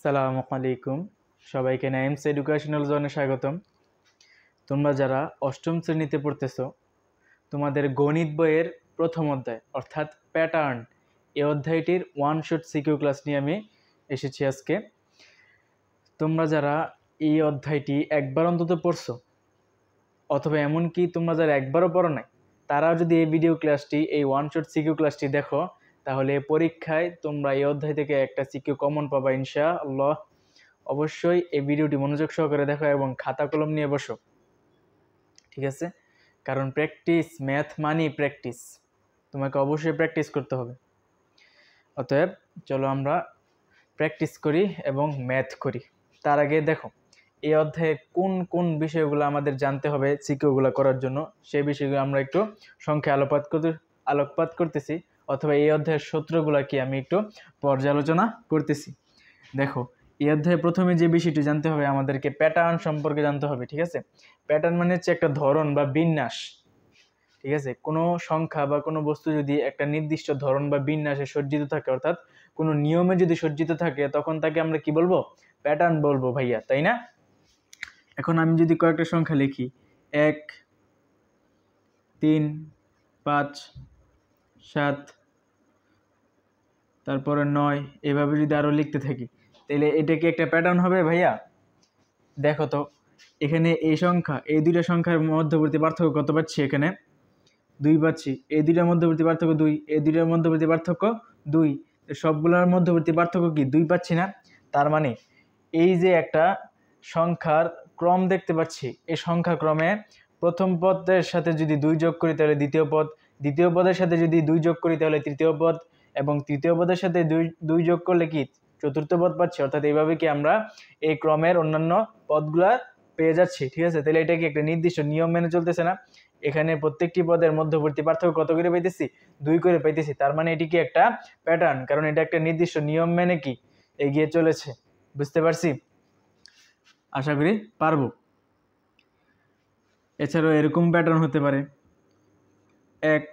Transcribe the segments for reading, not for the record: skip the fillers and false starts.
আসসালামু আলাইকুম, সবাইকে নাইমস এডুকেশনাল জোনে স্বাগতম। তোমরা যারা অষ্টম শ্রেণীতে পড়তেছো, তোমাদের গণিত বইয়ের প্রথম অধ্যায় অর্থাৎ প্যাটার্ন, এই অধ্যায়টির ওয়ান শট সিকিউ ক্লাস নিয়ে আমি এসেছি আজকে। তোমরা যারা এই অধ্যায়টি একবার অন্তত পড়ছো, অথবা এমনকি তোমরা যারা একবারও পড়ো নাই, তারা যদি এই ভিডিও ক্লাসটি, এই ওয়ান শট সিকিউ ক্লাসটি দেখো, তাহলে পরীক্ষায় তোমরা এই অধ্যায় থেকে একটা সিকিউ কমন পাবা ইনশাআল্লাহ। অবশ্যই এই ভিডিওটি মনোযোগ সহকারে দেখো এবং খাতা কলম নিয়ে বসো, ঠিক আছে? কারণ প্র্যাকটিস, ম্যাথ মানি প্র্যাকটিস, তোমাকে অবশ্যই প্র্যাকটিস করতে হবে। অতএব চলো আমরা প্র্যাকটিস করি এবং ম্যাথ করি। তার আগে দেখো, এই অধ্যায়ে কোন কোন বিষয়গুলো আমাদের জানতে হবে সিকিউগুলো করার জন্য, সেই বিষয়গুলো আমরা একটু সংখ্যায় আলোকপাত করতেছি, অথবা এই অধ্যায়ের সূত্রগুলো কি আমি একটু পর্যালোচনা করতেছি। দেখো, এই অধ্যায়ে প্রথমে যে বিষয়টি জানতে হবে, আমাদেরকে প্যাটার্ন সম্পর্কে জানতে হবে, ঠিক আছে? প্যাটার্ন মানে হচ্ছে একটা ধরন বা বিন্যাস, ঠিক আছে? কোনো সংখ্যা বা কোনো বস্তু যদি একটা নির্দিষ্ট ধরন বা বিন্যাসে সজ্জিত থাকে, অর্থাৎ কোনো নিয়মে যদি সজ্জিত থাকে, তখন তাকে আমরা কি বলবো? প্যাটার্ন বলবো ভাইয়া, তাই না? এখন আমি যদি কয়েকটা সংখ্যা লিখি, 1, 3, 5, 7, তারপরে 9, এভাবে যদি আরও লিখতে থাকি, তাহলে এটা কি একটা প্যাটার্ন হবে ভাইয়া? দেখো তো, এখানে এই সংখ্যা, এই দুইটা সংখ্যার মধ্যবর্তী পার্থক্য কত পাচ্ছি? এখানে 2 পাচ্ছি। এই দুইটার মধ্যবর্তী পার্থক্য 2, এই দুইটার মধ্যবর্তী পার্থক্য 2, সবগুলোর মধ্যবর্তী পার্থক্য কি 2 পাচ্ছি না? তার মানে এই যে একটা সংখ্যার ক্রম দেখতে পাচ্ছি, এই সংখ্যা ক্রমে প্রথম পদের সাথে যদি 2 যোগ করি তাহলে দ্বিতীয় পদ, দ্বিতীয় পদের সাথে যদি 2 যোগ করি তাহলে তৃতীয় পদ, এবং তৃতীয় পদের সাথে 2 যোগ করলে কি চতুর্থ পদ পাচ্ছি। অর্থাৎ এইভাবে কি আমরা এই ক্রমের অন্যান্য পদগুলা পেয়ে যাচ্ছি, ঠিক আছে? তাহলে এটা কি একটা নির্দিষ্ট নিয়ম মেনে চলতেছে না? এখানে প্রত্যেকটি পদের মধ্যবর্তী পার্থক্য কত করে পাইতেছি? 2 করে পাইতেছি। তার মানে এটি কি একটা প্যাটার্ন, কারণ এটা একটা নির্দিষ্ট নিয়ম মেনে কি এগিয়ে চলেছে। বুঝতে পারছি? আশা করি পারবো। এছাড়াও এরকম প্যাটার্ন হতে পারে 1,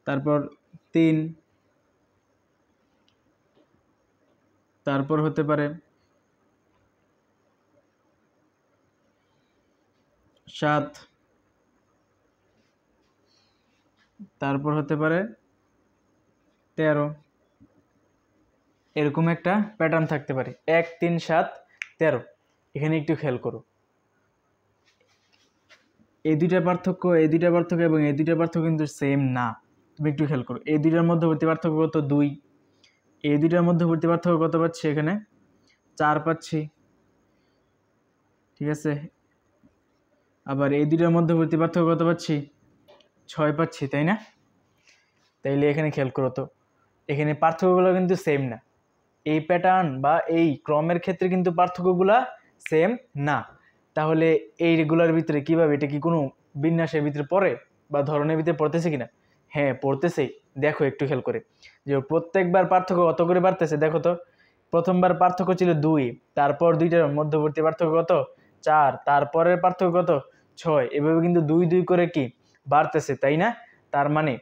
তারপর 3, তারপর হতে পারে 7, তারপর হতে পারে 13, এরকম একটা প্যাটার্ন থাকতে পারে। 1, 3, 7, 13। এখানে একটু খেয়াল করো, এই দুইটা পার্থক্য এবং এই দুইটা পার্থক্য কিন্তু সেম না। তুমি একটু খেয়াল করো, এই দুইটার মধ্যবর্তী পার্থক্য কত? 2। এই দুইটার মধ্যবর্তী পার্থক্য কত পাচ্ছি? এখানে 4 পাচ্ছি, ঠিক আছে? আবার এই দুইটার মধ্যবর্তী পার্থক্য কত পাচ্ছি? 6 পাচ্ছি, তাই না? তাইলে এখানে খেয়াল করো তো, এখানে পার্থক্যগুলো কিন্তু সেম না। এই প্যাটার্ন বা এই ক্রমের ক্ষেত্রে কিন্তু পার্থক্যগুলো সেম না। তাহলে এই রেগুলার ভিতরে কিভাবে, এটা কি কোনো বিন্যাসের ভিতরে পড়ে বা ধরনের ভিতরে পড়তেছে কিনা? হ্যাঁ, পড়তেছেই। দেখো একটু খেয়াল করে, যে প্রত্যেকবার পার্থক্য কত করে বাড়তেছে। দেখো তো, প্রথমবার পার্থক্য ছিল 2, তারপর দুইটার মধ্যবর্তী পার্থক্য কত? 4, তারপরের পার্থক্য কত? 6। এভাবে কিন্তু 2 2 করে কি বাড়তেছে, তাই না? তার মানে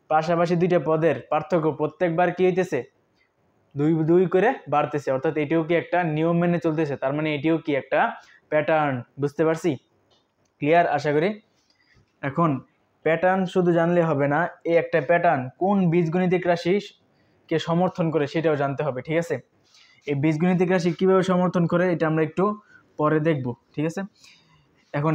পাশাপাশি দুইটা পদের পার্থক্য প্রত্যেকবার কি হইতেছে? 2 2 করে বাড়তেছে। অর্থাৎ এটিও কি একটা নিয়ম মেনে চলতেছে। তার মানে এটিও কি একটা প্যাটার্ন। বুঝতে পারছি? ক্লিয়ার আশা করি। এখন প্যাটার্ন শুধু জানলে হবে না, এই একটা প্যাটার্ন কোন বীজগণিতিক রাশিকে সমর্থন করে সেটাও জানতে হবে, ঠিক আছে? এই বীজগণিতিক রাশি কিভাবে সমর্থন করে এটা আমরা একটু পরে দেখব, ঠিক আছে? এখন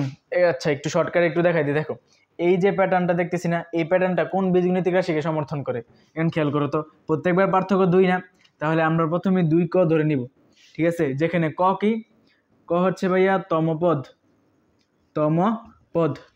আচ্ছা, একটু শর্টকাটে একটু দেখাই দিই। দেখো, এই যে প্যাটার্নটা দেখতেছি না, এই প্যাটার্নটা কোন বীজগণিতিক রাশিকে সমর্থন করে? এখন খেয়াল করো তো, প্রত্যেকবার পার্থক্য 2 না, তাহলে আমরা প্রথমে 2ক ধরে নিব, ঠিক আছে? যেখানে ক কি? ক হচ্ছে ভাইয়া তমপদ।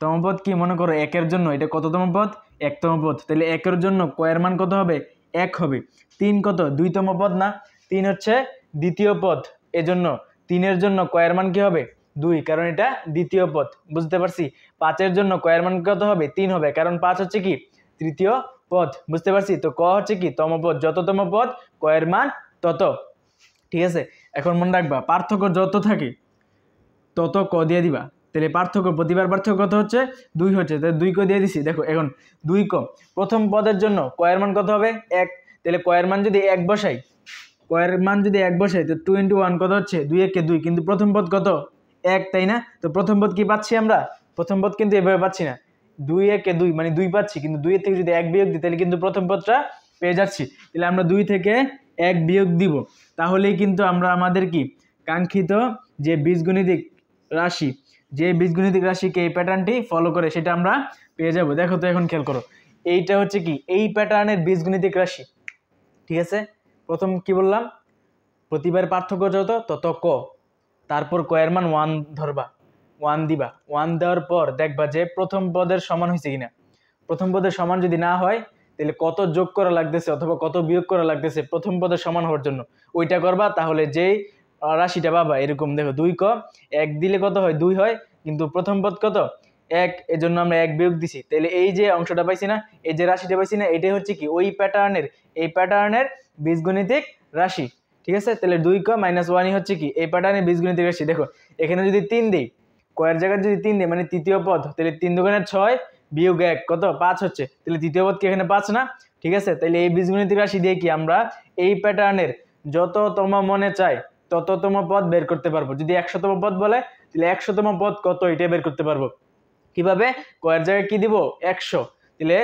তমপদ কি? মনে করো 1-এর জন্য এটা কততম পদ? 1তম পদ। তাহলে 1-এর জন্য ক এর মান কত হবে? 1 হবে। 3 কত? 2তম পদ না? 3 হচ্ছে দ্বিতীয় পদ, এজন্য 3-এর জন্য ক এর মান কি হবে? 2, কারণ এটা দ্বিতীয় পদ। বুঝতে পারছি? 5-এর জন্য ক এর মান কত হবে? 3 হবে, কারণ 5 হচ্ছে কি তৃতীয় পদ। বুঝতে পারছি? তো ক হচ্ছে কি তমপদ, যততম পদ ক এর মান তত, ঠিক আছে? এখন মনে রাখবা, পার্থক্য যত থাকে তত ক দিয়ে দিবা। তাহলে পার্থক্য, প্রতিবার পার্থক্য কত হচ্ছে? 2 হচ্ছে, তাহলে 2 ক দিয়ে দিছি। দেখো এখন 2 ক প্রথম পদের জন্য ক এর মান কত হবে? 1। তাহলে ক এর মান যদি 1 বসাই, ক কয়ের মান যদি 1 বসাই তো 2 × 1 কত হচ্ছে 2 × 2, কিন্তু প্রথম পদ কত 1, তাই না? তো প্রথম পদ কি পাচ্ছি আমরা? প্রথম পদ কিন্তু এভাবে পাচ্ছি না, 2 × 2 মানে 2 পাচ্ছি, কিন্তু 2 এর থেকে যদি 1 বিয়োগ দিই তাহলে কিন্তু প্রথম পদটা পেয়ে যাচ্ছি। তাহলে আমরা 2 থেকে 1 বিয়োগ দিব, তাহলেই কিন্তু আমরা আমাদের কি কাঙ্ক্ষিত যে বীজগণিতিক রাশি, যে বীজগণিতিক রাশিকে এই প্যাটার্নটি ফলো করে সেটা আমরা পেয়ে যাব। দেখো তো এখন খেয়াল করো, এইটা হচ্ছে কি এই প্যাটার্নের বীজগণিতিক রাশি, ঠিক আছে? প্রথম কি বললাম, প্রতিবার পার্থক্য যত তত ক, তারপর ক এর মান 1 ধরবা, 1 দিবা, 1 দেওয়ার পর দেখবা যে প্রথম পদের সমান হয়েছে কিনা। প্রথম পদের সমান যদি না হয় তাহলে কত যোগ করা লাগতেছে অথবা কত বিয়োগ করা লাগতেছে প্রথম পদের সমান হওয়ার জন্য ওইটা করবা, তাহলে যেই রাশিটা পাবা এরকম দেখো 2 ক 1 দিলে কত হয় 2 হয়, কিন্তু প্রথম পদ কত 1, এজন্য আমরা 1 বিয়োগ দিছি, তাহলে এই যে অংশটা পাইছি না, এই যে রাশিটা পাইছি না, এটাই হচ্ছে কি ওই প্যাটার্নের, এই প্যাটার্নের বীজগণিতিক রাশি, ঠিক আছে? তাহলে 2 ক - 1 হচ্ছে কি এই প্যাটার্নের বীজগণিতিক রাশি। দেখো এখানে যদি 3 দিই, কয়ের জায়গায় যদি 3 দিই মানে তৃতীয় পদ, তাহলে 3 দুগুণে 6 বিয়োগ 1 কত 5 হচ্ছে, তাহলে তৃতীয় পদ কি এখানে 5 না? ঠিক আছে, তাহলে এই বীজগণিতিক রাশি দিয়ে কি আমরা এই প্যাটার্নের যততম মনে চাই তততম পদ বের করতে পারবো। যদি 100তম পদ বলে তাহলে 100তম পদ কত এটা বের করতে পারবো। কিভাবে? কয়ের জায়গায় কি দিব 100, তাহলে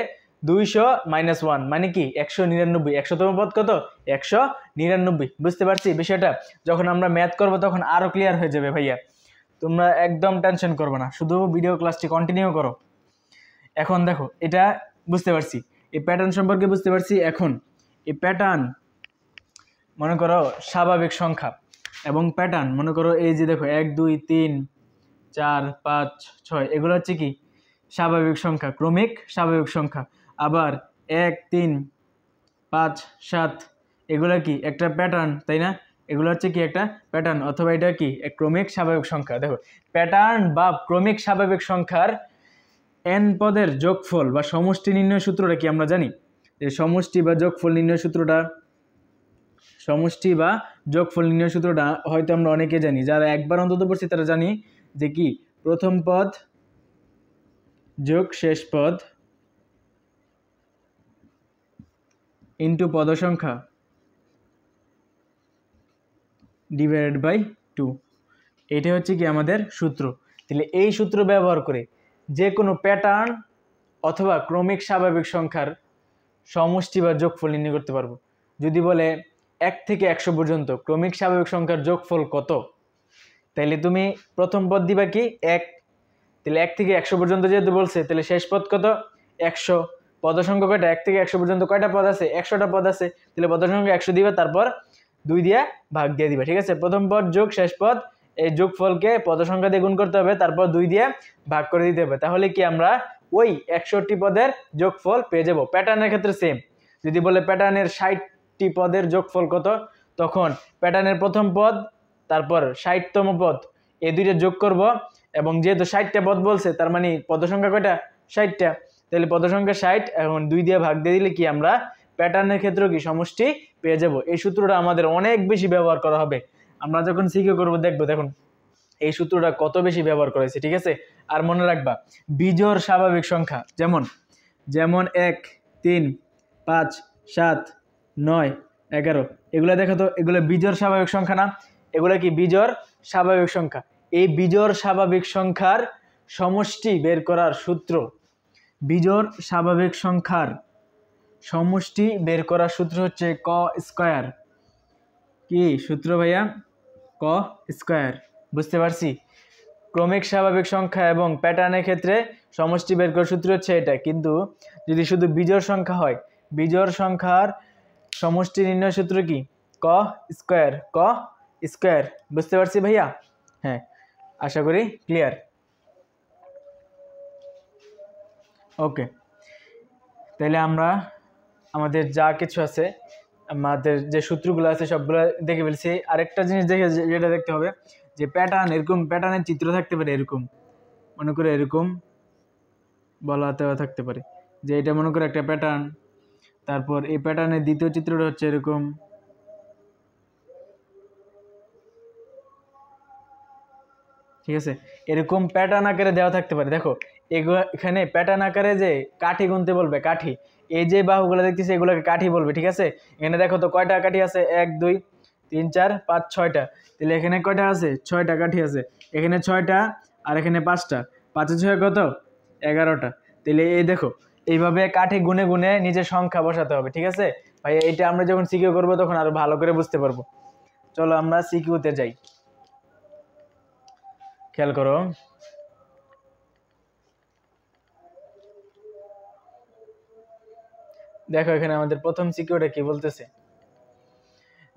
200 - 1 মানে কি 199, 100তম পদ কত 199। বুঝতে পারছি বিষয়টা? যখন আমরা ম্যাথ করব তখন আরো ক্লিয়ার হয়ে যাবে ভাইয়া, তোমরা একদম টেনশন করবে না, শুধু ভিডিও ক্লাসটি কন্টিনিউ করো। এখন দেখো এটা বুঝতে পারছি, এই প্যাটার্ন সম্পর্কে বুঝতে পারছি। এখন এই প্যাটার্ন মনে করো স্বাভাবিক সংখ্যা, এবং প্যাটার্ন মনে করো এই যে দেখো 1 2 3 4 5 6 এগুলো হচ্ছে কি স্বাভাবিক সংখ্যা, ক্রমিক স্বাভাবিক সংখ্যা। আবার 1 3 5 7 এগুলো কি একটা প্যাটার্ন, তাই না? এগুলো হচ্ছে কি একটা প্যাটার্ন, অথবা এটা কি এক ক্রমিক স্বাভাবিক সংখ্যা। দেখো প্যাটার্ন বা ক্রমিক স্বাভাবিক সংখ্যার n পদের যোগফল বা সমষ্টি নির্ণয় সূত্রটা কি আমরা জানি? যে সমষ্টি বা যোগফল নির্ণয় সূত্রটা, সমষ্টি বা যোগফল নির্ণয় সূত্রটা হয়তো আমরা অনেকে জানি, যারা একবার অন্তত পড়ছি তারা জানি যে কি প্রথম পদ যোগ শেষ পদ ইন্টু পদ সংখ্যা ডিভাইডেড বাই 2, এটা হচ্ছে কি আমাদের সূত্র। তাহলে এই সূত্র ব্যবহার করে যে কোনো প্যাটার্ন অথবা ক্রমিক স্বাভাবিক সংখ্যার সমষ্টি বা যোগফল নির্ণয় করতে পারবো। যদি বলে 1 থেকে 100 পর্যন্ত ক্রমিক স্বাভাবিক সংখ্যার যোগফল কত, তাইলে তুমি প্রথম পদ দিবা কি 1, তাহলে 1 থেকে 100 পর্যন্ত যেহেতু বলছে তাহলে শেষ পদ কত 100। পদ সংখ্যা কয়টা? 1 থেকে 100 পর্যন্ত কয়টা পদ আছে? 100টা পদ আছে, তাহলে পদ সংখ্যা 100 দিবা, তারপর 2 দিয়ে ভাগ দিয়ে দিবা, ঠিক আছে? প্রথম পদ যোগ শেষ পদ, এই যোগফলকে পদ সংখ্যা দিয়ে গুণ করতে হবে, তারপর 2 দিয়ে ভাগ করে দিতে হবে, তাহলে কি আমরা ওই 61টি পদের যোগফল পেয়ে যাব। প্যাটার্নের ক্ষেত্রে সেম, যদি বলে প্যাটার্নের 60টি পদের যোগফল কত, তখন প্যাটার্নের প্রথম পদ তারপর 60তম পদ এই দুইটা যোগ করব, এবং যেহেতু 60টা পদ বলছে তার মানে পদ সংখ্যা কয়টা 60টা, তাহলে পদ সংখ্যা 60, এখন 2 দিয়ে ভাগ দিয়ে দিলে কি আমরা প্যাটার্নের ক্ষেত্রেও কি সমষ্টি পেয়ে যাব। এই সূত্রটা আমাদের অনেক বেশি ব্যবহার করা হবে, আমরা যখন সিকিউ করব দেখবো দেখুন এই সূত্রটা কত বেশি ব্যবহার করেছে, ঠিক আছে? আর মনে রাখবা বিজোড় স্বাভাবিক সংখ্যা যেমন 1 3 5 7 9 11 এগুলো দেখো তো, এগুলো বিজোড় স্বাভাবিক সংখ্যা না? এগুলো কি বিজোড় স্বাভাবিক সংখ্যা। এই বিজোড় স্বাভাবিক সংখ্যার সমষ্টি বের করার সূত্র, বিজোড় স্বাভাবিক সংখ্যার সমষ্টি বের করার সূত্র হচ্ছে ক স্কয়ার। কি সূত্র ভাইয়া? ক স্কয়ার। বুঝতে পারছি? ক্রমিক স্বাভাবিক সংখ্যা এবং প্যাটার্নের ক্ষেত্রে সমষ্টি বের করার সূত্র হচ্ছে এটা, কিন্তু যদি শুধু বিজোড় সংখ্যা হয়, বিজোড় সংখ্যার সমষ্টি নির্ণয় সূত্র কি ক স্কয়ার, ক স্কয়ার। বুঝতে পারছি ভাইয়া? হ্যাঁ, আশা করি ক্লিয়ার। ওকে, তাহলে আমরা আমাদের যা কিছু আছে, আমাদের যে সূত্রগুলো আছে সবগুলো দেখে ফেলছি। আরেকটা জিনিস দেখে যেটা দেখতে হবে যে প্যাটার্ন, এরকম প্যাটার্নের চিত্র থাকতে পারে, এরকম মনে করে এরকম বলাতেও থাকতে পারে যে এটা মনে করে একটা প্যাটার্ন, তারপর এই প্যাটার্নের দ্বিতীয় চিত্রটা হচ্ছে এরকম, ঠিক আছে? এরকম প্যাটার্ন আকারে দেওয়া থাকতে পারে। দেখো এখানে প্যাটার্ন আকারে যে কাঠি গুনতে বলবে, কাঠি, এই যে বাহুগুলো দেখতেছি এগুলোকে কাঠি বলবে, ঠিক আছে? এখানে দেখো তো কয়টা কাঠি আছে 1 2 3 4 5 6টা, তাহলে এখানে কয়টা আছে 6টা কাঠি আছে, এখানে 6টা আর এখানে 5টা, 5 6 কত 11টা। তাহলে এই দেখো এইভাবে কাঠি গুনে গুনে নিজের সংখ্যা বসাতে হবে, ঠিক আছে ভাই? এটা আমরা যখন সিকিউ করবো তখন আরো ভালো করে বুঝতে পারবো। চলো আমরা সিকিউতে যাই, খেয়াল করো। দেখো এখানে আমাদের প্রথম সিকিউরিটি কি বলতেছে,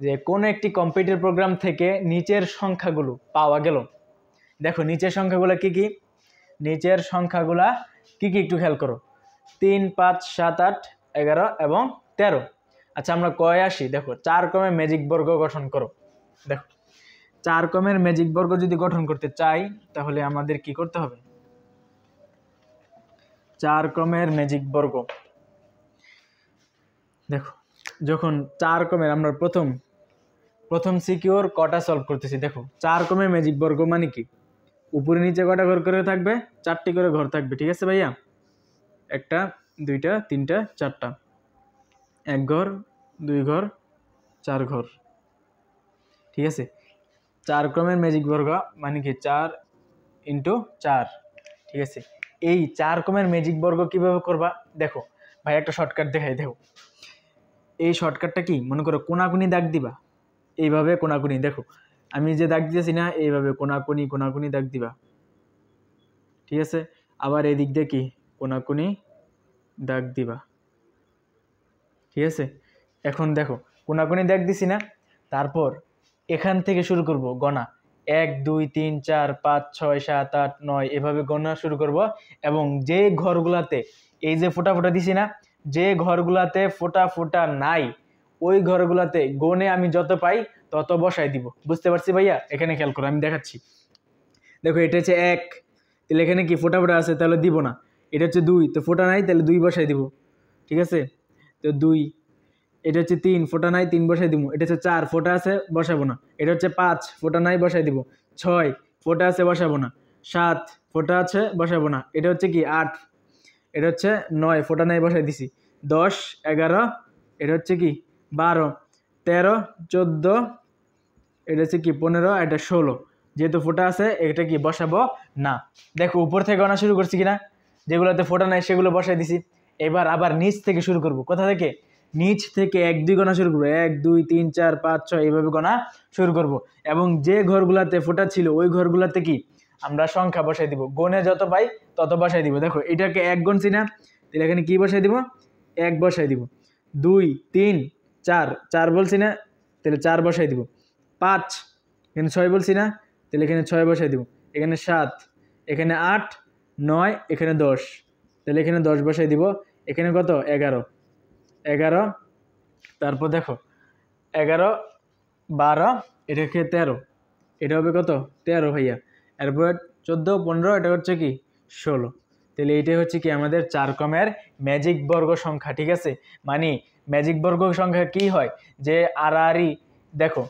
যে কোন একটি কম্পিউটার প্রোগ্রাম থেকে নিচের সংখ্যাগুলো পাওয়া গেল। দেখো নিচের সংখ্যাগুলো কি কি, নিচের সংখ্যাগুলা কি কি একটু খেয়াল করো, 3 5 7 8 11 এবং 13। আচ্ছা আমরা কয়ে আসি, দেখো 4 ক্রমের ম্যাজিক বর্গ গঠন করো। দেখো 4 ক্রমের ম্যাজিক বর্গ যদি গঠন করতে চাই তাহলে আমাদের কি করতে হবে, 4 ক্রমের ম্যাজিক বর্গ। দেখো যখন 4 ক্রমের আমরা প্রথম সিকিউর কটা সলভ করতেছি, দেখো 4 ক্রমের ম্যাজিক বর্গ মানে কি, উপরে নিচে কটা ঘর করে থাকবে, 4টি করে ঘর থাকবে, ঠিক আছে ভাইয়া? 1টা 2টা 3টা 4টা, 1 ঘর 2 ঘর 4 ঘর, ঠিক আছে? 4 ক্রমের ম্যাজিক বর্গ মানে কি 4 × 4, ঠিক আছে? এই 4 ক্রমের ম্যাজিক বর্গ কিভাবে করবা, দেখো ভাই একটা শর্টকাট দেখাই। দেখো এই শর্টকাটটা কি, মনে করো কোনাকুনি দাগ দিবা, এইভাবে কোনাকুনি, দেখো আমি যে দাগ দিয়েছি না, এইভাবে কোনাকুনি কোনাকুনি দাগ দিবা, ঠিক আছে? আবার এই দিক দিয়ে কি কোনাকুনি দাগ দিবা, ঠিক আছে? এখন দেখো কোনাকুনি দাগ দিছি না, তারপর এখান থেকে শুরু করব গণা, 1 2 3 4 5 6 7 8 9 এভাবে গণনা শুরু করব। এবং যে ঘরগুলাতে এই যে ফোঁটা ফোঁটা দিছি না, যে ঘরগুলাতে ফোঁটা ফোঁটা নাই ওই ঘরগুলাতে গনে আমি যত পাই তত বসাই দিব। বুঝতে পারছি ভাইয়া? এখানে খেয়াল করো, আমি দেখাচ্ছি। দেখো এটা হচ্ছে 1, তাহলে এখানে কি ফোঁটা ফোঁটা আছে, তাহলে দিব না। এটা হচ্ছে 2, তো ফোঁটা নাই তাহলে 2 বসাই দিব, ঠিক আছে? তো 2। এটা হচ্ছে 3, ফোঁটা নাই 3 বসাই দিব। এটা হচ্ছে 4, ফোঁটা আছে বসাবো না। এটা হচ্ছে 5, ফোঁটা নাই বসাই দিব। 6, ফোঁটা আছে বসাবো না। 7, ফোঁটা আছে বসাবো না। এটা হচ্ছে কি 8, এটা হচ্ছে 9, ফোঁটা নাই বসাই দিছি। 10 11, এটা হচ্ছে কি 12 13 14, এটা হচ্ছে কি 15, এটা 16। যেহেতু ফোঁটা আছে এটা কি বসাবো না। দেখো উপর থেকে গণা শুরু করছি কিনা, যেগুলোতে ফোঁটা নাই সেগুলো বসাই দিছি। এবার আবার নিচ থেকে শুরু করব। কোথা থেকে? নিচ থেকে 1 2 গণা শুরু করবো, 1 2 3 4 5 6 এইভাবে গণা শুরু করব। এবং যে ঘরগুলাতে ফোঁটা ছিল ওই ঘরগুলাতে কি আমরা সংখ্যা বসাই দিব, গনে যত পাই তত বসাই দিব। দেখো এটাকে 1 গণছি না, তাহলে এখানে কি বসাই দিব, 1 বসাই দিব। 2 3 4, 4 বলছি না, তাহলে 4 বসাই দিব। 5, এখানে 6 বলছি না, তাহলে এখানে 6 বসাই দিব। এখানে 7, এখানে 8 9, এখানে 10, তাহলে এখানে 10 বসাই দিব। এখানে কত 11 11, তারপর দেখো 11 12, এটা হচ্ছে 13, এটা হবে কত 13 ভাইয়া। এরপর 14 15, এটা হচ্ছে কি 16। তাহলে এইটাই হচ্ছে কি আমাদের 4 ক্রমের ম্যাজিক বর্গ সংখ্যা, ঠিক আছে? মানে ম্যাজিক বর্গ সংখ্যা কি হয়, যে আড়াআড়ি দেখো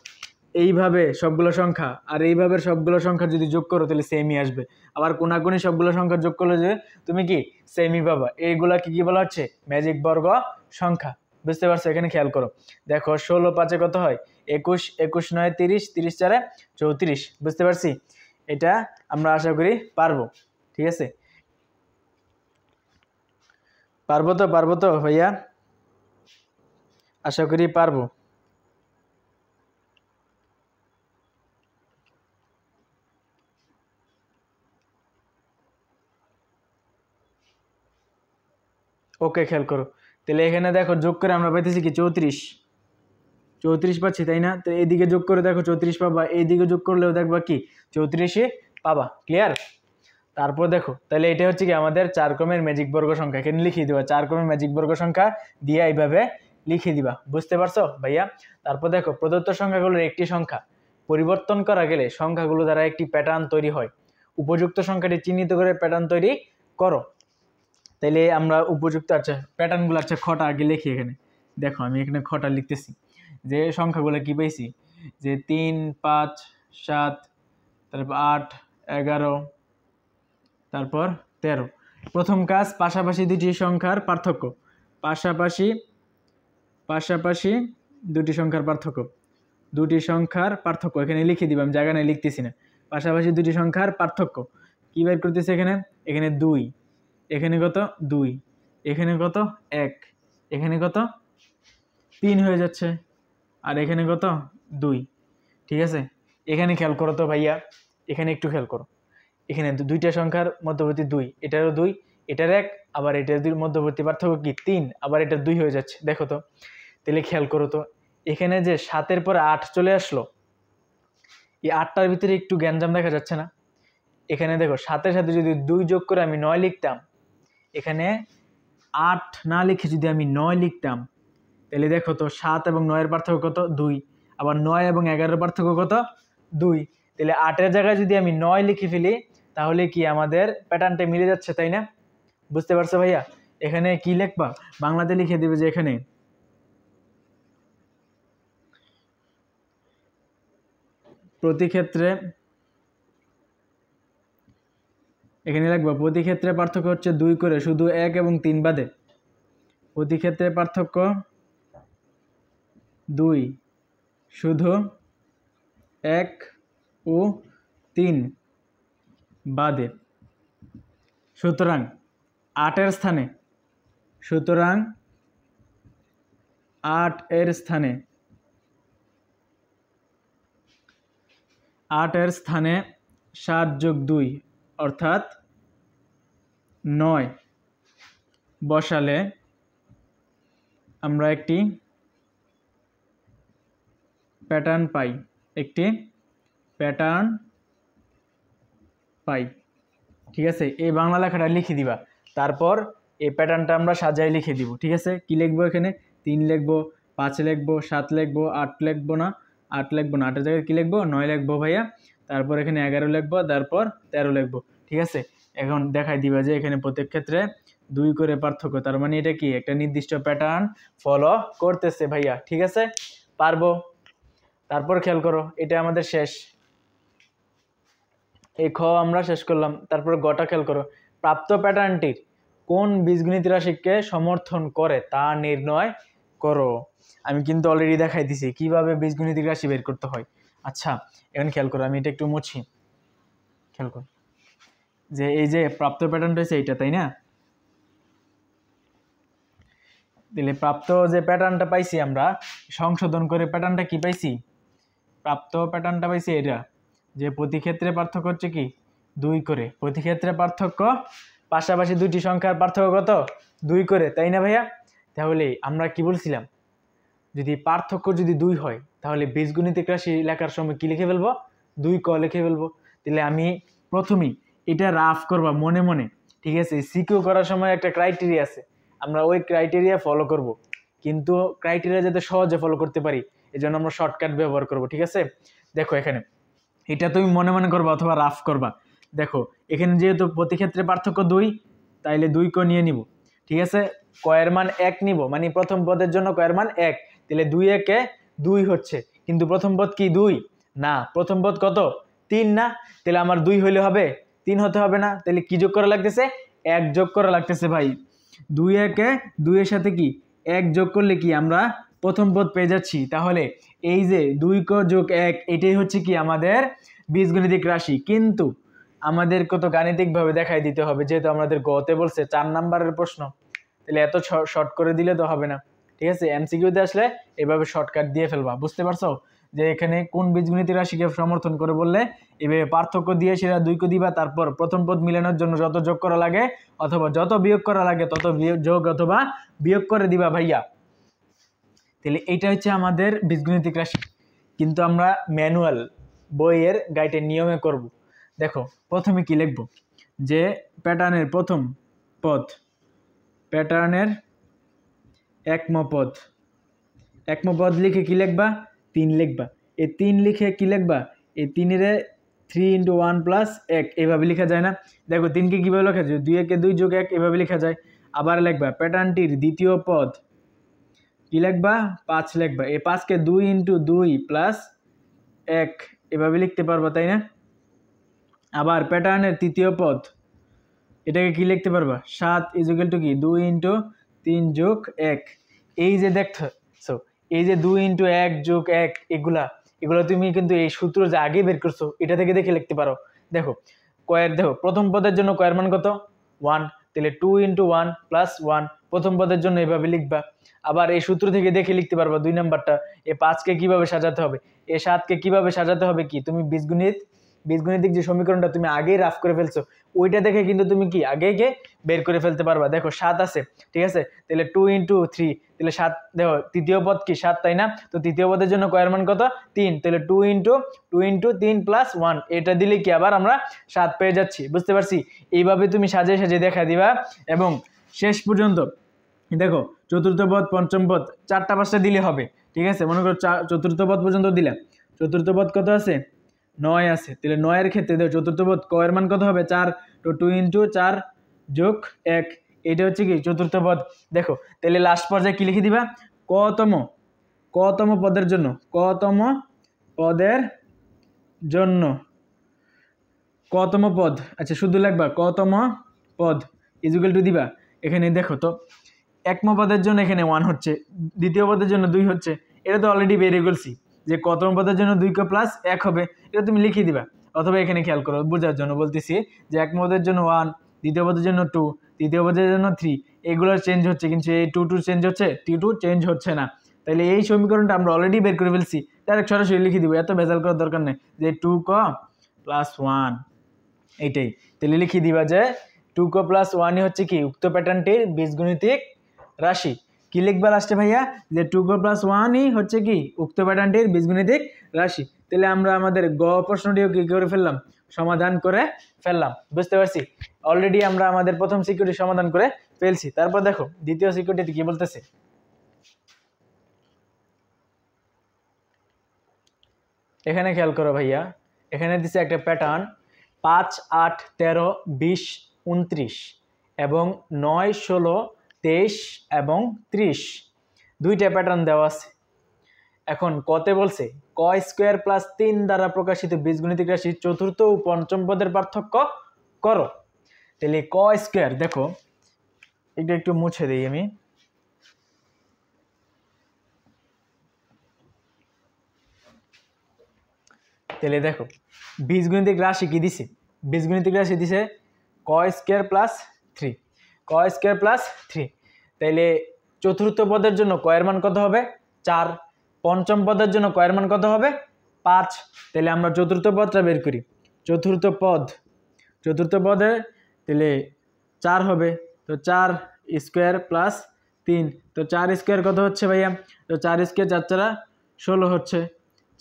এইভাবে সবগুলো সংখ্যা আর এইভাবে সবগুলো সংখ্যা যদি যোগ করো তাহলে সেমই আসবে। আবার কোনাকুনি সবগুলো সংখ্যা যোগ করলে যে তুমি কি সেমই পাবা। এইগুলা কি বলা হচ্ছে ম্যাজিক বর্গ সংখ্যা। বুঝতে পারছো? এখানে খেয়াল করো, দেখো 16 5 কত হয় 21, 21 9 30, 30 4 34। বুঝতে পারছি? এটা আমরা আশা করি পারবো, ঠিক আছে? পারবো তো ভাইয়া? আশা করি পারবো। ওকে খেয়াল করো, তাহলে এখানে দেখো যোগ করে আমরা পাইতেছি কি 34 পাচ্ছি, তাই না? তো এইদিকে যোগ করে দেখো 34 পাবা, এইদিকে যোগ করলেও দেখবা কি 34 পাবা। ক্লিয়ার? তারপর দেখো তাহলে এটা হচ্ছে কি আমাদের 4 ক্রমের ম্যাজিক বর্গ সংখ্যা। এখানে লিখিয়ে দিবা 4 ক্রমের ম্যাজিক বর্গ সংখ্যা দিয়ে এইভাবে লিখে দিবা। বুঝতে পারছো ভাইয়া? তারপর দেখো প্রদত্ত সংখ্যাগুলোর একটি সংখ্যা পরিবর্তন করা গেলে সংখ্যাগুলো দ্বারা একটি প্যাটার্ন তৈরি হয়। উপযুক্ত সংখ্যাটি চিহ্নিত করে প্যাটার্ন তৈরি করো। তাইলে আমরা উপযুক্ত প্যাটার্নগুলো খটা আগে লিখি। এখানে দেখো আমি এখানে খটা লিখতেছি, যে সংখ্যাগুলো কি পাইছি, যে 3 5 7, তারপর 8 11, তারপর 13। প্রথম কাজ পাশাপাশি দুটি সংখ্যার পার্থক্য, পাশাপাশি দুটি সংখ্যার পার্থক্য। দুটি সংখ্যার পার্থক্য এখানে লিখে দিব, আমি জায়গা নেই লিখতেছি না। পাশাপাশি দুটি সংখ্যার পার্থক্য কী বের করতেছে এখানে? এখানে 2, এখানে কত 2, এখানে কত 1, এখানে কত 3 হয়ে যাচ্ছে, আর এখানে কত 2। ঠিক আছে, এখানে খেয়াল করো তো ভাইয়া, এখানে একটু খেয়াল করো, এখানে দুইটা সংখ্যার মধ্যবর্তী 2, এটারও 2, এটার 1, আবার এটার মধ্যবর্তী পার্থক্য কি 3, আবার এটার 2 হয়ে যাচ্ছে। দেখো তো, তাহলে খেয়াল করো তো, এখানে যে 7-এর পরে 8 চলে আসলো, এই 8টার ভিতরে একটু গ্যাঞ্জাম দেখা যাচ্ছে না? এখানে দেখো 7-এর সাথে যদি 2 যোগ করে আমি 9 লিখতাম, এখানে 8 না লিখে যদি আমি 9 লিখতাম, তাহলে দেখো তো 7 এবং 9-এর পার্থক্য কত 2, আবার 9 এবং 11-এর পার্থক্য কত 2, তাহলে 8-এর জায়গায় যদি আমি 9 লিখে ফেলি তাহলে কি আমাদের প্যাটার্নটা মিলে যাচ্ছে, তাই না? বুঝতে পারছো ভাইয়া? এখানে কি লিখবা, বাংলাতে লিখে দেবে যে এখানে প্রতি ক্ষেত্রে, এখানে লিখবা প্রতি ক্ষেত্রে পার্থক্য হচ্ছে 2 করে, শুধু 1 এবং 3 বাদে। প্রতি ক্ষেত্রে পার্থক্য 2, শুধু 1 ও 3 বাদে। সুতরাং 8-এর স্থানে, সুতরাং 8-এর স্থানে, 8-এর স্থানে 7 যোগ 2 অর্থাৎ 9 বসালে আমরা একটি প্যাটার্ন পাই, একটি প্যাটার্ন পাই। ঠিক আছে, এই বাংলা লেখাটা লিখে দিবা, তারপর এই প্যাটার্নটা আমরা সাজাই লিখে দিব। ঠিক আছে, কি লিখবো এখানে? 3 লিখবো, 5 লিখবো, 7 লিখবো, 8 লিখবো না, 8 লিখবো না, 8-এর জায়গায় কী লিখবো? 9 লিখবো ভাইয়া, তারপর এখানে 11 লিখবো, তারপর 13 লিখবো। ঠিক আছে, এখন দেখাই দিবা যে এখানে প্রত্যেক ক্ষেত্রে 2 করে পার্থক্য, তার মানে এটা কি একটা নির্দিষ্ট প্যাটার্ন ফলো করতেছে ভাইয়া। ঠিক আছে, পারবো? তারপর খেয়াল করো, এটা আমাদের শেষ, এই খ আমরা শেষ করলাম। তারপর গটা খেয়াল করো, প্রাপ্ত প্যাটার্নটির কোন বীজগণিত রাশিকে সমর্থন করে তা নির্ণয় করো। আমি কিন্তু অলরেডি দেখাই দিছি কিভাবে বীজগণিতিক রাশি বের করতে হয়। আচ্ছা, এখন খেয়াল করো, আমি এটা একটু মুছি, খেয়াল করো যে এই যে প্রাপ্ত প্যাটার্নটা হচ্ছে এইটা, তাই না? তাহলে প্রাপ্ত যে প্যাটার্নটা পাইছি আমরা, সংশোধন করে প্যাটার্নটা কি পাইছি? প্রাপ্ত প্যাটার্নটা পাইছি এটা, যে প্রতি ক্ষেত্রে পার্থক্য হচ্ছে কি 2 করে, প্রতি ক্ষেত্রে পার্থক্য, পাশাপাশি দুটি সংখ্যার পার্থক্য কত 2 করে, তাই না ভাইয়া? তাহলে আমরা কি বলছিলাম, যদি পার্থক্য যদি 2 হয় তাহলে বীজগণিতিক রাশি লেখার সময় কি লিখে ফেলবো? 2 ক লিখে ফেলবো। তাহলে আমি প্রথমেই এটা রাফ করবা মনে মনে। ঠিক আছে, সিকিউ করার সময় একটা ক্রাইটেরিয়া আছে, আমরা ওই ক্রাইটেরিয়া ফলো করব, কিন্তু ক্রাইটেরিয়া যাতে সহজে ফলো করতে পারি এজন্য আমরা শর্টকাট ব্যবহার করব। ঠিক আছে, দেখো এখানে এটা তুমি মনে মনে করবা অথবা রাফ করবা। দেখো এখানে যেহেতু প্রতি ক্ষেত্রে পার্থক্য 2, তাইলে 2 ক নিয়ে নিব। ঠিক আছে, কয়ের মান 1 নিব, মানে প্রথম পদের জন্য কয়ের মান 1, তাহলে 2 একে 2 হচ্ছে, কিন্তু প্রথম পদ কি 2 না, প্রথম পদ কত 3 না, তাহলে আমার 2 হইলে হবে, 3 হতে হবে না, তাহলে কি যোগ করা লাগতেছে? 1 যোগ করা লাগতেছে ভাই। 2 একে 2 এর সাথে কি 1 যোগ করলে কি আমরা প্রথম পদ পেয়ে যাচ্ছি। তাহলে এই যে 2 ক যোগ 1 এটাই হচ্ছে কি আমাদের বীজগণিতিক রাশি, কিন্তু আমাদেরকে তো গাণিতিকভাবে দেখাই দিতে হবে, যেহেতু আমাদের গতে বলছে 4 নাম্বারের প্রশ্ন, তাহলে এত শর্ট করে দিলে তো হবে না। ঠিক আছে, এমসিকিউতে আসলে এভাবে শর্টকাট দিয়ে ফেলবা। বুঝতে পারছো যে এখানে কোন বীজগণিতিক রাশিকে সমর্থন করে বললে এভাবে পার্থক্য দিয়ে সেটা 2 কে দিবা, তারপর প্রথম পদ মিলানোর জন্য যত যোগ করা লাগে অথবা যত বিয়োগ করা লাগে তত যোগ অথবা বিয়োগ করে দিবা ভাইয়া। তাহলে এইটা হচ্ছে আমাদের বীজগণিতিক রাশি, কিন্তু আমরা ম্যানুয়াল বইয়ের গাইডের নিয়মে করব। দেখো প্রথমে কি লিখব, যে প্যাটার্নের প্রথম পদ, প্যাটার্নের একম পদ, একম পদ লিখে কি লিখবা? 3 লিখবা। এই 3 লিখে কি লিখবা? এই 3-এর 3 × 1 + 1 এভাবে লেখা যায় না? দেখো 3কে কীভাবে লেখা যায়? 2 একে 2 যোগ 1 এভাবে লেখা যায়। আবার লিখবা প্যাটার্নটির দ্বিতীয় পদ, কি লিখবা? 5 লিখবা। এই 5কে 2 × 2 + 1 এভাবে লিখতে পারবা, তাই না? আবার প্যাটার্নের তৃতীয় পদ, এটাকে কি লিখতে পারবা? 7 = কি 2 × 3 + 1। এই যে দেখছো, এই যে 2 × 1 + 1 এগুলা, এগুলো তুমি কিন্তু এই সূত্র যে আগে বের করছো এটা থেকে দেখে লিখতে পারো। দেখো কয়ের, দেখো প্রথম পদের জন্য কয়ের মান কত 1, তাহলে 2 × 1 + 1 প্রথম পদের জন্য এভাবে লিখবা। আবার এই সূত্র থেকে দেখে লিখতে পারবা 2 নাম্বারটা, এ 5কে কিভাবে সাজাতে হবে, এ 7কে কিভাবে সাজাতে হবে, কি তুমি বীজগণিতিক যে সমীকরণটা তুমি আগেই রাফ করে ফেলছো ওইটা দেখে কিন্তু তুমি কি আগে বের করে ফেলতে পারবা। দেখো 7 আছে, ঠিক আছে, তাহলে 2 × 3, তাহলে 7, দেখো তৃতীয় পদ কি 7, তাই না? তো তৃতীয় পদের জন্য কয়ের মান কত 3, তাহলে 2 × 3 + 1 এটা দিলে কি আবার আমরা 7 পেয়ে যাচ্ছি। বুঝতে পারছি? এইভাবে তুমি সাজিয়ে সাজিয়ে দেখা দিবা এবং শেষ পর্যন্ত দেখো চতুর্থ পদ, পঞ্চম পদ 4টা 5টা দিলে হবে, ঠিক আছে? মনে করো চতুর্থ পদ পর্যন্ত দিলাম, চতুর্থ পদ কত আছে 9 আছে, তাহলে 9 এর ক্ষেত্রে দেখো চতুর্থ পদ কয়ের মান কত হবে 4, তো 2 × 4 + 1 এটা হচ্ছে কি চতুর্থ পদ। দেখো তাহলে লাস্ট পর্যায়ে কি লিখে দিবা, কতম পদের জন্য, কতম পদ, আচ্ছা শুধু লিখবা কতম পদ = দিবা। এখানে দেখো তো একম পদের জন্য এখানে 1 হচ্ছে, দ্বিতীয় পদের জন্য 2 হচ্ছে, এটা তো অলরেডি বের করছি যে কতম পদের জন্য 2 + 1 হবে, এটা তুমি লিখে দিবা। অথবা এখানে খেয়াল করো বোঝার জন্য বলতেছি যে একম পদের জন্য 1, দ্বিতীয় পদের জন্য 2, তৃতীয় পদের জন্য 3, এগুলো চেঞ্জ হচ্ছে কিন্তু এই 2 চেঞ্জ হচ্ছে, 2 চেঞ্জ হচ্ছে না। তাহলে এই সমীকরণটা আমরা অলরেডি বের করে ফেলছি, ডাইরেক্ট সরাসরি লিখে দিব, এত ভেজাল করার দরকার নেই যে 2 + 1 এইটাই। তাহলে লিখে দিবা যে 2 + 1 হচ্ছে কি উক্ত প্যাটার্নটির বীজগণিতিক রাশি। কি লিখবা লাস্টে ভাইয়া, যে 2 + 1 হচ্ছে কি উক্ত প্যাটার্নটির বীজগণিতিক রাশি। তাহলে আমরা আমাদের গ প্রশ্নটিও কি করে ফেললাম, সমাধান করে ফেললাম। বুঝতে পারছি? অলরেডি আমরা আমাদের প্রথম সিকিউরিটি সমাধান করে ফেলছি। তারপর দেখো দ্বিতীয় সিকিউরিটিতে কি বলতেছে, এখানে খেয়াল করো ভাইয়া, এখানে দিছে একটা প্যাটার্ন 5, 8, 13, 20, 29 এবং 9, 16, 23 এবং 30 দুইটা প্যাটার্ন দেওয়া আছে। এখন কতে বলছে ক² + 3 দ্বারা প্রকাশিত বীজগণিতিক রাশি চতুর্থ ও পঞ্চম পদের পার্থক্য করো। তাহলে ক², দেখো এটা একটু মুছে দিই আমি, তাহলে দেখো বীজগণিতিক রাশি কি দিছে, বীজগণিতিক রাশি দিছে ক² + 3, ক² + 3। তাইলে চতুর্থ পদের জন্য কয়ের মান কত হবে 4, পঞ্চম পদের জন্য কয়ের মান কত হবে 5। তাহলে আমরা চতুর্থ পদটা বের করি, চতুর্থ পদে তাহলে 4 হবে, তো 4² + 3, তো 4² কত হচ্ছে ভাইয়া, তো 4² 4 × 16 হচ্ছে,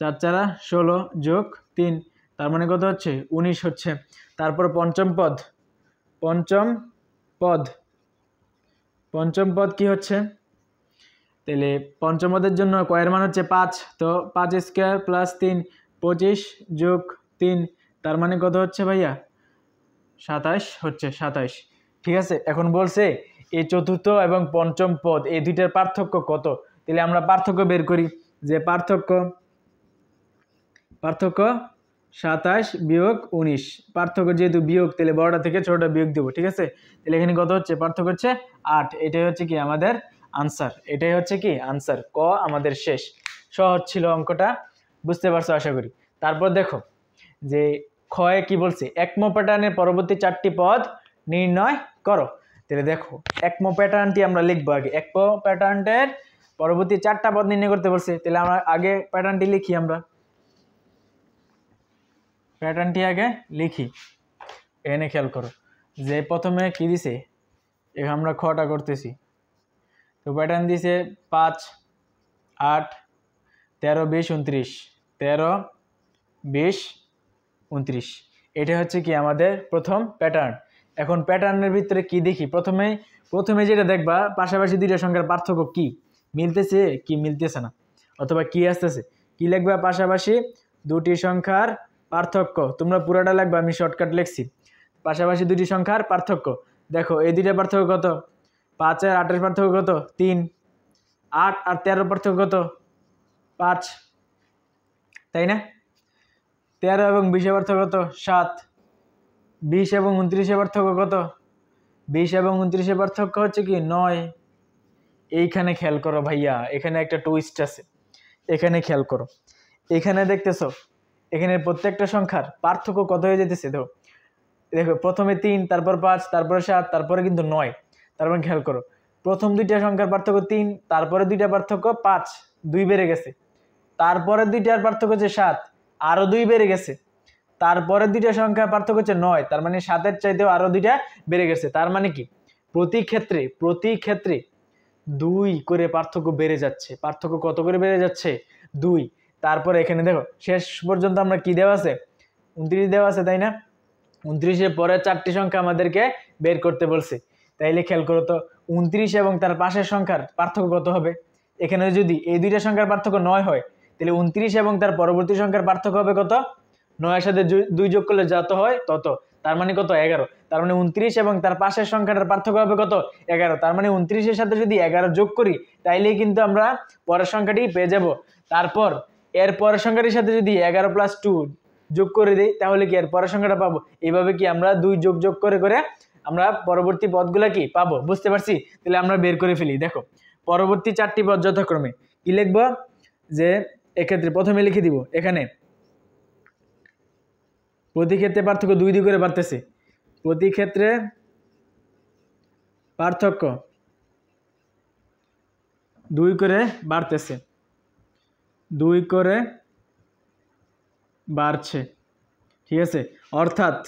4 × 16 + 3 তার মানে কত হচ্ছে 19 হচ্ছে। তারপর পঞ্চম পদ কি হচ্ছে, তাহলে পঞ্চম পদের জন্য কয়ের মান হচ্ছে 5, তো 5² + 3 25 + 3 তার মানে কত হচ্ছে ভাইয়া 27 হচ্ছে, 27। ঠিক আছে, এখন বলছে এই চতুর্থ এবং পঞ্চম পদ এই দুইটার পার্থক্য কত। তাহলে আমরা পার্থক্য বের করি, যে পার্থক্য 27 - 19, পার্থক্য যেহেতু বিয়োগ তাহলে বড়টা থেকে ছোটটা বিয়োগ দেবো। ঠিক আছে, তাহলে এখানে কত হচ্ছে, পার্থক্য হচ্ছে 8। এটাই হচ্ছে কি আমাদের আনসার, এটাই হচ্ছে কি আনসার, ক আমাদের শেষ। সহজ ছিল অঙ্কটা, বুঝতে পারছো আশা করি। তারপর দেখো যে ক্ষয়ে কি বলছে, একম প্যাটার্নের পরবর্তী 4টি পদ নির্ণয় করো। তাহলে দেখো একম প্যাটার্নটি আমরা লিখবো আগে, একম প্যাটার্নের পরবর্তী 4টা পদ নির্ণয় করতে বলছে। তাহলে আমরা আগে প্যাটার্নটি লিখি, আমরা প্যাটার্নটি আগে লিখি। এখানে খেয়াল করো যে প্রথমে কি দিছে, এখানে আমরা খটা করতেছি, তো প্যাটার্ন দিছে 5, 8, 13, 20, 29, 13, 20, 29 এটা হচ্ছে কি আমাদের প্রথম প্যাটার্ন। এখন প্যাটার্নের ভিতরে কি দেখি, প্রথমে যেটা দেখবা পাশাপাশি দুইটা সংখ্যার পার্থক্য কি মিলতেছে কি মিলতেছে না, অথবা কি আসতেছে, কি লিখবা পাশাপাশি দুটি সংখ্যার পার্থক্য। তোমরা পুরোটা লিখবা, আমি শর্টকাট লিখছি, পাশাপাশি দুটি সংখ্যার পার্থক্য। দেখো এই দুইটা পার্থক্য কত, 5 আর 8 এর পার্থক্য কত 3, 8 আর 13 পার্থক্য কত 5, তাই না? 13 এবং 20 এর পার্থক্য কত 7, 20 এবং 29 এর পার্থক্য কত, 20 এবং 29 এর পার্থক্য হচ্ছে কি 9। এইখানে খেয়াল করো ভাইয়া, এখানে একটা টুইস্ট আছে, এখানে খেয়াল করো। এখানে দেখতেছো এখানে প্রত্যেকটা সংখ্যার পার্থক্য কত হয়ে যেতেছে। দেখো দেখো প্রথমে 3, তারপর 5, তারপরে 7, তারপরে কিন্তু 9। তারপর খেয়াল করো প্রথম দুইটা সংখ্যার পার্থক্য 3, তারপরে দুইটা পার্থক্য 5, 2 বেড়ে গেছে। তারপরে দুইটার পার্থক্য হচ্ছে 7, আরো 2 বেড়ে গেছে। তারপরে দুইটা সংখ্যার পার্থক্য হচ্ছে 9, তার মানে 7-এর চাইতেও আরো দুইটা বেড়ে গেছে। তার মানে কি প্রতি ক্ষেত্রে 2 করে পার্থক্য বেড়ে যাচ্ছে। পার্থক্য কত করে বেড়ে যাচ্ছে? 2। তারপরে এখানে দেখো শেষ পর্যন্ত আমরা কি দেওয়া আছে? 29 দেওয়া আছে, তাই না? 29-এর পরে 4টি সংখ্যা আমাদেরকে বের করতে বলছে। তাইলে খেয়াল করো তো 29 এবং তার পাশের সংখ্যার পার্থক্য কত হবে? এখানে যদি এই দুইটা সংখ্যার পার্থক্য 9 হয়, তাহলে 29 এবং তার পরবর্তী সংখ্যার পার্থক্য হবে কত? 9-এর সাথে 2 যোগ করলে যত হয় তত, তার মানে কত? 11। তার মানে 29 এবং তার পাশের সংখ্যাটার পার্থক্য হবে কত? 11। তার মানে 29-এর সাথে যদি 11 যোগ করি তাইলেই কিন্তু আমরা পরের সংখ্যাটি পেয়ে যাব। তারপর এর পরের সংখ্যাটির সাথে যদি 11 + 2 যোগ করে দিই তাহলে কি এর পরের সংখ্যাটা পাবো। এইভাবে কি আমরা 2 যোগ করে করে আমরা পরবর্তী পদগুলা কি পাবো। বুঝতে পারছি? তাহলে আমরা বের করে ফেলি। দেখো পরবর্তী 4টি পদ যথাক্রমে কি লিখবো, যে এক্ষেত্রে প্রথমে লিখে দিব এখানে প্রতি ক্ষেত্রে পার্থক্য 2 করে বাড়তেছে। প্রতি ক্ষেত্রে পার্থক্য 2 করে বাড়তেছে, 2 করে বাড়ছে। ঠিক আছে, অর্থাৎ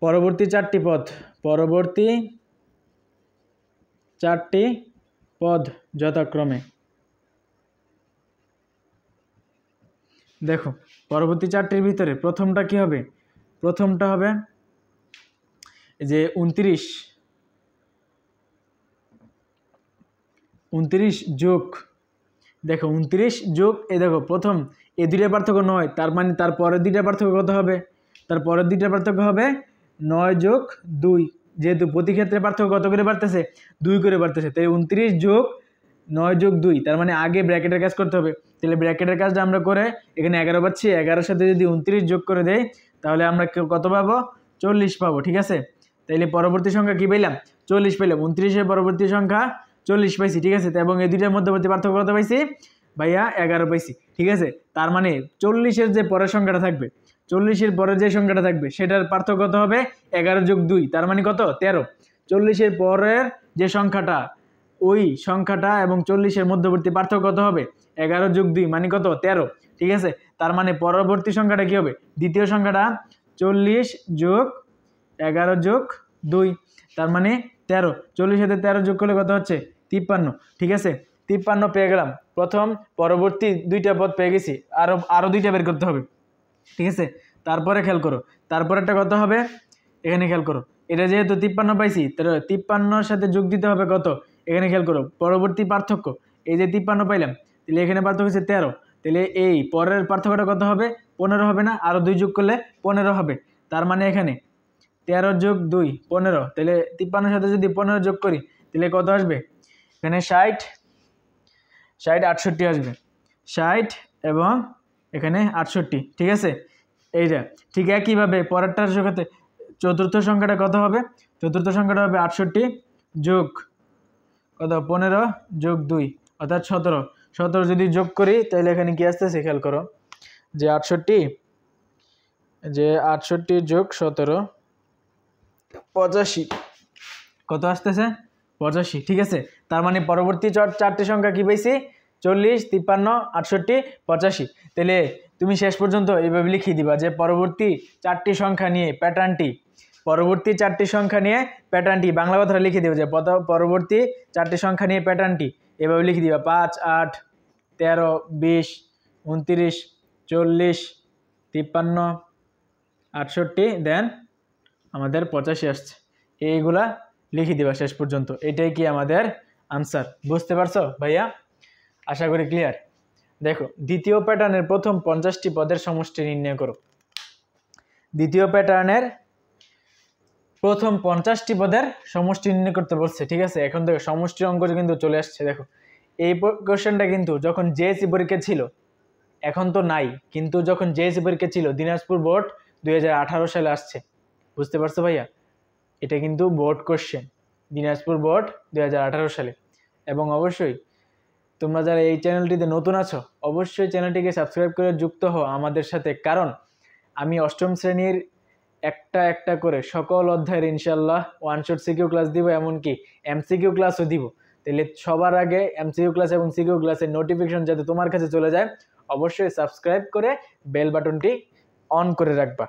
পরবর্তী 4টি পদ যথাক্রমে, দেখো পরবর্তী 4টির ভিতরে প্রথমটা কি হবে? প্রথমটা হবে যে 29 যোগ, দেখো 29 যোগ এই দেখো প্রথম এই দুইটা পার্থক্য 9, তার মানে তার পরের দুইটা পার্থক্য কত হবে? তার পরের দুইটা পার্থক্য হবে 9 যোগ 2। যেহেতু প্রতি ক্ষেত্রে পার্থক্য কত করে বাড়তেছে? 2 করে বাড়তেছে, তাই 29 যোগ 9 যোগ 2, তার মানে আগে ব্র্যাকেটের কাজ করতে হবে। তাহলে ব্র্যাকেটের কাজটা আমরা করে এখানে 11 পাচ্ছি, 11-এর সাথে যদি 29 যোগ করে দেই তাহলে আমরা কত পাবো? 40 পাবো। ঠিক আছে, তাইলে পরবর্তী সংখ্যা কি পেলাম? 40 পেলাম। 29-এর পরবর্তী সংখ্যা 40 পাইছি। ঠিক আছে, এবং এই দুইটার মধ্যবর্তী পার্থক্য কত পাইছি ভাইয়া? 11 পাইছি। ঠিক আছে, তার মানে 40-এর যে পরের সংখ্যাটা থাকবে, 40-এর পরে যে সংখ্যাটা থাকবে সেটার পার্থক্য কত হবে? 11 যোগ 2, তার মানে কত? 13। 40-এর পরের যে সংখ্যাটা ওই সংখ্যাটা এবং 40-এর মধ্যবর্তী পার্থক্য কত হবে? 11 যোগ 2 মানে কত? 13। ঠিক আছে, তার মানে পরবর্তী সংখ্যাটা কি হবে? দ্বিতীয় সংখ্যাটা 40 যোগ 11 যোগ 2, তার মানে 13। 40-এর সাথে 13 যোগ করলে কত হচ্ছে? 53। ঠিক আছে, 53 পেয়ে গেলাম। প্রথম পরবর্তী দুইটা পদ পেয়ে গেছি, আরো দুইটা বের করতে হবে। ঠিক আছে, তারপরে খেয়াল করো তারপরেরটা কত হবে? এখানে খেয়াল করো, এটা যেহেতু 53 পাইছি, তাহলে 53-এর সাথে যোগ দিতে হবে কত? এখানে খেয়াল করো পরবর্তী পার্থক্য, এই যে 53 পাইলাম, তাহলে এখানে পার্থক্য হচ্ছে 13। তাহলে এই পরের পার্থক্যটা কত হবে? 15 হবে না? আরো 2 যোগ করলে 15 হবে। তার মানে এখানে 13 যোগ 2 15, তাহলে 53-এর সাথে যদি 15 যোগ করি তাহলে কত আসবে? এখানে 60 68 আসবে। 60 এবং এখানে 68। ঠিক আছে, এইটা ঠিক একইভাবে পরেরটার সাথে চতুর্থ সংখ্যাটা কত হবে? চতুর্থ সংখ্যাটা হবে 68 যোগ কত? 15 যোগ 2 অর্থাৎ 17। 17 যদি যোগ করি তাহলে এখানে কি আসতেছে খেয়াল করো, যে 68 যোগ 17 85। কত আসতেছে? 85। ঠিক আছে, তার মানে পরবর্তী 4টি সংখ্যা কি পাইছি? 40, 53, 68, 85। তাহলে তুমি শেষ পর্যন্ত এইভাবে লিখিয়ে দিবা যে পরবর্তী 4টি সংখ্যা নিয়ে প্যাটার্নটি বাংলা কথাটা লিখে দিবা, যে পরবর্তী 4টি সংখ্যা নিয়ে প্যাটার্নটি এভাবে লিখে দিবা 5, 8, 13, 20, 29, 40, 53, 68, দেন আমাদের 85 আসছে। এইগুলা লিখে দিবা শেষ পর্যন্ত। এটাই কি আমাদের আনসার। বুঝতে পারছো ভাইয়া? আশা করি ক্লিয়ার। দেখো দ্বিতীয় প্যাটার্নের প্রথম 50টি পদের সমষ্টি নির্ণয় করো। দ্বিতীয় প্যাটার্নের প্রথম 50টি পদের সমষ্টি নির্ণয় করতে বলছে। ঠিক আছে, এখন দেখো সমষ্টির অঙ্ক কিন্তু চলে আসছে। দেখো এই কোশ্চেনটা কিন্তু যখন জেএসসি পরীক্ষা ছিল, এখন তো নাই, কিন্তু যখন জেএসসি পরীক্ষা ছিল দিনাজপুর বোর্ড 2018 সালে আসছে। বুঝতে পারছো ভাইয়া? এটা কিন্তু বোর্ড কোশ্চেন, দিনাজপুর বোর্ড 2018 সালে। এবং অবশ্যই তোমরা যারা এই চ্যানেলটিতে নতুন আছো অবশ্যই চ্যানেলটিকে সাবস্ক্রাইব করে যুক্ত হও আমাদের সাথে, কারণ আমি অষ্টম শ্রেণীর একটা একটা করে সকল অধ্যায়ের ইনশাল্লাহ ওয়ান শট সিকিউ ক্লাস দিব, এমনকি এমসিকিউ ক্লাসও দিব। তাহলে সবার আগে এমসিকিউ ক্লাস এবং সিকিউ ক্লাসের নোটিফিকেশন যাতে তোমার কাছে চলে যায়, অবশ্যই সাবস্ক্রাইব করে বেল বাটনটি অন করে রাখবা।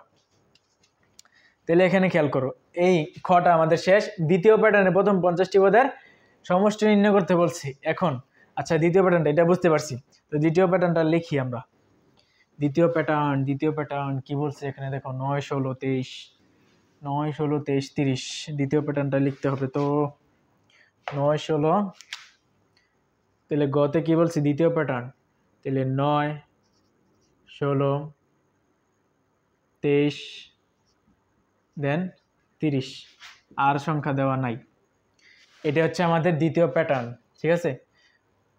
তাহলে এখানে খেয়াল করো, এই খটা আমাদের শেষ। দ্বিতীয় প্যাটার্নে প্রথম 50টি পদের সমষ্টি নির্ণয় করতে বলছি। এখন আচ্ছা, দ্বিতীয় প্যাটার্নটা এটা বুঝতে পারছি, তো দ্বিতীয় প্যাটার্নটা লিখি আমরা। দ্বিতীয় প্যাটার্ন কি বলছে এখানে দেখো, 9, 16, 23, 9, 16, 23, 30। দ্বিতীয় প্যাটার্নটা লিখতে হবে। তো 9, 16, তাহলে গতে কি বলছি দ্বিতীয় প্যাটার্ন, তাহলে 9, 16, 23 দেন 30, আর সংখ্যা দেওয়া নাই। এটা হচ্ছে আমাদের দ্বিতীয় প্যাটার্ন। ঠিক আছে,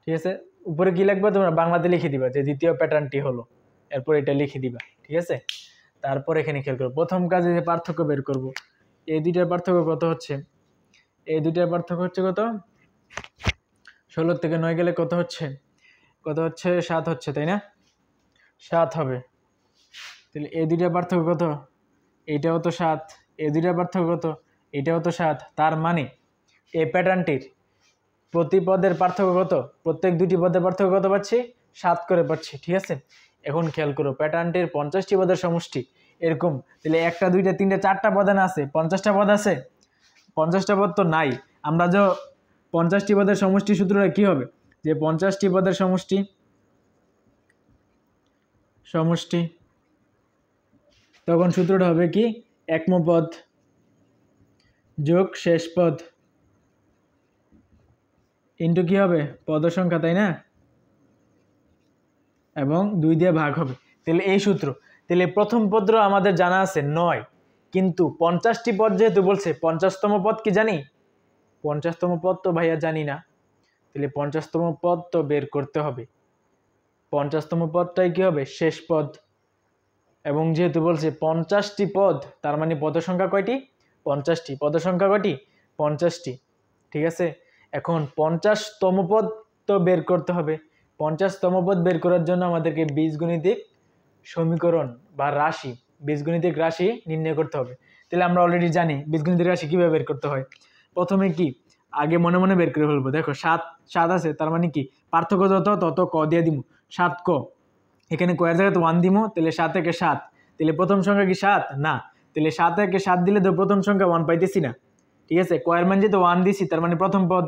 ঠিক আছে। উপরে কি লিখবা তোমরা বাংলাতে লিখে দিবা যে দ্বিতীয় প্যাটার্নটি হলো, এরপর এটা লিখে দিবা। ঠিক আছে, তারপর এখানে খেয়াল করো প্রথম কাজে যে পার্থক্য বের করব, এই দুইটার পার্থক্য কত হচ্ছে, এই দুইটার পার্থক্য হচ্ছে কত, 16 থেকে 9 গেলে কত হচ্ছে, 7 হচ্ছে, তাই না? 7 হবে। তাহলে এই দুইটার পার্থক্য কত, এইটাও তো 7, এই দুইটার পার্থক্য কত, এইটাও তো 7। তার মানে এই প্যাটার্নটির প্রতি পদের পার্থক্য কত, প্রত্যেক দুটি পদের পার্থক্য কত পাচ্ছি, 7 করে পাচ্ছি। ঠিক আছে, এখন খেয়াল করো প্যাটার্নটির 50টি পদের সমষ্টি এরকম, তাহলে 1, 2, 3, 4টা পদ না আছে, 50টা পদ আছে, 50টা পদ তো নাই। আমরা যে 50টি পদের সমষ্টি সূত্রটা কি হবে, যে 50টি পদের সমষ্টি তখন সূত্রটা হবে কি, একম পদ যোগ শেষ পদ ইন্টু কি হবে, পদ সংখ্যা, তাই না? এবং 2 দিয়ে ভাগ হবে। তাহলে এই সূত্র, তাহলে প্রথম পদ আমাদের জানা আছে 9, কিন্তু 50টি পদ যেহেতু বলছে 50তম পদ কি জানি, 50তম পদ তো ভাইয়া জানি না। তাহলে 50তম পদ তো বের করতে হবে, 50তম পদটাই কি হবে, শেষ পদ। এবং যেহেতু বলছে 50টি পদ, তার মানে পদ সংখ্যা কয়টি, 50টি। পদ সংখ্যা কয়টি, 50টি। ঠিক আছে, এখন 50তম পদ তো বের করতে হবে। 50তম পদ বের করার জন্য আমাদেরকে বীজগণিতিক সমীকরণ বা রাশি, বীজগণিতিক রাশি নির্ণয় করতে হবে। তাহলে আমরা অলরেডি জানি বীজগণিতিক রাশি কীভাবে বের করতে হয়। প্রথমে কি আগে মনে মনে বের করে ফেলবো। দেখো 7 আছে, তার মানে কি পার্থক্য যত তত ক দিয়ে দিব, 7 ক। এখানে কয়ের জায়গাতে 1 দিব, তাহলে 7 একে 7, তাহলে প্রথম সংখ্যা কি 7 না, তাহলে 7 একে 7 দিলে তো প্রথম সংখ্যা 1 পাইতেছি না। ঠিক আছে, কয়ের মান যেহেতু 1 দিছি, তার মানে প্রথম পদ।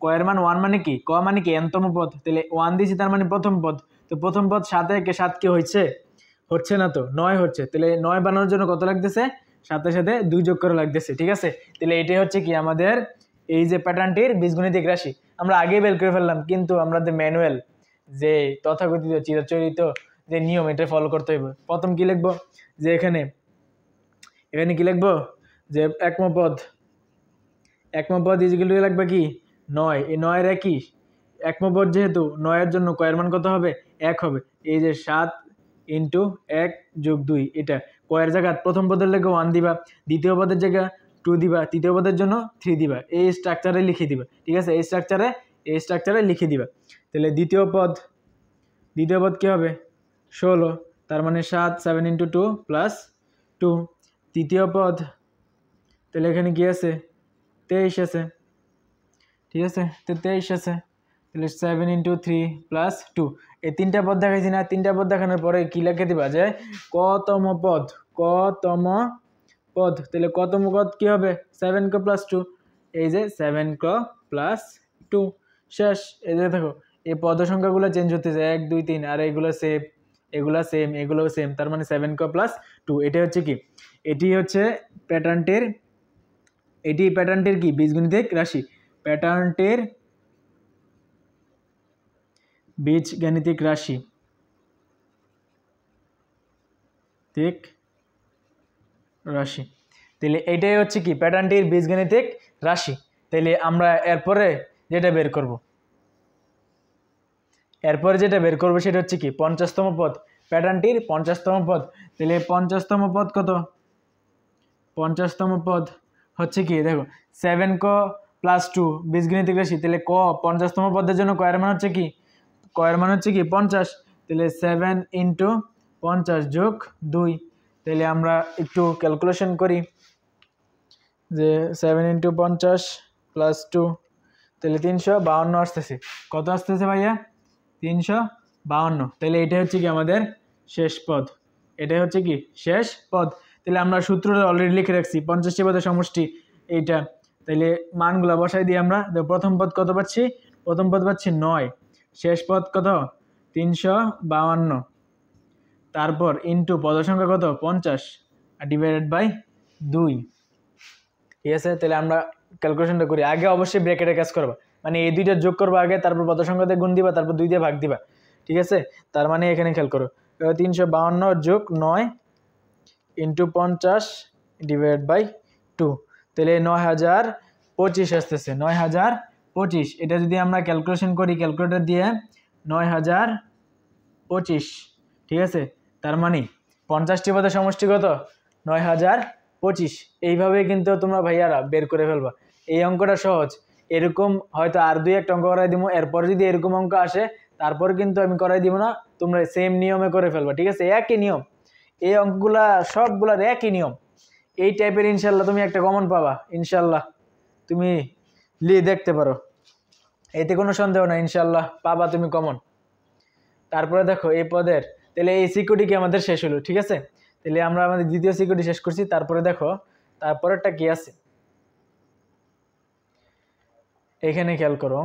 কয়ের মান 1 মানে কি, ক মানে কি n তম পদ, তাহলে 1 দিছি তার মানে প্রথম পদ। তো প্রথম পদ 7 একে 7 কি হচ্ছে, হচ্ছে না তো, 9 হচ্ছে। তাহলে 9 বানানোর জন্য কত লাগতেছে, 7 সাথে 2 যোগ করে লাগতেছে। ঠিক আছে, তাহলে এটাই হচ্ছে কি আমাদের এই যে প্যাটার্নটির বীজগণিতিক রাশি। আমরা আগেই বের করে ফেললাম, কিন্তু আমাদের ম্যানুয়াল যে তথাকথিত চিরাচরিত যে নিয়ম, এটা ফলো করতে হইব। প্রথম কি লিখবো, যে এখানে কি লিখবো, যে একম পদ ইজিক্যাল টু লাগবে কি 9, এই 9-এর একই একম পদ, যেহেতু 9-এর জন্য কয়ের মান কত হবে, 1 হবে। এই যে 7 ইন্টু 1 যোগ 2, এটা কয়ের জায়গা প্রথম পদের লেগে 1 দিবা, দ্বিতীয় পদের জায়গা 2 দিবা, তৃতীয় পদের জন্য 3 দিবা, এই স্ট্রাকচারে লিখে দিবা। ঠিক আছে, এই স্ট্রাকচারে লিখে দিবা। তাহলে দ্বিতীয় পদ কি হবে 16, তার মানে 7 ইন্টু 2 প্লাস 2। তৃতীয় পদ, তাহলে এখানে কি আছে 23 আছে। ঠিক আছে, তো 23 আছে, তাহলে 7 ইন্টু 3 প্লাস 2। এই 3টা পদ দেখাইছি না, 3টা পদ দেখানোর পরে কি লিখে দিবা, যে কতম পদ, তাহলে কতম পদ কি হবে 7 ক প্লাস 2, এই যে 7 ক প্লাস 2 শেষ। এই যে দেখো এই পদ সংখ্যাগুলো চেঞ্জ হতেছে, 1 2 3, আর এগুলো সেম, এগুলোও সেম, তার মানে 7 ক প্লাস 2। এটা হচ্ছে কি, এটি হচ্ছে প্যাটার্নটির কি বীজগণিতিক রাশি, প্যাটার্নটির বীজগাণিতিক রাশি, ঠিক রাশি। তাহলে এটাই হচ্ছে কি প্যাটার্নটির বীজগাণিতিক রাশি। তাহলে আমরা এরপরে যেটা বের করব সেটা হচ্ছে কি 50তম পদ, প্যাটার্নটির 50তম পদ। তাহলে 50তম পদ কত, 50তম পদ হচ্ছে কি দেখো 7 ক +2 বীজগণিতিক রাশি, তাহলে ক 50তম পদের জন্য কয়ের মান হচ্ছে কি, কয়ের মান হচ্ছে কি 50, তাহলে 7 × 50 + 2, তাহলে আমরা একটু ক্যালকুলেশন করি যে 7 × 50 + 2, তাহলে 352 আসতেছে। কত আসতেছে ভাইয়া? 352। তাহলে এটা হচ্ছে কি আমাদের শেষ পদ, এটাই হচ্ছে কি শেষ পদ। তাহলে আমরা সূত্রটা অলরেডি লিখে রাখছি, 50টি পদের সমষ্টি এইটা। তাহলে মানগুলো বসাই দিই আমরা। প্রথম পদ কত পাচ্ছি? প্রথম পদ পাচ্ছি 9, শেষ পদ কত? 352, তারপর ইন্টু পদ সংখ্যা কত? 50 আর /2। ঠিক আছে, তাহলে আমরা ক্যালকুলেশনটা করি। আগে অবশ্যই ব্র্যাকেটে কাজ করবা, মানে এই দুইটা যোগ করবা আগে, তারপর পদ সংখ্যা দিয়ে গুণ দিবা, তারপর 2 দিয়ে ভাগ দিবা। ঠিক আছে, তার মানে এখানে খেয়াল করো 352 + 9 × 50 /2, তাহলে 9025 আসতেছে। 9025, এটা যদি আমরা ক্যালকুলেশন করি ক্যালকুলেটর দিয়ে 9025, ঠিক আছে, তার মানে 50টি পদের সমষ্টি কত? 9025। এইভাবে কিন্তু তোমরা ভাইয়ারা বের করে ফেলবা। এই অঙ্কটা সহজ। এরকম হয়তো আর 2-1 অঙ্ক করাই দিব, এরপর যদি এরকম অঙ্ক আসে তারপর কিন্তু আমি করাই দিব না, তোমরা সেম নিয়মে করে ফেলবা। ঠিক আছে, একই নিয়ম, এই অঙ্কগুলা সবগুলার একই নিয়ম। এই টাইপের ইনশাল্লাহ তুমি একটা কমন পাবা, ইনশাল্লাহ তুমি দেখতে পারো, এতে কোনো সন্দেহ না, ইনশাল্লাহ পাবা তুমি কমন। তারপরে দেখো এই পদের, তাহলে এই সিকিউরিটি কি আমাদের শেষ হলো। ঠিক আছে, তাহলে আমরা আমাদের দ্বিতীয় সিকিউরিটি শেষ করছি। তারপরে দেখো তারপরেরটা কি আছে, এখানে খেয়াল করো।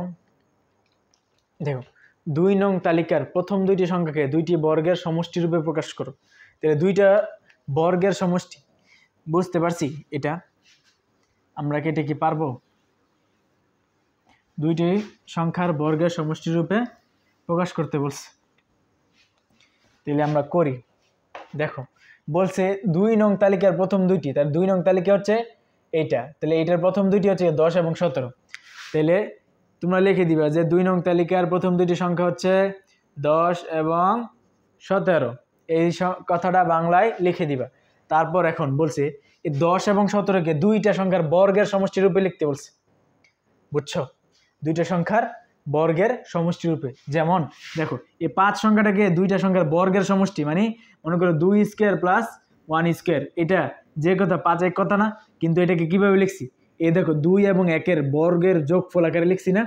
দেখো 2 নং তালিকার প্রথম দুইটি সংখ্যাকে দুইটি বর্গের সমষ্টি রূপে প্রকাশ করো। তাহলে দুইটা বর্গের সমষ্টি, বুঝতে পারছি এটা আমরা কেটে কি পারবো? দুইটি সংখ্যার বর্গের সমষ্টি রূপে প্রকাশ করতে বলছে, তাহলে আমরা করি। দেখো বলছে 2 নং তালিকার প্রথম দুইটি, তার 2 নং তালিকা হচ্ছে এইটা, তাহলে এইটার প্রথম দুইটি হচ্ছে 10 এবং 17। তাহলে তোমরা লিখে দিবা যে 2 নং তালিকার প্রথম দুইটি সংখ্যা হচ্ছে 10 এবং 17, এই কথাটা বাংলায় লিখে দিবা। তারপর এখন বলছে এই 10 এবং 17কে দুইটা সংখ্যার বর্গের সমষ্টি রূপে লিখতে বলছে, বুঝছো? দুইটা সংখ্যার বর্গের সমষ্টি রূপে। যেমন দেখো এই 5 সংখ্যাটাকে দুইটা সংখ্যার বর্গের সমষ্টি, মানে মনে করো 2² + 1², এটা যে কথা 5 এক কথা না, কিন্তু এটাকে কিভাবে লিখছি? এই দেখো 2 এবং 1-এর বর্গের যোগফল আকারে লিখছি না,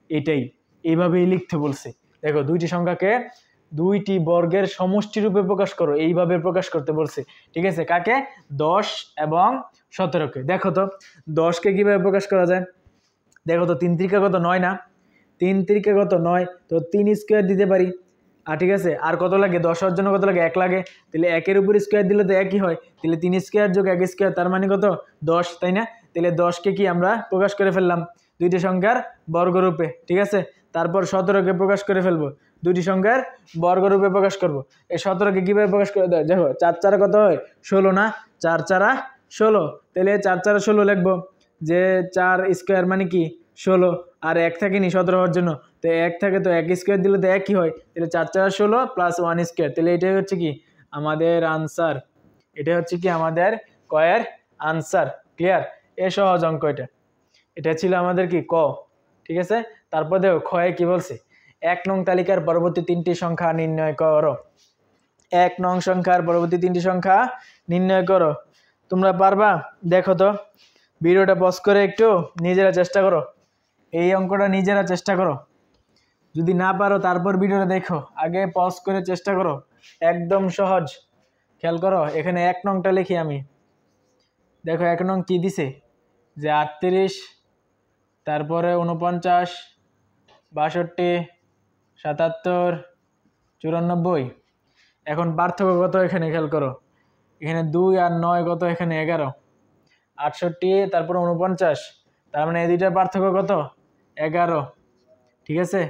এটাই এইভাবেই লিখতে বলছে। দেখো দুইটি সংখ্যাকে দুইটি বর্গের সমষ্টি রূপে প্রকাশ করো, এইভাবে প্রকাশ করতে বলছে। ঠিক আছে, কাকে? 10 এবং 17কে। দেখো তো 10কে কিভাবে প্রকাশ করা যায়? দেখো তো 3 × 3 কত? 9 না? 3 × 3 কত? 9, তো 3² দিতে পারি। আর ঠিক আছে, আর কত লাগে? 10 হওয়ার জন্য কত লাগে? 1 লাগে। তাহলে 1-এর উপর স্কোয়ার দিলে তো একই হয়, তাহলে 3² + 1², তার মানে কত? 10, তাই না? তাহলে 10কে কি আমরা প্রকাশ করে ফেললাম দুইটি সংখ্যার বর্গরূপে। ঠিক আছে, তারপর 17কে প্রকাশ করে ফেলবো দুইটি সংখ্যার বর্গরূপে প্রকাশ করব। এই 17কে কিভাবে প্রকাশ করে দেয়? দেখো 4 × 4 কত হয়? 16 না? 4 × 4 = 16, তাহলে 4 × 4 = 16 লিখবো, যে 4² মানে কি 16, আর 1 থাকেনি 17 হওয়ার জন্য, তো 1 থাকে, তো 1² দিলে তো একই হয়, তাহলে 4 × 4 = 16 + 1², তাহলে এটাই হচ্ছে কি আমাদের আনসার। এটা হচ্ছে কি আমাদের কয়ের আনসার। ক্লিয়ার? এ সহজ অঙ্ক এটা। এটা ছিল আমাদের কি ক। ঠিক আছে, তারপর দেখো ক্ষয়ে কি বলছে? 1 নং তালিকার পরবর্তী 3টি সংখ্যা নির্ণয় করো। 1 নং সংখ্যার পরবর্তী 3টি সংখ্যা নির্ণয় করো। তোমরা পারবা? দেখো তো ভিডিওটা পজ করে একটু নিজেরা চেষ্টা করো, এই অঙ্কটা নিজেরা চেষ্টা করো। যদি না পারো তারপর ভিডিওটা দেখো, আগে পজ করে চেষ্টা করো, একদম সহজ। খেয়াল করো এখানে 1 নংটা লিখি আমি। দেখো 1 নং কি দিছে? যে 38, তারপরে 49, 62, 77, 94। এখন পার্থক্য কত এখানে খেয়াল করো, এখানে 2 আর 9 কত? এখানে 11, 68, তারপর 49, তার মানে এই দুইটার পার্থক্য কত? 11। ঠিক আছে,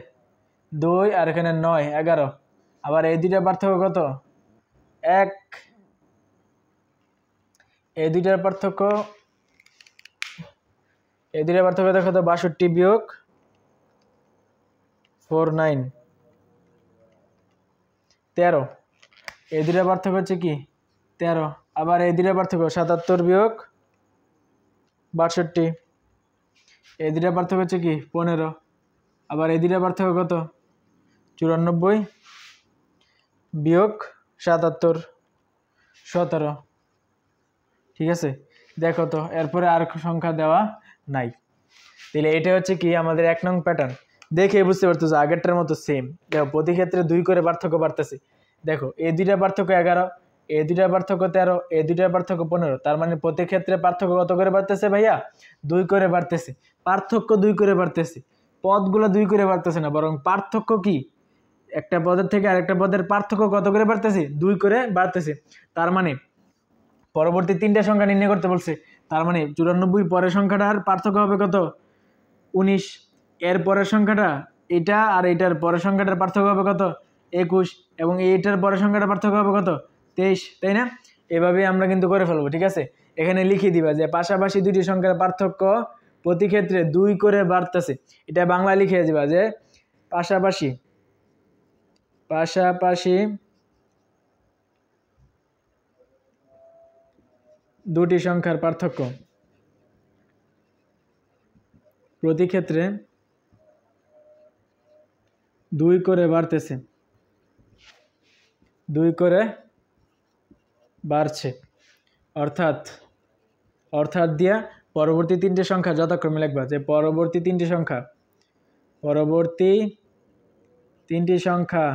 2 আর এখানে 9, 11। আবার এই দুইটার পার্থক্য কত? 1। এই দুইটার পার্থক্য দেখো তো, 62 - 49, 13। এই দুইটার পার্থক্য হচ্ছে কি 13। আবার এই দুইটার পার্থক্য 77 - 62। এই দুইটা পার্থক্য হচ্ছে কি 15, আবার এই দুইটা পার্থক্য কত 94 বিয়োগ 77 17। ঠিক আছে, দেখো তো এরপরে আর সংখ্যা দেওয়া নাই। তাহলে এটা হচ্ছে কি আমাদের 1 নং প্যাটার্ন। দেখে বুঝতে পারতেছো আগেরটার মতো সেম। দেখো প্রতি ক্ষেত্রে 2 করে পার্থক্য বাড়তেছে। দেখো এই দুইটা পার্থক্য 11, এই দুইটার পার্থক্য 13, এই দুইটার পার্থক্য 15। তার মানে প্রতি ক্ষেত্রে পার্থক্য কত করে বাড়তেছে ভাইয়া? 2 করে বাড়তেছে। পার্থক্য 2 করে বাড়তেছে, পদগুলো 2 করে বাড়তেছে না, বরং পার্থক্য কি একটা পদের থেকে আরেকটা পদের পার্থক্য কত করে বাড়তেছে? 2 করে বাড়তেছে। তার মানে পরবর্তী 3টা সংখ্যা নির্ণয় করতে বলছে। তার মানে 94 পরের সংখ্যাটার পার্থক্য হবে কত? 19। এর পরের সংখ্যাটা এটা আর এটার পরের সংখ্যাটার পার্থক্য হবে কত? 21। এবং এইটার পরের সংখ্যাটার পার্থক্য হবে কত? 23, তাই না? এভাবে আমরা কিন্তু করে ফেলবো। ঠিক আছে, এখানে লিখে দিবা যে পাশাপাশি দুইটি সংখ্যার পার্থক্য প্রতি ক্ষেত্রে 2 করে বাড়তেছে। এটা বাংলা লিখে দিবা যে পাশাপাশি পাশাপাশি দুটি সংখ্যার পার্থক্য প্রতি ক্ষেত্রে 2 করে বাড়তেছে, 2 করে বাড়ছে। অর্থাৎ দিয়া পরবর্তী 3টে সংখ্যা যথাক্রমে লিখবা যে পরবর্তী 3টি সংখ্যা।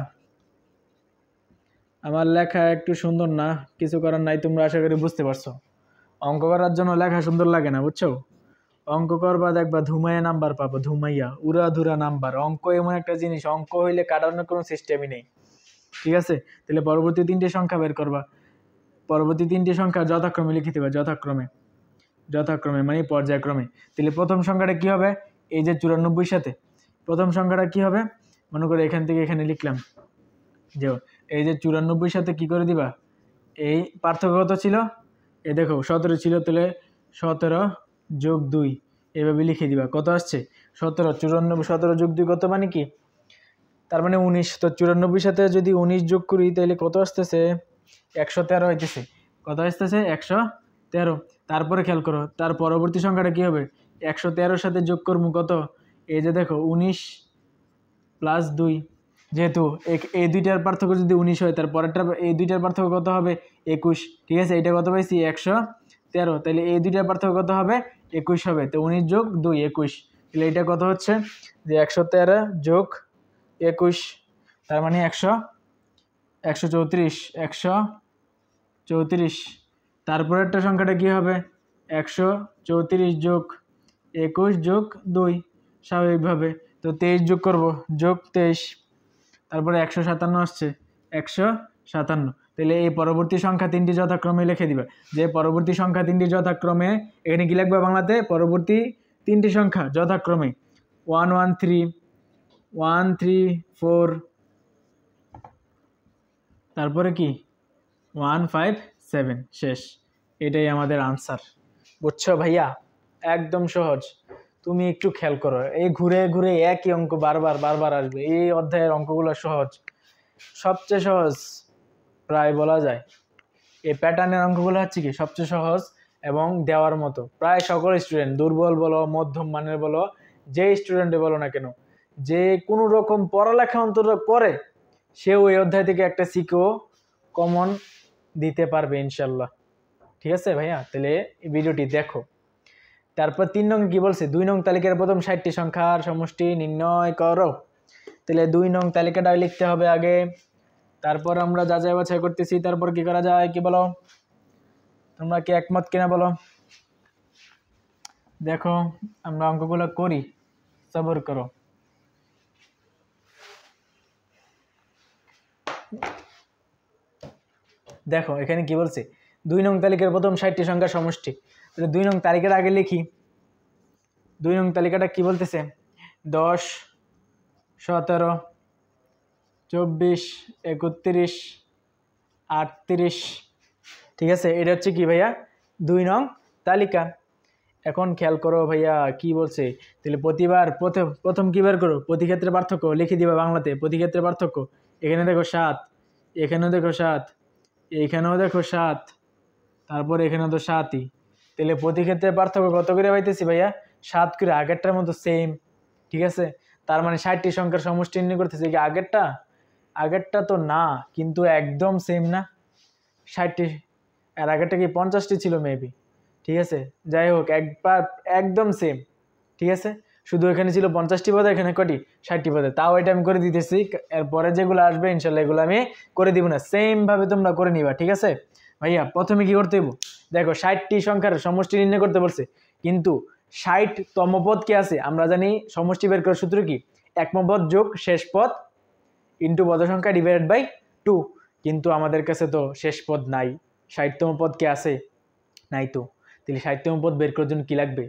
আমার লেখা একটু সুন্দর না, কিছু করার নাই, তোমরা আশা করি বুঝতে পারছো। অঙ্ক করার জন্য লেখা সুন্দর লাগে না, বুঝছো? অঙ্ক করবা দেখবা ধুমাইয়া নাম্বার পাবো, ধুমাইয়া উড়াধুরা নাম্বার। অঙ্ক এমন একটা জিনিস, অঙ্ক হইলে কাটানোর কোনো সিস্টেমই নেই। ঠিক আছে, তাহলে পরবর্তী 3টে সংখ্যা বের করবা। পরবর্তী 3টি সংখ্যা যথাক্রমে লিখে দেবা, যথাক্রমে মানে পর্যায়ক্রমে। তাহলে প্রথম সংখ্যাটা কি হবে? এই যে 94 সাথে প্রথম সংখ্যাটা কি হবে? মনে করো এখান থেকে এখানে লিখলাম যে এই যে 94 সাথে কি করে দিবা? এই পার্থক্য কত ছিল? এই দেখো 17 ছিল, তাহলে 17 যোগ 2 এভাবে লিখে দিবা। কত আসছে? 17। 94 17 যোগ 2 কত মানে কি? তার মানে 19। তো 94 সাথে যদি 19 যোগ করি তাহলে কত আসতেছে? 113 হইতেছে। কত আসতেছে? 113। তারপরে খেয়াল করো তার পরবর্তী সংখ্যাটা কি হবে? 113 সাথে যোগ করবো কত? এই যে দেখো 19 প্লাস 2, যেহেতু এই দুইটার পার্থক্য যদি 19 হয় তার পরেরটা এই দুইটার পার্থক্য কত হবে? 21। ঠিক আছে, এটা কত পাইছি? 113। তাহলে এই দুইটার পার্থক্য কত হবে? 21 হবে। তো 19 যোগ 2 21। তাহলে এটা কত হচ্ছে? যে 113 যোগ 21, তার মানে 134। 134। তারপরে একটা সংখ্যাটা কি হবে? 134 যোগ 21 যোগ 2 স্বাভাবিকভাবে। তো 23 যোগ করব, যোগ 23, তারপরে 157 আসছে, 157। তাহলে এই পরবর্তী সংখ্যা 3টি যথাক্রমে লিখে দিবা যে পরবর্তী সংখ্যা 3টি যথাক্রমে। এখানে কি লিখবা বাংলাতে? পরবর্তী 3টি সংখ্যা যথাক্রমে 113, 134, তারপরে কি 157, শেষ। এটাই আমাদের আনসার। বুঝছো ভাইয়া? একদম সহজ। তুমি একটু খেয়াল করো, এই ঘুরে ঘুরে একই অঙ্ক বারবার আসবে। এই অধ্যায়ের অঙ্কগুলো সহজ, সবচেয়ে সহজ প্রায় বলা যায়। এই প্যাটার্নের অঙ্কগুলো হচ্ছে কি সবচেয়ে সহজ এবং দেওয়ার মতো। প্রায় সকল স্টুডেন্ট, দুর্বল বলো মধ্যম মানের বলো, যে স্টুডেন্টে বলো না কেন, যে কোনো রকম পড়ালেখা অন্তত করে সেও এই অধ্যায় থেকে একটা সিকিউ কমন দিতে পারবে ইনশাল্লাহ। ঠিক আছে ভাইয়া, তাহলে এই ভিডিওটি দেখো। তারপর 3 নং কি বলছে? 2 নং তালিকার প্রথম 60টি সংখ্যার সমষ্টি নির্ণয় করো। তাহলে 2 নং তালিকাটা লিখতে হবে আগে, তারপর আমরা যাচাই বাছাই করতেছি। তারপর কি করা যায় কি বলো? তোমরা কি একমত কিনা বলো? দেখো আমরা অঙ্কগুলো করি, সবর করো। দেখো এখানে কি বলছে? 2 নং তালিকার প্রথম 60টি সংখ্যার সমষ্টি। তাহলে 2 নং তালিকাটা আগে লিখি। 2 নং তালিকাটা কি বলতেছে? 10, 17, 24, 31, 38। ঠিক আছে, এটা হচ্ছে কি ভাইয়া 2 নং তালিকা। এখন খেয়াল করো ভাইয়া কি বলছে। তাহলে প্রতিবার প্রথম কি বের করো? প্রতি ক্ষেত্রে পার্থক্য লিখে দিবা বাংলাতে। প্রতি ক্ষেত্রে পার্থক্য, এখানে দেখো 7, এখানেও দেখো 7, এখানেও দেখো 7, তারপর এখানে তো 7ই। তাহলে প্রতি ক্ষেত্রে পার্থক্য কত করে পাইতেছি ভাইয়া? 7 করে আগেরটার মতো সেম, ঠিক আছে। তার মানে 60টি সংখ্যার সমষ্টি নির্ণয় করতেছে কি আগেরটা তো না, কিন্তু একদম সেম না। 60টি আর আগেরটা কি 50টি ছিল মেবি, ঠিক আছে। যাই হোক একবার একদম সেম, ঠিক আছে। শুধু এখানে ছিল 50টি পদে, এখানে কটি 60টি পদে। তাও এটা আমি করে দিতেছি, এরপরে যেগুলো আসবে ইনশাল্লাহ এগুলো আমি করে দিব না, সেম ভাবে তোমরা করে নিবা, ঠিক আছে ভাইয়া। প্রথমে কি করতে হইব, দেখো 60টি সংখ্যার সমষ্টি নির্ণয় করতে বলছে, কিন্তু 60তম পদ কি আছে আমরা জানি, সমষ্টি বের করার সূত্র কি, একম পদ যোগ শেষ পদ ইন্টু পদ সংখ্যা ডিভাইডেড বাই 2। কিন্তু আমাদের কাছে তো শেষ পদ নাই, 60তম পদ কি আছে, নাই তো। তাহলে 60তম পদ বের করার জন্য কি লাগবে,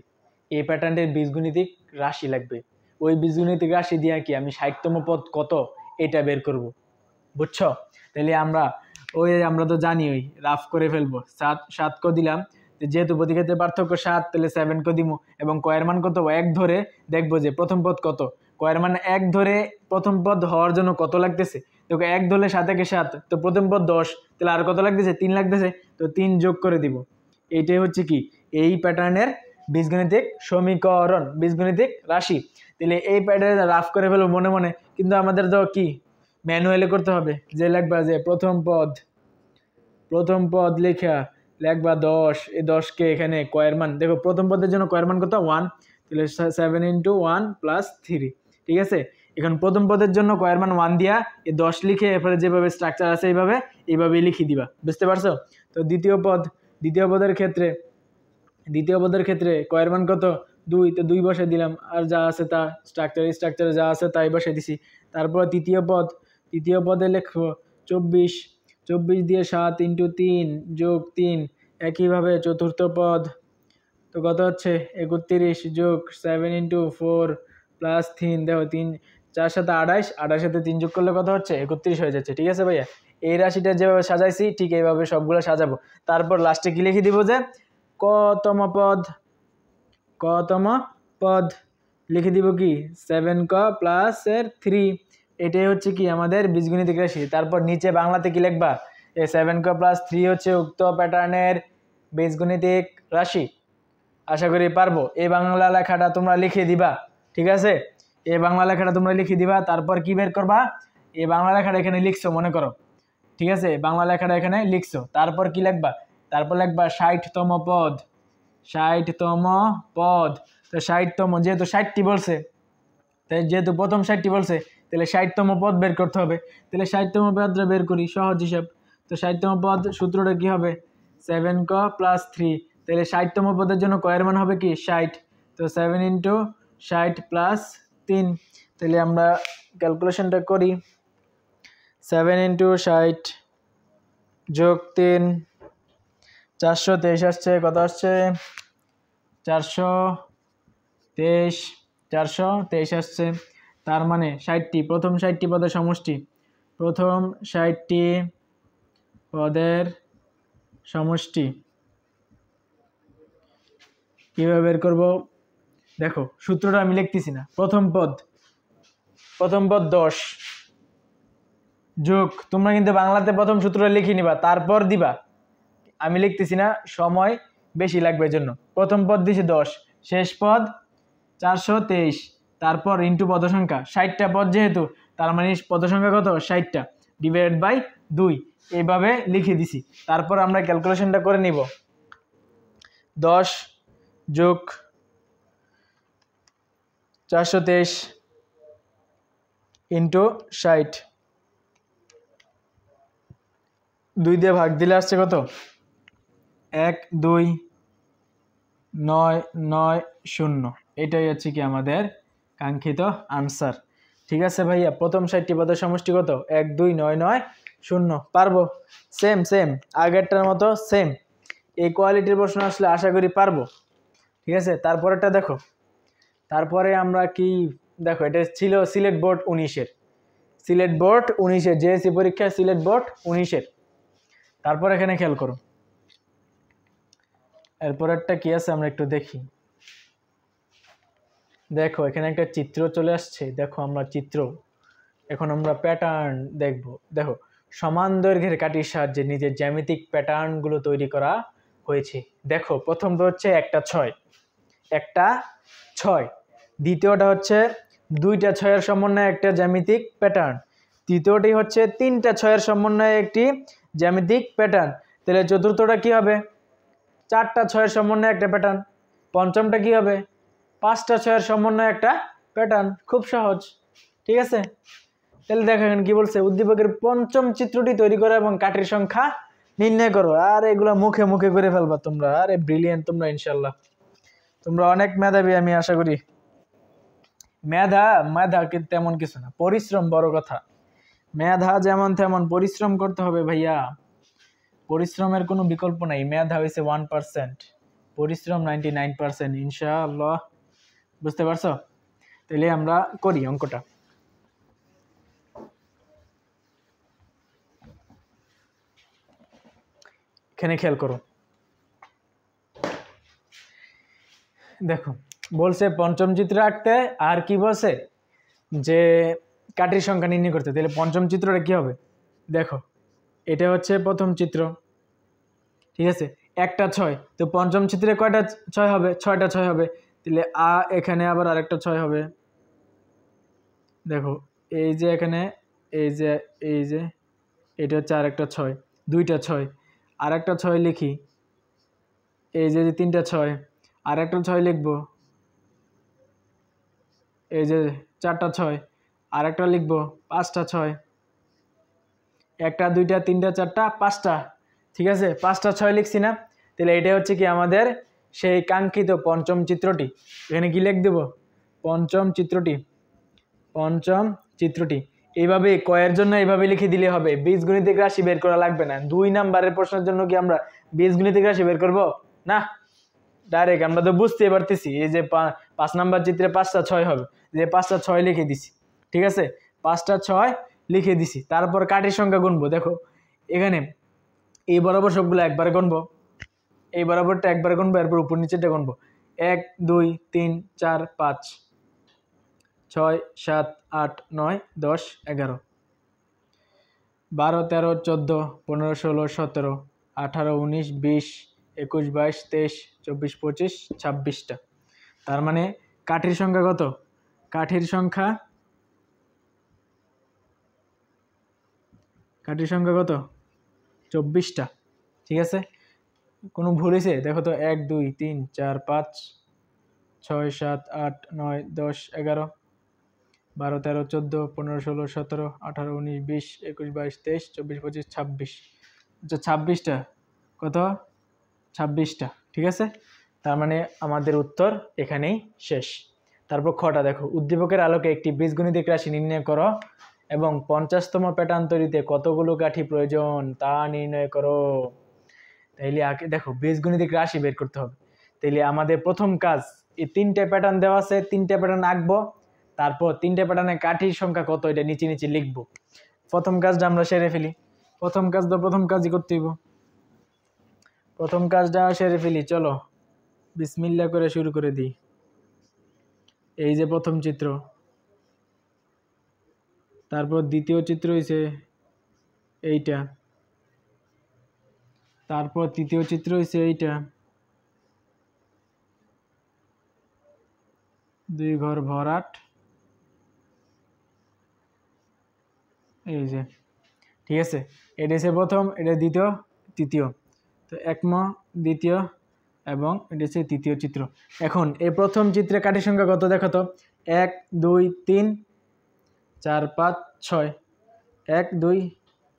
এই প্যাটার্নের বীজগণিতিক রাশি লাগবে। ওই বীজগণিতিক রাশি দিয়ে কি আমি 60তম পদ কত এটা বের করব, বুঝছো। তাহলে আমরা তো জানি ওই রাফ করে ফেলবো। 7 ক দিলাম, যেহেতু প্রতিক্ষেত্রে পার্থক্য 7, তাহলে 7 ক দিব, এবং কয়ের মান কত 1 ধরে দেখবো যে প্রথম পদ কত, কয়ের মান 1 ধরে প্রথম পদ হওয়ার জন্য কত লাগতেছে, দেখো 1 ধরলে 7 একে 7, তো প্রথম পদ 10, তাহলে আর কত লাগতেছে 3 লাগতেছে, তো 3 যোগ করে দিব। এইটাই হচ্ছে কি এই প্যাটার্নের বীজগণিতিক সমীকরণ, বীজগণিতিক রাশি। তাহলে এই প্যাটার্নে রাফ করে ফেলবো মনে মনে, কিন্তু আমাদের তো কি ম্যানুয়ালি করতে হবে, যে লিখবা যে প্রথম পদ লেখা লিখবা 10, এই 10কে এখানে কয়ের মান, দেখো প্রথম পদের জন্য কয়ের মান কত 1, তাহলে 7 × 1 + 3, ঠিক আছে। এখন প্রথম পদের জন্য কয়ের মান 1 দিয়া এই 10 লিখে এরপরে যেভাবে স্ট্রাকচার আছে এইভাবে লিখে দিবা, বুঝতে পারছো। তো দ্বিতীয় পদের ক্ষেত্রে কয়ের মান কত 2, তো 2 বসে দিলাম, আর যা আছে তা স্ট্রাকচারে যা আছে তাই বসে দিছি। তারপর তৃতীয় পদে লিখবো 24 দিয়ে 7 × 3 যোগ 3, একইভাবে চতুর্থ পদ তো কত হচ্ছে 31 যোগ 7 × 4 + 3, দেখো 3 4 7 28 সাথে 3 যোগ করলে কত হচ্ছে 31 হয়ে যাচ্ছে, ঠিক আছে ভাইয়া। এই রাশিটা যেভাবে সাজাইছি ঠিক এইভাবে সবগুলো সাজাবো। তারপর লাস্টে কি লিখে দিব যে কতম পদ লিখে দিব কি 7ক + এর 3, এটাই হচ্ছে কি আমাদের বীজগণিতিক রাশি। তারপর নিচে বাংলাতে কি লিখবা, এই 7ক + 3 হচ্ছে উক্ত প্যাটার্নের বীজগণিতিক রাশি। আশা করি পারবো। এই বাংলা লেখাটা তোমরা লিখে দিবা, ঠিক আছে। এই বাংলা লেখাটা তোমরা লিখে দিবা, তারপর কি বের করবা, এই বাংলা লেখাটা এখানে লিখছো মনে করো, ঠিক আছে। বাংলা লেখাটা এখানে লিখছো, তারপর কি লিখবা, তারপর লিখবা 60তম পদ। তো 60তম, যেহেতু 60টি বলছে, তাই যেহেতু প্রথম 60টি বলছে, তাহলে 60তম পদ বের করতে হবে। তাহলে 60তম পদটা বের করি, সহজ হিসাব। তো 60তম পদ সূত্রটা কি হবে 7ক + 3, তাহলে 60তম পদের জন্য কয়ের মান হবে কি 60, তো 7 × 60 + 3, তাহলে আমরা ক্যালকুলেশনটা করি। 7 × 60 যোগ 3, 423 আসছে, কত আসছে 423 আসছে। তার মানে 60টি, প্রথম 60টি পদের সমষ্টি, প্রথম 60টি পদের সমষ্টি কীভাবে বের করব, দেখো সূত্রটা আমি লিখতেছি না। প্রথম পদ 10 যোগ, তোমরা কিন্তু বাংলাতে প্রথম সূত্রটা লিখে নিবা তারপর দিবা, আমি লিখতেছি না, সময় বেশি লাগবে জন্য। প্রথম পদ দিছি 10, শেষ পদ 423, তারপর ইন্টু পদ সংখ্যা 60টা পদ যেহেতু, তার মানে পদ সংখ্যা কত 60টা ডিভাইডেড বাই 2, এইভাবে লিখে দিছি। তারপর আমরা ক্যালকুলেশনটা করে নিব, 10 যোগ 423 ইন্টু 60, 2 দিয়ে ভাগ দিলে আসছে কত 12990, এটাই হচ্ছে কি আমাদের কাঙ্ক্ষিত আনসার, ঠিক আছে ভাইয়া। প্রথম 60টি পদের সমষ্টি কত 12990, পারবো। সেম আগেরটার মতো সেম, এই কোয়ালিটির প্রশ্ন আসলে আশা করি পারবো, ঠিক আছে। তারপরেরটা দেখো, তারপরে আমরা কি দেখো, এটা ছিল সিলেট বোর্ড 19-এর জেএসসি পরীক্ষা, সিলেট বোর্ড 19-এর। তারপর এখানে খেয়াল করো, এরপরেরটা কি আছে আমরা একটু দেখি। দেখো এখানে একটা চিত্র চলে আসছে, দেখো আমরা এখন আমরা প্যাটার্ন দেখব। দেখো সমান দৈর্ঘ্যের কাঠির সাহায্যে নিজের জ্যামিতিক প্যাটার্নগুলো তৈরি করা হয়েছে। দেখো প্রথম তো হচ্ছে একটা ছয়। দ্বিতীয়টা হচ্ছে 2টা 6-এর সমন্বয়ে একটা জ্যামিতিক প্যাটার্ন। তৃতীয়টি হচ্ছে 3টা 6-এর সমন্বয়ে একটি জ্যামিতিক প্যাটার্ন। তাহলে চতুর্থটা কি হবে? 4টা 6-এর সমন্বয়ে একটা প্যাটার্ন। পঞ্চমটা কি হবে? 5টা 6-এর সমন্বয়ে একটা প্যাটার্ন। খুব সহজ, ঠিক আছে? তাহলে দেখো এখানে কি বলছে, উদ্দীপকের পঞ্চম চিত্রটি তৈরি করো এবং কাঠির সংখ্যা নির্ণয় করো। আর এগুলা মুখে মুখে করে ফেলবা তোমরা। আরে ব্রিলিয়েন্ট তোমরা, ইনশাল্লাহ তোমরা অনেক মেধাবী আমি আশা করি। মেধা কিন্তু তেমন কিছু না, পরিশ্রম বড় কথা। মেধা যেমন তেমন পরিশ্রম করতে হবে ভাইয়া, পরিশ্রমের কোনো বিকল্প নাই। মেধা হয়েছে 1%, পরিশ্রম 99%, ইনশাআল্লাহ। বুঝতে পারছো? তাহলে আমরা করি অঙ্কটা। এখানে খেয়াল করো, দেখো বলছে পঞ্চম চিত্র আঁকতে, আর কি বলছে যে কাঠির সংখ্যা নির্ণয় করতে। তাহলে পঞ্চম চিত্রটা কি হবে? দেখো এটা হচ্ছে প্রথম চিত্র, ঠিক আছে? একটা 6, তো পঞ্চম চিত্রে কয়টা 6 হবে? 6টা 6 হবে। তাহলে এখানে আবার আরেকটা 6 হবে। দেখো এই যে এখানে, এই যে এটা হচ্ছে আরেকটা 6, 2টা 6, আরেকটা 6 লিখি। এই যে 3টা 6, আরেকটা 6 লিখবো। এই যে 4টা 6, আরেকটা লিখবো। 5টা 6, 1টা 2টা 3টা 4টা 5টা, ঠিক আছে? 5টা 6 লিখছি না? তাহলে এটা হচ্ছে কি আমাদের সেই কাঙ্ক্ষিত পঞ্চম চিত্রটি। এখানে কি লিখ দেব? পঞ্চম চিত্রটি। এইভাবে কয়ের জন্য এইভাবে লিখে দিলে হবে, বীজগণিতিক রাশি বের করা লাগবে না। 2 নাম্বারের প্রশ্নের জন্য কি আমরা বীজগণিতিক রাশি বের করব? না, ডাইরেক্ট আমরা তো বুঝতেই পারতেছি। এই যে 5 নাম্বার চিত্রে 5টা 6 হবে, যে 5টা 6 লিখে দিছি, ঠিক আছে? 5টা 6 লিখে দিছি। তারপর কাঠির সংখ্যা গুনবো। দেখো এখানে এই বরাবর সবগুলো একবারে গুনবো, এই বরাবরটা একবারে গুনবো, এরপর উপর নিচেটা গুনবো। 1 2 3 4 5 6 7 8 9 10 11 12 13 14 15 16 17 18 19 20 21 22 23 24 25 26টা। তার মানে কাঠির সংখ্যা কত? কাঠির সংখ্যা কত? 24টা, ঠিক আছে? কোনো ভুল হয়েছে? দেখো তো, 1 2 3 4 5 6 7 8 9 10 11 12 13 14 15 16 17 18 19 20 21 22 23 24 25 26। আচ্ছা 26টা, কত? 26টা, ঠিক আছে? তার মানে আমাদের উত্তর এখানেই শেষ। তারপর খটা দেখো, উদ্দীপকের আলোকে একটি বীজগণিতিক রাশি নির্ণয় করো এবং 50তম প্যাটার্ন তৈরিতে কতগুলো কাঠি প্রয়োজন তা নির্ণয় করো। তাইলে আগে দেখো বীজগণিতিক রাশি বের করতে হবে। তাইলে আমাদের প্রথম কাজ, এই 3টে প্যাটার্ন দেওয়া আছে, 3টে প্যাটার্ন আঁকবো। তারপর 3টে প্যাটার্নের কাঠির সংখ্যা কত এটা নিচে নিচে লিখবো। প্রথম কাজটা আমরা সেরে ফেলি। প্রথম কাজই করতে হইব। প্রথম কাজটা সেরে ফেলি, চলো বিসমিল্লাহ করে শুরু করে দিই। এই যে প্রথম চিত্র, তারপর দ্বিতীয় চিত্র হয়েছে এইটা, তারপর তৃতীয় চিত্র হয়েছে এইটা, 2 ঘর ভরাট, এই যে, ঠিক আছে? এটা হচ্ছে প্রথম, এটা দ্বিতীয়, তৃতীয়। তো একম দ্বিতীয় এবং এটা হচ্ছে তৃতীয় চিত্র। এখন এই প্রথম চিত্রে কাঠির সংখ্যা কত দেখো তো? 1 2 3 4 5 6, 1 2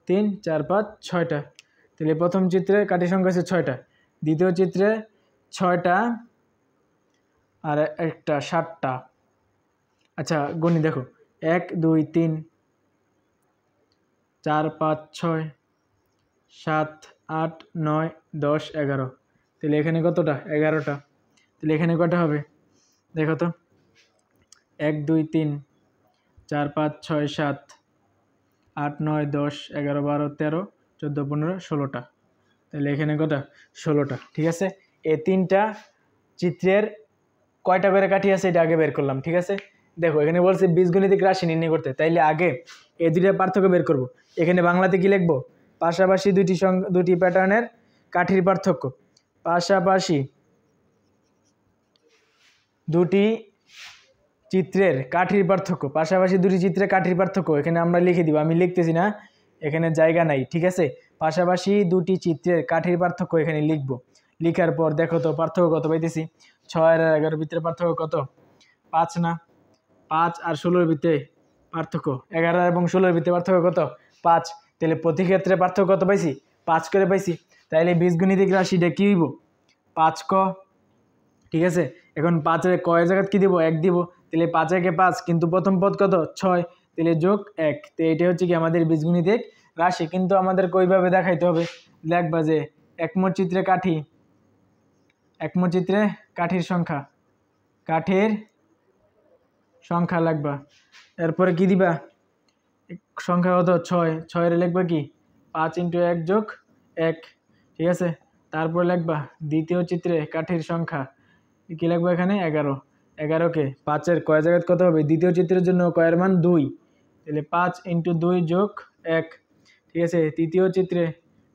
3 4 5 6টা। তাহলে প্রথম চিত্রে কাঠির সংখ্যা হচ্ছে 6টা, দ্বিতীয় চিত্রে 6টা, আর একটা 7টা। আচ্ছা গণি, দেখো 1 2 3 4 5 6 7 8 9 10 11। তাহলে এখানে কতটা? 11টা। তাহলে এখানে কয়টা হবে দেখো তো? 1 2 3 4 5 6 7 8 9 10 11 12 13 14 15 16টা। তাহলে এখানে কটা? 16টা, ঠিক আছে? এই 3টা চিত্রের কয়টা করে কাঠি আছে এটা আগে বের করলাম, ঠিক আছে? দেখো এখানে বলছে বীজগণিতিক রাশি নির্ণয় করতে, তাইলে আগে এই দুইটা পার্থক্য বের করব। এখানে বাংলাতে কি লিখবো? পাশাপাশি দুটি প্যাটার্নের কাঠির পার্থক্য। পাশাপাশি দুটি চিত্রের কাঠির পার্থক্য, পাশাপাশি দুটি চিত্রের কাঠির পার্থক্য এখানে আমরা লিখে দিব, আমি লিখতেছি না, এখানে জায়গা নাই, ঠিক আছে। পাশাপাশি দুটি চিত্রের কাঠির পার্থক্য এখানে লিখব। লিখার পর দেখো তো পার্থক্য কত পাইতেছি। 6 আর 11 ভিতরে পার্থক্য কত? 5 না? 5 আর 16 ভিতরে পার্থক্য 11 এবং 16 ভিতরে পার্থক্য কত? 5। তাহলে প্রতি ক্ষেত্রে পার্থক্য কত পাইছি? 5 করে পাইছি। তাহলে বীজগণিতিক রাশিটা কি হইব? 5 ক, ঠিক আছে। এখন 5 এর ক এর জায়গায় কি দিব? 1 দিব। তাহলে 5 একে 5, কিন্তু প্রথম পদ কত? 6, তাহলে যোগ 1। তো এটা হচ্ছে কি আমাদের বীজগণিতিক রাশি। কিন্তু আমাদের কইভাবে দেখাইতে হবে? লিখবা যে একমত চিত্রে কাঠি, একমত চিত্রে কাঠির সংখ্যা, কাঠের সংখ্যা লিখবা। এরপরে কি দিবা? সংখ্যা কত? 6, 6 এর লিখবা কি? 5 × 1 যোগ 1, ঠিক আছে। তারপর লিখবা দ্বিতীয় চিত্রে কাঠির সংখ্যা, কি লিখবো এখানে? 11। 11কে 5 এর কয় জায়গায় কত হবে? দ্বিতীয় চিত্রের জন্য কয়ের মান 2, তাহলে 5 × 2 যোগ 1, ঠিক আছে। তৃতীয় চিত্রে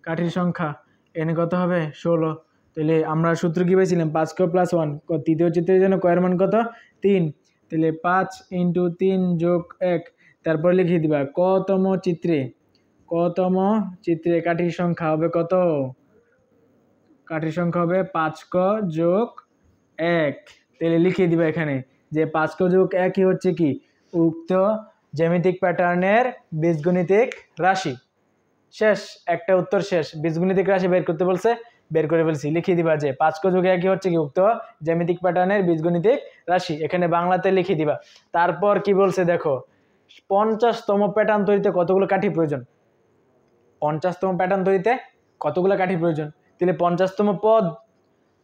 কাঠির সংখ্যা এখানে কত হবে? 16। তাহলে আমরা সূত্র কি পেয়েছিলাম? 5 ক + 1। তৃতীয় চিত্রের জন্য কয়ের মান কত? 3, তাহলে 5 × 3 যোগ 1। তারপর লিখে দিবা কতম চিত্রে, কতম চিত্রে কাঠির সংখ্যা হবে কত? কাঠির সংখ্যা হবে 5 ক যোগ 1। তাহলে লিখে দিবা এখানে যে 5 ক যোগ 1 হচ্ছে কি? উক্ত জ্যামিতিক প্যাটার্নের বীজগণিতিক রাশি। শেষ, একটা উত্তর শেষ। বীজগণিতিক রাশি বের করতে বলছে, বের করে ফেলছি। লিখে দিবা যে 5 ক যোগ 1 হচ্ছে কি? উক্ত জ্যামিতিক প্যাটার্নের বীজগণিতিক রাশি। এখানে বাংলাতে লিখে দিবা। তারপর কি বলছে দেখো, 50তম প্যাটার্ন তৈরিতে কতগুলো কাঠি প্রয়োজন? 50তম প্যাটার্ন তৈরিতে কতগুলো কাঠি প্রয়োজন? তাহলে 50তম পদ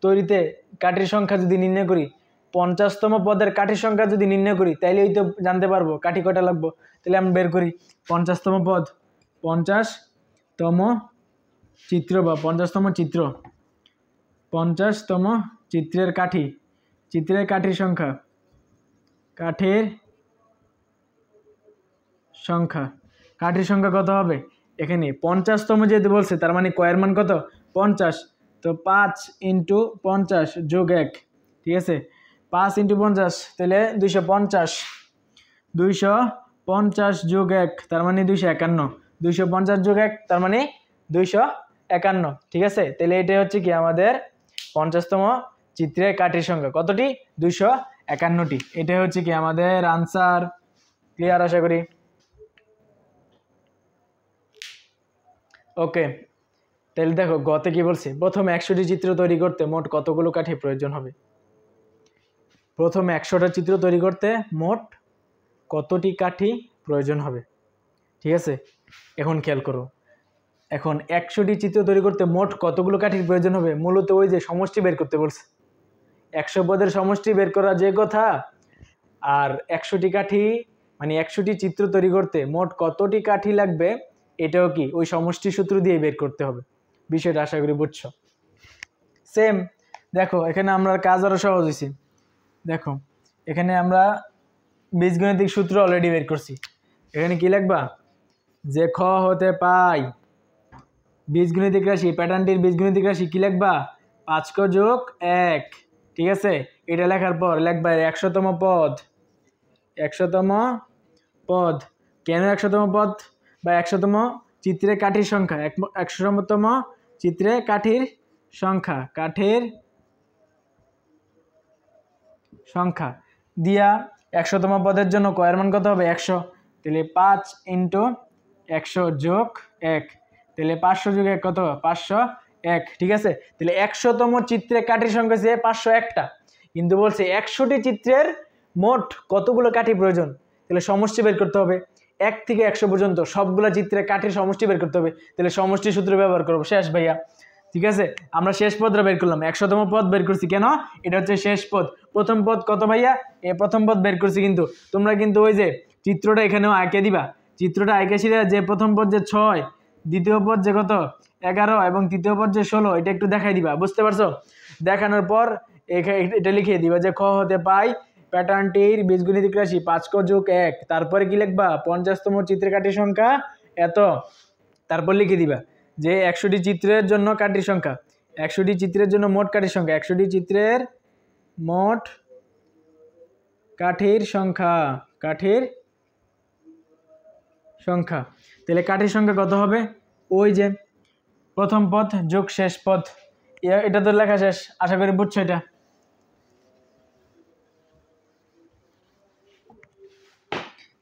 তৈরিতে কাঠির সংখ্যা যদি নির্ণয় করি, 50তম পদের কাঠির সংখ্যা যদি নির্ণয় করি, তাইলে এই তো জানতে পারবো কাঠি কয়টা লাগবো। তাহলে আমি বের করি 50তম পদ, 50তম চিত্র বা 50তম চিত্র, 50তম চিত্রের কাঠি, চিত্রের কাঠির সংখ্যা, কাঠের সংখ্যা, কাঠির সংখ্যা কত হবে? এখানে 50তম যেহেতু বলছে, তার মানে কয়ের মান কত? 50। তো 5 × 50 যোগ 1, ঠিক আছে। 5 × 50 তাহলে 250, 250 যোগ 1 তার মানে 251, 250 যোগ 1 তার মানে 251, ঠিক আছে। তাহলে এটা হচ্ছে কি আমাদের 50তম চিত্রের কাঠির সংখ্যা কতটি? 251টি। এটা হচ্ছে কি আমাদের আনসার। ক্লিয়ার আশা করি। ওকে, তাহলে দেখো গতে কি বলছে, প্রথমে 100টি চিত্র তৈরি করতে মোট কতগুলো কাঠি প্রয়োজন হবে? প্রথমে 100টা চিত্র তৈরি করতে মোট কতটি কাঠি প্রয়োজন হবে, ঠিক আছে। এখন খেয়াল করো, এখন 100টি চিত্র তৈরি করতে মোট কতগুলো কাঠির প্রয়োজন হবে? মূলত ওই যে সমষ্টি বের করতে বলছে, 100 পদের সমষ্টি বের করা যে কথা, আর 100টি কাঠি মানে 100টি চিত্র তৈরি করতে মোট কতটি কাঠি লাগবে, এটাও কি ওই সমষ্টি সূত্র দিয়ে বের করতে হবে। বিষয়টা আশা করি বুঝছো। সেম দেখো এখানে আমরা কাজ আরো সহজ হয়েছে। দেখো এখানে আমরা বীজগণিতিক সূত্র অলরেডি বের করছি। এখানে কি লিখবা? যে খ হতে পাই বীজগণিতিক রাশি, প্যাটার্নটির বীজগণিতিক রাশি কি লিখবা? 5 ক যোগ 1, ঠিক আছে। এটা লেখার পর লিখবা 100তম পদ, 100তম পদ। কেন 100তম পদ বা 100তম চিত্রে কাঠির সংখ্যা? 100তম চিত্রে কাঠির সংখ্যা, কাঠের সংখ্যা দিয়া 100তম পদের জন্য কয়ের মান কত হবে? 100। তাহলে 5 × 100 যোগ 1, তাহলে 500 যোগ 1 কত? 501, ঠিক আছে। তাহলে 100তম চিত্রে কাঠির সংখ্যা যে 501টা, কিন্তু বলছে 100টি চিত্রের মোট কতগুলো কাঠি প্রয়োজন। তাহলে সমষ্টি বের করতে হবে, 1 থেকে 100 পর্যন্ত সবগুলো চিত্রে কাঠির সমষ্টি বের করতে হবে। তাহলে সমষ্টি সূত্র ব্যবহার করবো। শেষ ভাইয়া, ঠিক আছে। আমরা শেষ পদটা বের করলাম, 100তম পদ বের করছি। কেন? এটা হচ্ছে শেষ পদ। প্রথম পদ কত ভাইয়া? প্রথম পদ বের করছি। কিন্তু তোমরা কিন্তু ওই যে চিত্রটা এখানেও আঁকে দিবা, চিত্রটা আঁকেছিলে যে প্রথম পদ যে 6, দ্বিতীয় পদ যে কত 11 এবং তৃতীয় পদ যে 16, এটা একটু দেখাই দিবা, বুঝতে পারছো? দেখানোর পর এটা লিখে দিবা যে খ হতে পাই প্যাটার্নটির বীজগণিতিক রাশি 5 ক যোগ 1, তারপরে কি লিখবা? 50তম চিত্রের কাঠির সংখ্যা এত, তারপর লিখে দিবা যে 100টি চিত্রের জন্য কাঠির সংখ্যা, 100টি চিত্রের জন্য মোট কাঠির সংখ্যা, 100টি চিত্রের মোট কাঠির সংখ্যা, কাঠির সংখ্যা। তাহলে কাঠির সংখ্যা কত হবে? ওই যে প্রথম পদ যোগ শেষ পদ, এটা তো লেখা শেষ, আশা করি বুঝছো এটা।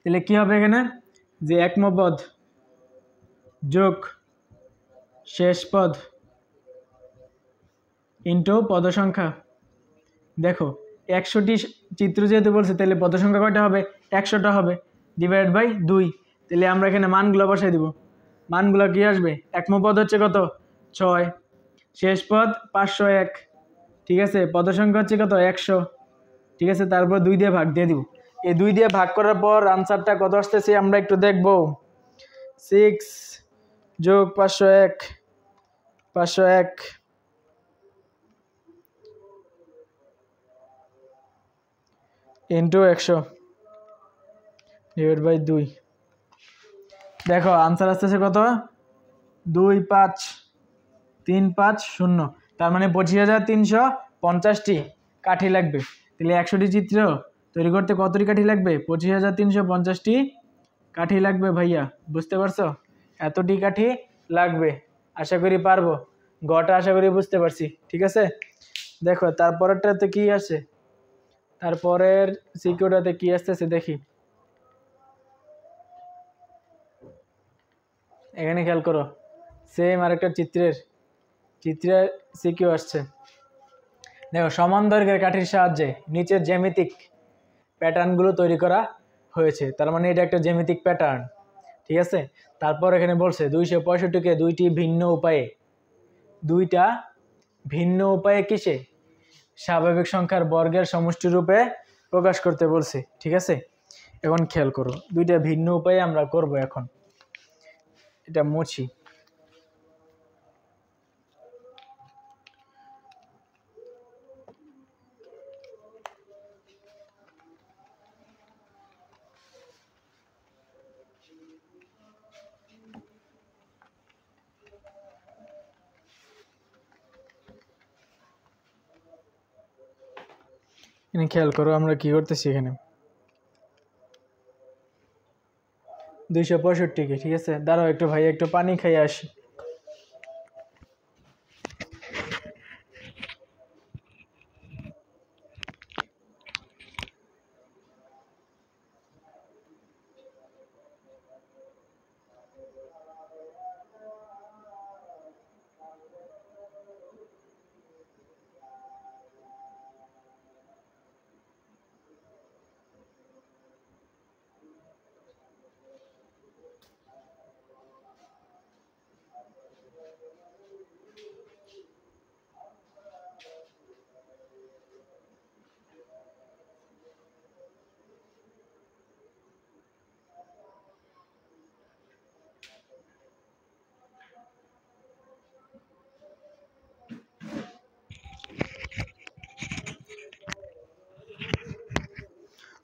তাহলে কি হবে এখানে, যে একম পদ যোগ শেষ পদ ইন্টু পদ সংখ্যা। দেখো 100টি চিত্র যেহেতু বলছে, তাহলে পদ সংখ্যা কয়টা হবে? 100টা হবে, ডিভাইড বাই 2। তাহলে আমরা এখানে মানগুলো বসাই দিব। মানগুলো কি আসবে? একম পদ হচ্ছে কত? 6, শেষ পদ 501, ঠিক আছে। পদ সংখ্যা হচ্ছে কত? 100, ঠিক আছে। তারপর 2 দিয়ে ভাগ দিয়ে দিব। এই 2 দিয়ে ভাগ করার পর আনসারটা কত আসতেছে আমরা একটু দেখব। 6 যোগ 501, 501 ইন্টু 100 ডিভাইড বাই 2। দেখো আনসার আসতেছে কত? 25350। তার মানে 25,350টি কাঠি লাগবে। তাহলে 100টি চিত্র তৈরি করতে কতটি কাঠি লাগবে? 25,350টি কাঠি লাগবে ভাইয়া, বুঝতে পারছো? এতটি কাঠি লাগবে, আশা করি পারবো। গটা আশা করি বুঝতে পারছি, ঠিক আছে। দেখো তারপরেরটাতে কি আছে, তারপরের সিকিউরটাতে কি আসতেছে দেখি। এখানে খেয়াল করো, সেম আরেকটা চিত্রের সিকিউ আসছে। দেখো সমান দৈর্ঘ্যের কাঠির সাহায্যে নিচের জ্যামিতিক প্যাটার্নগুলো তৈরি করা হয়েছে। তার মানে এটা একটা জ্যামিতিক প্যাটার্ন, ঠিক আছে। তারপর এখানে বলছে 265কে দুইটা ভিন্ন উপায়ে কিসে? স্বাভাবিক সংখ্যার বর্গের সমষ্টি রূপে প্রকাশ করতে বলছে, ঠিক আছে। এখন খেয়াল করো, দুইটা ভিন্ন উপায়ে আমরা করব। এখন এটা মুছি। এখানে খেয়াল করো আমরা কি করতেছি। এখানে 265কে, ঠিক আছে। দাঁড়াও একটু ভাই, একটু পানি খাইয়ে আসি।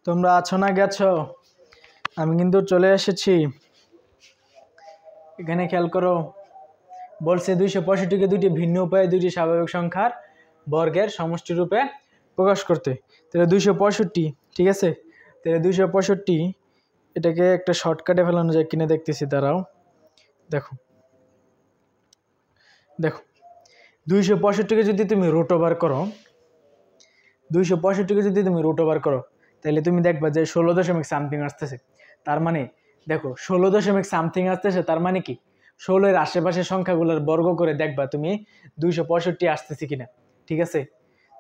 তোমরা আছো না গেছো? আমি কিন্তু চলে এসেছি। এখানে খেয়াল করো, বলছে 265কে দুইটি ভিন্ন উপায়ে দুইটি স্বাভাবিক সংখ্যার বর্গের সমষ্টি রূপে প্রকাশ করতে। তাহলে 265, ঠিক আছে। তাহলে 265 এটাকে একটা শর্টকাটে ফেলানো যায় কিনা দেখতেছি, দাঁড়াও। দেখো 265কে যদি তুমি রুট ওভার করো, 265কে যদি তুমি রুট ওভার করো, তাহলে তুমি দেখবা যে 16.something আসতেছে। তার মানে দেখো 16.something আসতেছে, তার মানে কি 16-এর আশেপাশের সংখ্যাগুলোর বর্গ করে দেখবা তুমি 265 আসতেছে কিনা, ঠিক আছে।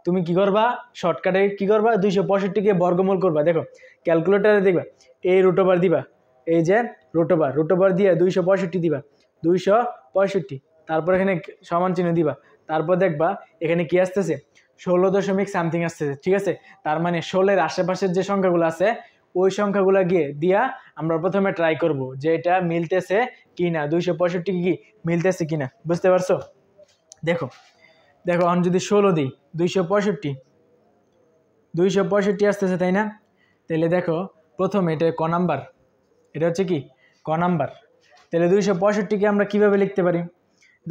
তুমি কি করবা, শর্টকাটে কি করবা, 265কে বর্গমূল করবা। দেখো ক্যালকুলেটারে দেখবা, এই রুট ওভার দিবা, এই যে রুট ওভার দিয়ে 265 দিবা, 265। তারপর এখানে সমান চিহ্ন দিবা, তারপর দেখবা এখানে কি আসতেছে, 16.something আসতেছে, ঠিক আছে। তার মানে 16-এর আশেপাশের যে সংখ্যাগুলো আছে ওই সংখ্যাগুলো গিয়ে দিয়া আমরা প্রথমে ট্রাই করব যে এটা মিলতেছে কিনা, 265 কি মিলতেছে কিনা, বুঝতে পারছো। দেখো আমি যদি 16 দিই, 265 আসতেছে, তাই না। তাহলে দেখো প্রথমে এটা ক নাম্বার, এটা হচ্ছে কি ক নাম্বার। তাহলে 265কে আমরা কিভাবে লিখতে পারি?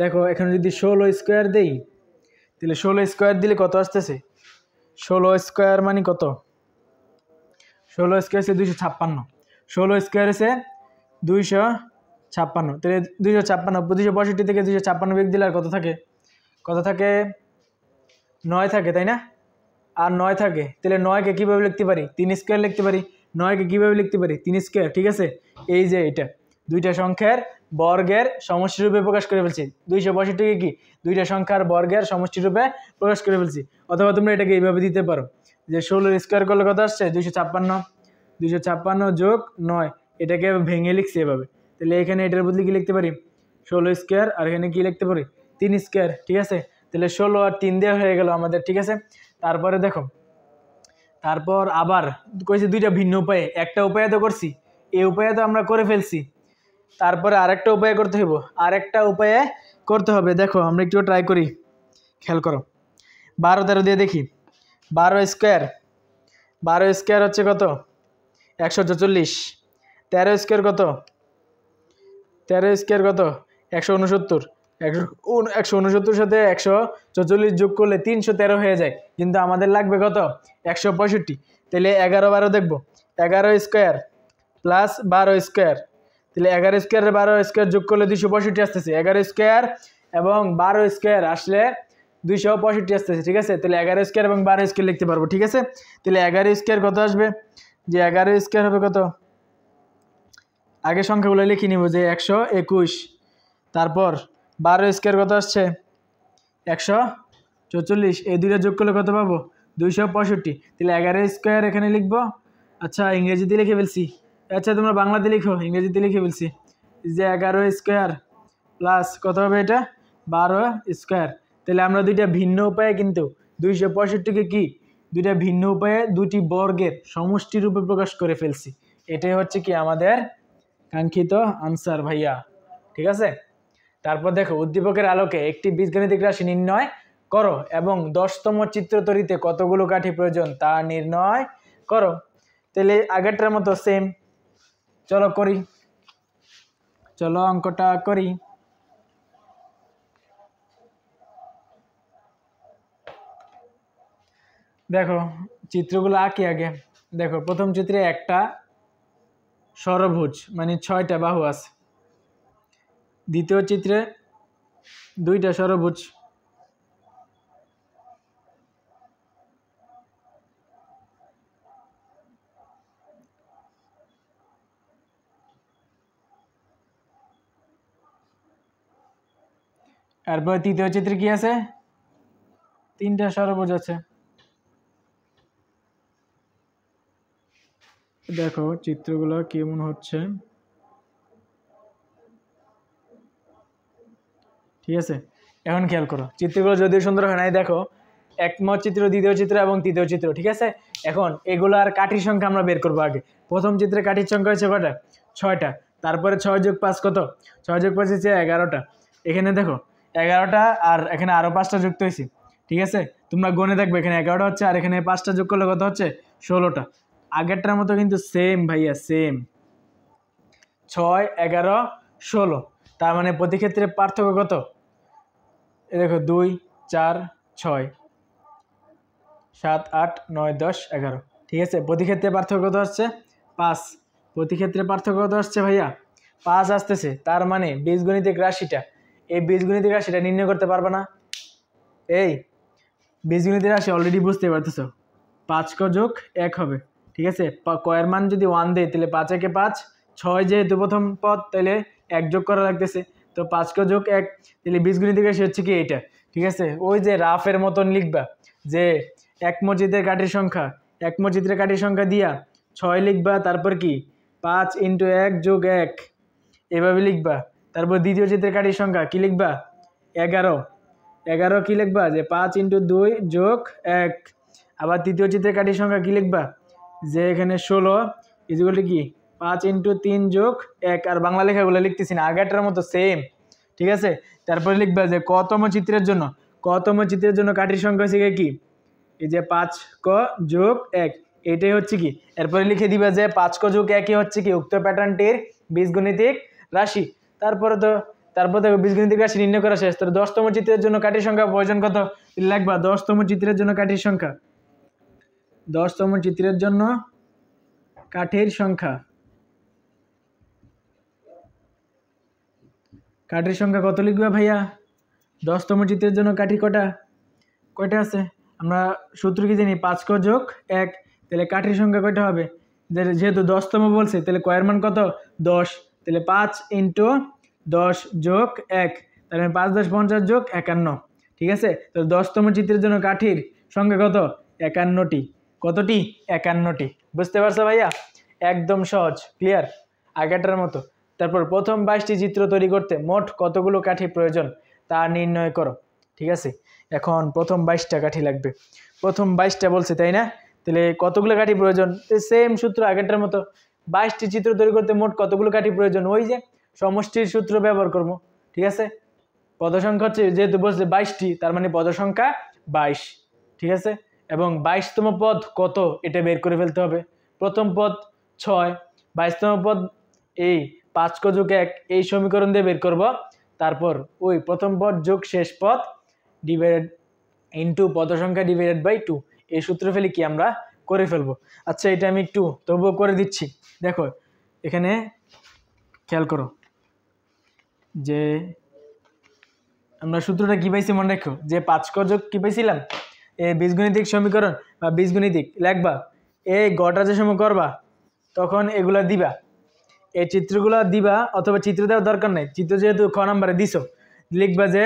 দেখো এখানে যদি 16 স্কোয়ার দেই, তাহলে 16 স্কোয়ার দিলে কত আসতেছে, 16 স্কোয়ার মানে কত, 16 স্কোয়ার হচ্ছে 256, 16 স্কোয়ার হচ্ছে 256, তাহলে 256 265 থেকে 256 বিয়োগ দিলে আর কত থাকে? কত থাকে? 9 থাকে, তাই না? আর 9 থাকে, তাহলে 9কে কীভাবে লিখতে পারি? 3 স্কোয়ার লিখতে পারি। 9কে কীভাবে লিখতে পারি? 3 স্কোয়ার, ঠিক আছে। এই যে এটা দুইটা সংখ্যার বর্গের সমষ্টিরূপে প্রকাশ করে ফেলছি। 265কে কি দুইটা সংখ্যার বর্গের সমষ্টিরূপে প্রকাশ করে ফেলছি। অথবা তোমরা এটাকে এইভাবে দিতে পারো যে 16 স্কোয়ার করলে কত আসছে? 256, 256 যোগ 9, এটাকে ভেঙে লিখছি এভাবে। তাহলে এখানে এটার বদলে কি লিখতে পারি? 16 স্কোয়ার, আর এখানে কি লিখতে পারি? 3 স্কোয়ার, ঠিক আছে। তাহলে 16 আর 3 দেওয়া হয়ে গেল আমাদের, ঠিক আছে। তারপরে দেখো, তারপর আবার কইছি দুইটা ভিন্ন উপায়ে, একটা উপায়ে তো করছি, এই উপায়ে তো আমরা করে ফেলছি, তারপরে আরেকটা উপায়ে করতে হইব, আরেকটা উপায়ে করতে হবে। দেখো আমরা একটু ট্রাই করি, খেয়াল করো। 12 13 দিয়ে দেখি। 12 স্কোয়ার, 12 স্কোয়ার হচ্ছে কত? 144। 13 স্কোয়ার কত? 13 স্কোয়ার কত? 169। 169 সাথে 144 যোগ করলে 313 হয়ে যায়, কিন্তু আমাদের লাগবে কত? 165। তাহলে 11 12 দেখবো। 11 স্কোয়ার প্লাস 12 স্কোয়ার, তাহলে 11 স্কোয়ার 12 স্কোয়ার যোগ করলে 265 আসতেছে। 11 স্কোয়ার এবং 12 স্কোয়ার আসলে 265 আসতেছে, ঠিক আছে। তাহলে 11 স্কোয়ার এবং 12 স্কোয়ার লিখতে পারবো, ঠিক আছে। তাহলে 11 স্কোয়ার কত আসবে? যে 11 স্কোয়ার হবে কত? আগে সংখ্যাগুলো লিখে নিব, যে 121। তারপর 12 স্কোয়ার কত আসছে? 144। এই দুইটা যোগ করলে কত পাবো? 265। তাহলে 11 স্কোয়ার এখানে লিখবো। আচ্ছা ইংরেজিতে লিখে ফেলছি, আচ্ছা তোমরা বাংলাতে লিখো, ইংরেজিতে লিখে ফেলছি। যে 11 স্কোয়ার প্লাস কত হবে এটা? 12 স্কোয়ার। তাহলে আমরা দুইটা ভিন্ন উপায়ে কিন্তু 265কে কি দুইটা ভিন্ন উপায়ে দুটি বর্গের সমষ্টি রূপে প্রকাশ করে ফেলছি। এটাই হচ্ছে কি আমাদের কাঙ্ক্ষিত আনসার ভাইয়া, ঠিক আছে। তারপর দেখো, উদ্দীপকের আলোকে একটি বীজগণিতিক রাশি নির্ণয় করো এবং 10তম চিত্র তৈরিতে কতগুলো কাঠি প্রয়োজন তা নির্ণয় করো। তাহলে আগেরটার মতো সেম, চলো করি, চলো অঙ্কটা করি। দেখো চিত্রগুলো আঁকি আগে। দেখো প্রথম চিত্রে একটা ষড়ভুজ মানে 6টা বাহু আছে, দ্বিতীয় চিত্রে 2টা ষড়ভুজ, তারপর তৃতীয় চিত্রে কি আছে? 3টা ষড়ভুজ আছে। দেখো চিত্রগুলো কেমন হচ্ছে, ঠিক আছে। এখন খেয়াল করো, চিত্রগুলো যদিও সুন্দর হয় নাই, দেখো একমত চিত্র, দ্বিতীয় চিত্র এবং তৃতীয় চিত্র, ঠিক আছে। এখন এগুলার কাঠির সংখ্যা আমরা বের করবো আগে। প্রথম চিত্রে কাঠির সংখ্যা হচ্ছে কটা? 6টা। তারপরে 6 যোগ 5 কত? 6 যোগ 5 হচ্ছে 11টা। এখানে দেখো 11টা, আর এখানে আরো 5টা যুক্ত হয়েছে, ঠিক আছে। তোমরা গণে দেখবে, এখানে 11টা হচ্ছে, আর এখানে 5টা যোগ করলে কত হচ্ছে? 16টা। আগেরটার মতো কিন্তু সেম ভাইয়া, সেম 6 11 16। তার মানে প্রতি ক্ষেত্রে পার্থক্য কত? দেখো 2 4 6 7 8 9 10 11, ঠিক আছে। প্রতি ক্ষেত্রে পার্থক্য কত আসছে? 5। প্রতি ক্ষেত্রে পার্থক্য কত আসছে ভাইয়া? 5 আসতেছে। তার মানে বীজগণিতিক রাশিটা, এই বীজগণিতিক রাশিটা নির্ণয় করতে পারবে না। এই বীজগণিতিক রাশি অলরেডি বুঝতে পারতেছো, 5 ক যোগ 1 হবে, ঠিক আছে। কয়ের মান যদি 1 দেয় তাহলে 5 একে 5, 6 যেহেতু প্রথম পদ তাহলে 1 যোগ করা লাগতেছে, তো 5 ক যোগ 1, তাহলে বীজগণিতিক রাশি হচ্ছে কি এইটা, ঠিক আছে। ওই যে রাফের মতন লিখবা, যে এক মসজিদের কাঠির সংখ্যা, এক মসজিদের কাঠির সংখ্যা দিয়া 6 লিখবা, তারপর কি 5 × 1 যোগ 1 এভাবে লিখবা। তারপর দ্বিতীয় চিত্রের কাঠির সংখ্যা কি লিখবা? 11। 11 কি লিখবা? যে 5 × 2 যোগ 1। আবার তৃতীয় চিত্রের কাঠির সংখ্যা কি লিখবা? যে এখানে 16 ইকুয়াল টু কি 5 × 3 যোগ 1। আর বাংলা লেখাগুলো লিখতেছি না, আগেরটার মতো সেম, ঠিক আছে। তারপরে লিখবা যে কতম চিত্রের জন্য, কতম চিত্রের জন্য কাঠির সংখ্যা হচ্ছে কি? এই যে 5 ক যোগ 1, এটাই হচ্ছে কি। এরপরে লিখে দিবা যে 5 ক যোগ 1 হচ্ছে কি উক্ত প্যাটার্নটির বীজগণিতিক রাশি। তারপরে দেখো বীজগণিতিক রাশি নির্ণয় করা শেষ। তো 10তম চিত্রের জন্য কাঠির সংখ্যা প্রয়োজন কত লিখবা? 10তম চিত্রের জন্য কাঠির সংখ্যা, 10তম চিত্রের জন্য কাঠির সংখ্যা, কাঠির সংখ্যা কত লিখবা ভাইয়া? 10তম চিত্রের জন্য কাঠি কয়টা আছে? আমরা সূত্র কি জানি? 5 ক যোগ 1। তাহলে কাঠির সংখ্যা কয়টা হবে? যেহেতু 10তম বলছে তাহলে কয়ের মান কত? 10। তাহলে 5 × 10 যোগ 1, তাহলে 5 × 10 = 50 যোগ 51। ঠিক আছে, তো 10তম চিত্রের জন্য কাঠির সংখ্যা কত? 51টি। কতটি? 51টি। বুঝতে পারছো ভাইয়া? একদম সহজ, ক্লিয়ার, আগেরটার মতো। তারপর প্রথম 22টি চিত্র তৈরি করতে মোট কতগুলো কাঠি প্রয়োজন তা নির্ণয় করো। ঠিক আছে, এখন প্রথম 22টা কাঠি লাগবে। প্রথম 22টা বলছে, তাই না? তাহলে কতগুলো কাঠি প্রয়োজন? সেম সূত্র আগেরটার মতো। 22টি চিত্র তৈরি করতে মোট কতগুলো কাঠি প্রয়োজন? ওই যে সমষ্টির সূত্র ব্যবহার করব। ঠিক আছে, পদ সংখ্যা হচ্ছে, যেহেতু বলছে 22টি, তার মানে পদ সংখ্যা 22। ঠিক আছে, এবং 22তম পদ কত এটা বের করে ফেলতে হবে। প্রথম পদ 6, 22তম পদ এই 5 ক যোগ 1, এই সমীকরণ দিয়ে বের করব। তারপর ওই প্রথম পদ যোগ শেষ পদ ডিভাইডেড ইনটু পদ সংখ্যা ডিভাইডেড বাই 2, এই সূত্র ফেলে কি আমরা করে ফেলবো। আচ্ছা, এটা আমি একটু তবুও করে দিচ্ছি। দেখো এখানে খেয়াল করো যে আমরা সূত্রটা কি পাইছি মনে রাখো, যে 5 ক যোগ কি পাইছিলাম? এই বীজগণিতিক সমীকরণ বা বীজগণিতিক লেখবা, এই গটা যে সময় করবা তখন এগুলা দিবা, এই চিত্রগুলো দিবা, অথবা চিত্র দেওয়ার দরকার নেই, চিত্র যেহেতু খ নাম্বারে দিছো, লিখবা যে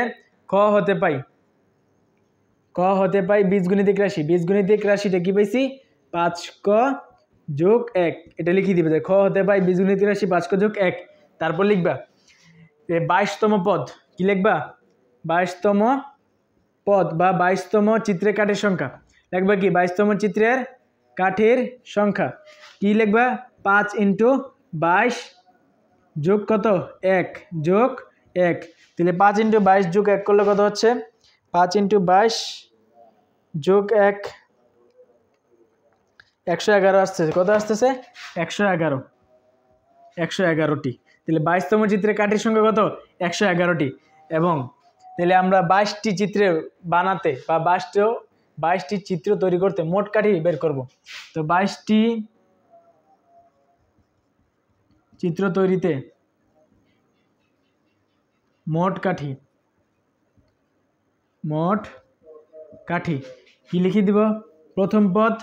ক হতে পাই বীজগণিতিক রাশি। বীজগণিতিক রাশিটা কি পাইছি? 5 ক যোগ 1, এটা লিখে দিবে যে খ হতে পাই বীজগণিতিক রাশি 5 ক যোগ 1। তারপর লিখবা 22তম পদ, কি লিখবা? 22তম পদ বা 22তম চিত্রের কাঠির সংখ্যা লিখবা কি? 22তম চিত্রের কাঠির সংখ্যা কি লিখবা? 5 × 22 যোগ কত? 1 যোগ 1। তাহলে 5 × 22 যোগ 1 করলে কত হচ্ছে? 5 × 22 যোগ 1, 111 আসতেছে। কত আসতেছে? 111টি। তাহলে 22তম চিত্রে কাঠির সংখ্যা কত? 111টি। এবং তাহলে আমরা 22টি চিত্রে বানাতে বা 22টি চিত্র তৈরি করতে মোট কাঠি বের করব। তো 22টি চিত্র তৈরিতে মোট কাঠি কি লিখে দিব? প্রথম পদ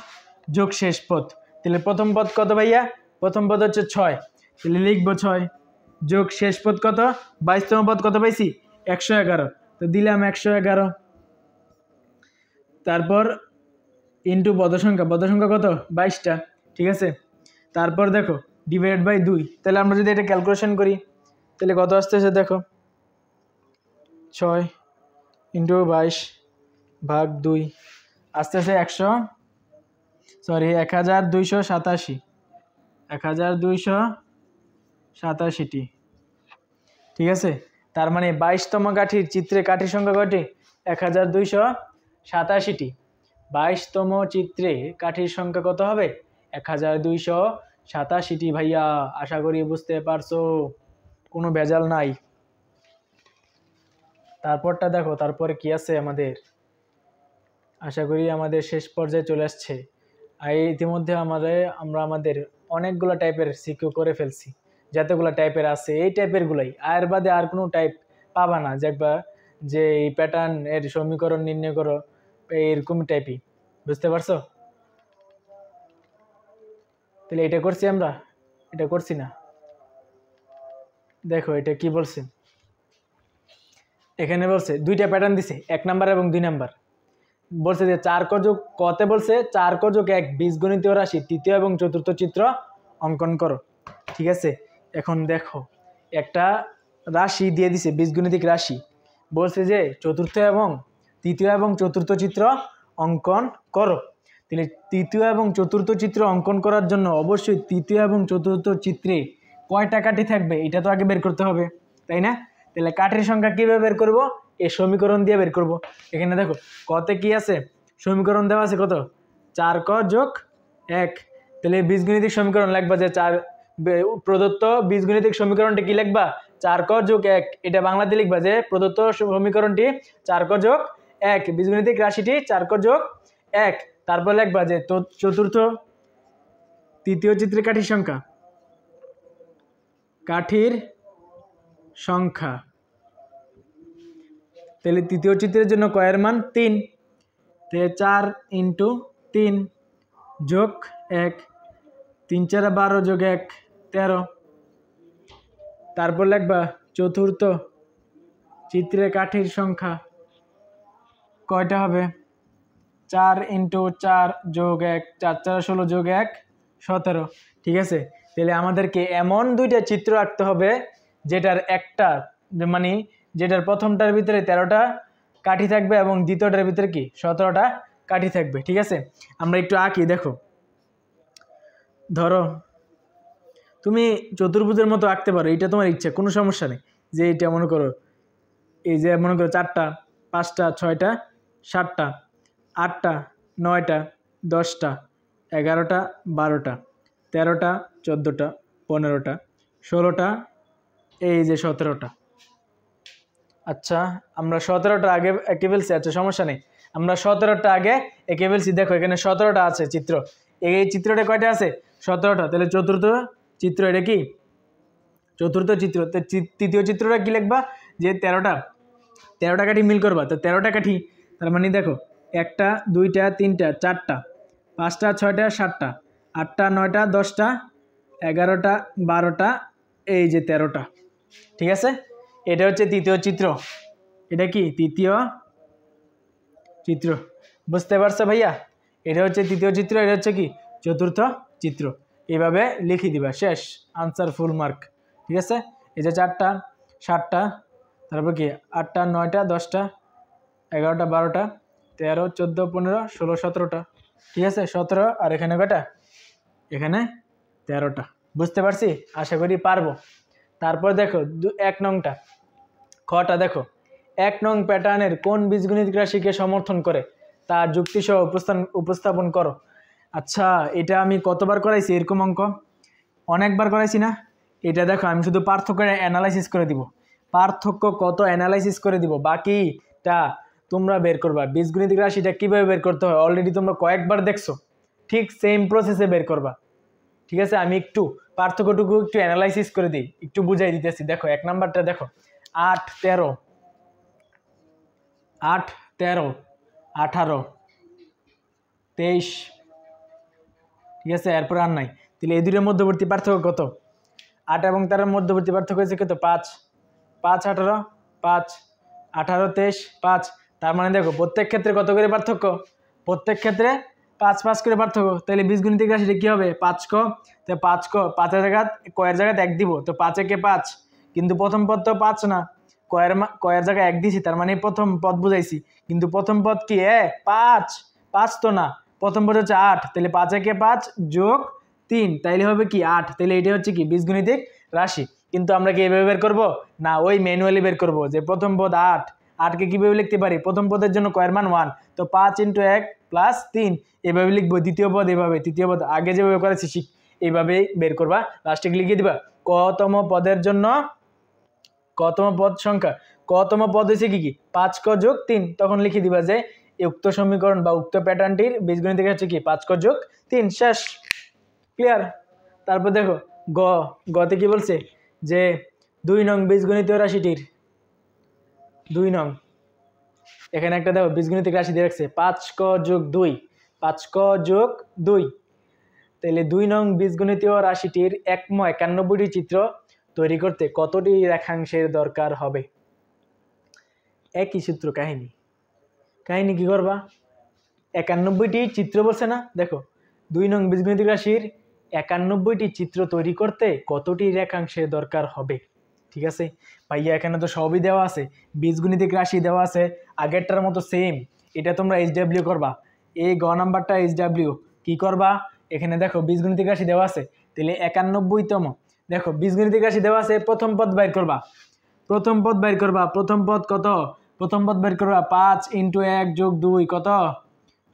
যোগ শেষ পদ। তাহলে প্রথম পদ কত ভাইয়া? প্রথম পদ হচ্ছে 6, তাহলে লিখবো 6 যোগ শেষ পদ কত? 22তম পদ কত পাইছি? 111, তো দিলাম 111। তারপর ইন্টু পদ সংখ্যা কত? 22টা। ঠিক আছে, তারপর দেখো ডিভাইডেড বাই 2। তাহলে আমরা যদি এটা ক্যালকুলেশন করি তাহলে কত আসতেছে? দেখো 6 × 22 ভাগ 2 আসতেছে 1287টি। ঠিক আছে, তার মানে 22তম কাঠির চিত্রে কাঠির সংখ্যা কয়টি? 1287টি। 22তম চিত্রে কাঠির সংখ্যা কত হবে? 1287টি। ভাইয়া আশা করি বুঝতে পারছো, কোনো ভেজাল নাই। তারপরটা দেখো, তারপরে কি আছে আমাদের? আশা করি আমাদের শেষ পর্যায়ে চলে আসছে। আর ইতিমধ্যে আমরা আমাদের অনেকগুলো টাইপের সিকিউ করে ফেলছি। যতগুলো টাইপের আছে এই টাইপের গুলাই, আর বাদে আর কোনো টাইপ পাবা না দেখবা যে এই প্যাটার্ন এর সমীকরণ নির্ণয় করো, এরকম টাইপই। বুঝতে পারছো? তাহলে এটা করছি আমরা, এটা করছি না। দেখো এটা কি বলছে, এখানে বলছে 2টা প্যাটার্ন দিছে, 1 নাম্বার এবং 2 নাম্বার। বলছে যে 4 ক যোগ কতে বলছে 4 ক যোগ 1 বীজগণিতীয় রাশি তৃতীয় এবং চতুর্থ চিত্র অঙ্কন করো। ঠিক আছে, এখন দেখো একটা রাশি দিয়ে দিছে, বীজগণিতিক রাশি, বলছে যে তৃতীয় এবং চতুর্থ চিত্র অঙ্কন করো। তাহলে তৃতীয় এবং চতুর্থ চিত্র অঙ্কন করার জন্য অবশ্যই তৃতীয় এবং চতুর্থ চিত্রে কয়টা কাঠি থাকবে এটা তো আগে বের করতে হবে, তাই না? তাহলে কাঠির সংখ্যা কীভাবে বের করব? এই সমীকরণ দিয়ে বের করব। এখানে দেখো কতে কি আছে, সমীকরণ দেওয়া আছে কত? 4 ক যোগ 1। তাহলে বীজগণিতিক সমীকরণ লিখবা যে প্রদত্ত বীজগণিতিক সমীকরণটি কি লিখবা? 4 ক যোগ 1। এটা বাংলাতে লিখবা যে প্রদত্ত সমীকরণটি 4 ক যোগ 1, বীজগণিতিক রাশিটি 4 ক যোগ 1। তারপর লিখবা যে চতুর্থ তৃতীয় চিত্রে কাঠির সংখ্যা, কাঠির সংখ্যা। তাহলে তৃতীয় চিত্রের জন্য কয়ের মান 3, তাহলে 4 × 3 যোগ 1, 3 × 4 = 12 যোগ 1 13। তারপর লিখবা চতুর্থ চিত্রে কাঠির সংখ্যা কয়টা হবে, 4 × 4 যোগ 1, 4 × 4 = 16 যোগ 1 17। ঠিক আছে, তাহলে আমাদেরকে এমন দুইটা চিত্র আঁকতে হবে যেটার একটা মানে যেটার প্রথমটার ভিতরে 13টা কাঠি থাকবে এবং দ্বিতীয়টার ভিতরে কি 17টা কাঠি থাকবে। ঠিক আছে, আমরা একটু আঁকি। দেখো, ধরো তুমি চতুর্ভুজের মতো আঁকতে পারো, এটা তোমার ইচ্ছা, কোনো সমস্যা নেই। যে এটা মনে করো, এই যে মনে করো 4টা 5টা 6টা 7টা 8টা 9টা 10টা 11টা 12টা 13টা 14টা 15টা 16টা, এই যে 17টা। আচ্ছা, আমরা 17টা আগে এঁকে ফেলছি। আচ্ছা, সমস্যা নেই, আমরা 17টা আগে এঁকে ফেলছি। দেখো এখানে 17টা আছে চিত্র, এই চিত্রটা কয়টা আছে, 17টা। তাহলে চতুর্থ চিত্র, এটা কি চতুর্থ চিত্র। তৃতীয় চিত্রটা কি লিখবা, যে 13টা কাঠি মিল করবা। তো 13টা কাঠি, তার মানে দেখো 1টা 2টা 3টা 4টা 5টা 6টা 7টা 8টা 9টা 10টা 11টা 12টা, এই যে 13টা। ঠিক আছে, এটা হচ্ছে তৃতীয় চিত্র। এটা কি তৃতীয় চিত্র, বুঝতে পারছো ভাইয়া? এটা হচ্ছে তৃতীয় চিত্র, এটা হচ্ছে কি চতুর্থ চিত্র। এইভাবে লিখে দিবা, শেষ, আনসার ফুল মার্ক। ঠিক আছে, এই যে 4টা 7টা, তারপর কি 8টা 9টা 10টা 11টা 12টা 13 14 15 16 17টা। ঠিক আছে, 17, আর এখানে কয়টা, এখানে 13টা। বুঝতে পারছি, আশা করি পারবো। তারপর দেখো 1 নংটা, খটা দেখো, 1 নং প্যাটার্নের কোন বীজগণিত রাশিকে সমর্থন করে তার যুক্তিসহ উপস্থাপন করো। আচ্ছা, এটা আমি কতবার করাইছি এরকম অঙ্ক, অনেকবার করাইছি না? এটা দেখো, আমি শুধু পার্থক্য অ্যানালাইসিস করে দিব, পার্থক্য কত অ্যানালাইসিস করে দিব, বাকিটা তোমরা বের করবা। বীজগণিত রাশিটা কীভাবে বের করতে হয় অলরেডি তোমরা কয়েকবার দেখছো, ঠিক সেম প্রসেসে বের করবা। ঠিক আছে, আমি একটু পার্থক্যটুকু একটু অ্যানালাইসিস করে দিই, একটু বুঝাই দিতেছি। দেখো 1 নাম্বারটা দেখো, 8 13 8 13 18 23। ঠিক আছে, এরপর আর নাই। তাহলে এই দুটোর মধ্যবর্তী পার্থক্য কত? 8 এবং 13 মধ্যবর্তী পার্থক্য হয়েছে কত? 5 5 18 5 18 23 5। তার মানে দেখো প্রত্যেক ক্ষেত্রে কত করে পার্থক্য, প্রত্যেক ক্ষেত্রে 5 5 করে পার্থক্য। তাহলে বীজগণিতিক রাশিটা কী হবে, 5 ক, তো 5 ক 5-এর জায়গায় কয়ের জায়গায় 1 দিব, তো 5 একে 5, কিন্তু প্রথম পদ তো 5 না, কয়ের জায়গায় 1 দিছি, তার মানে প্রথম পদ বুঝাইছি, কিন্তু প্রথম পদ কি 5 5 তো না, প্রথম পদ হচ্ছে 8, তাহলে 5 একে 5 যোগ 3, তাইলে হবে কি 8। তাহলে এটা হচ্ছে কি বীজগণিতিক রাশি। কিন্তু আমরা কি এভাবে বের করব না, ওই ম্যানুয়ালি বের করব, যে প্রথম পদ 8, 8কে কীভাবে লিখতে পারি, প্রথম পদের জন্য কয়ের মান 1, তো 5 × 1 + 3 এভাবে লিখবো। দ্বিতীয় পদ এভাবে, তৃতীয় পদ আগে যেভাবে করেছি শিখ এইভাবেই বের করবা। লাস্টে লিখে দিবা কতম পদের জন্য কতম পদ সংখ্যা, কতম পদ হয়েছে কি 5 ক যোগ 3, তখন লিখে দিবা যে উক্ত সমীকরণ বা উক্ত প্যাটার্নটির বীজগণিতিক হচ্ছে কি 5 ক যোগ 3, শেষ, ক্লিয়ার। তারপর দেখো গতে কি বলছে, যে 2 নং বীজগণিতীয় রাশিটির 2 নং, এখানে একটা দেখো বীজগণিতিক রাশি দিয়ে রাখছে 5 ক যোগ 2, 5 ক যোগ 2। তাহলে 2 নং বীজগণিতীয় রাশিটির 91টি চিত্র তৈরি করতে কতটি রেখাংশের দরকার হবে? একই সূত্র, কাহিনী কি করবা, 91টি চিত্র বলছে না, দেখো 2 নং বীজগণিতিক রাশির 91টি চিত্র তৈরি করতে কতটি রেখাংশের দরকার হবে। ঠিক আছে ভাইয়া, এখানে তো সবই দেওয়া আছে, বীজগণিতিক রাশি দেওয়া আছে আগেরটার মতো সেম। এটা তোমরা HW করবা, এই গ নাম্বারটা HW কি করবা, এখানে দেখো বীজগণিতিক রাশি দেওয়া আছে, তাহলে 91তম, দেখো বীজগণিতিক রাশি দেওয়া আছে, প্রথম পদ বাইর করবা, প্রথম পদ বাইর করবা। প্রথম পদ কত, প্রথম পদ বাইর করবা 5 × 1 যোগ 2 কত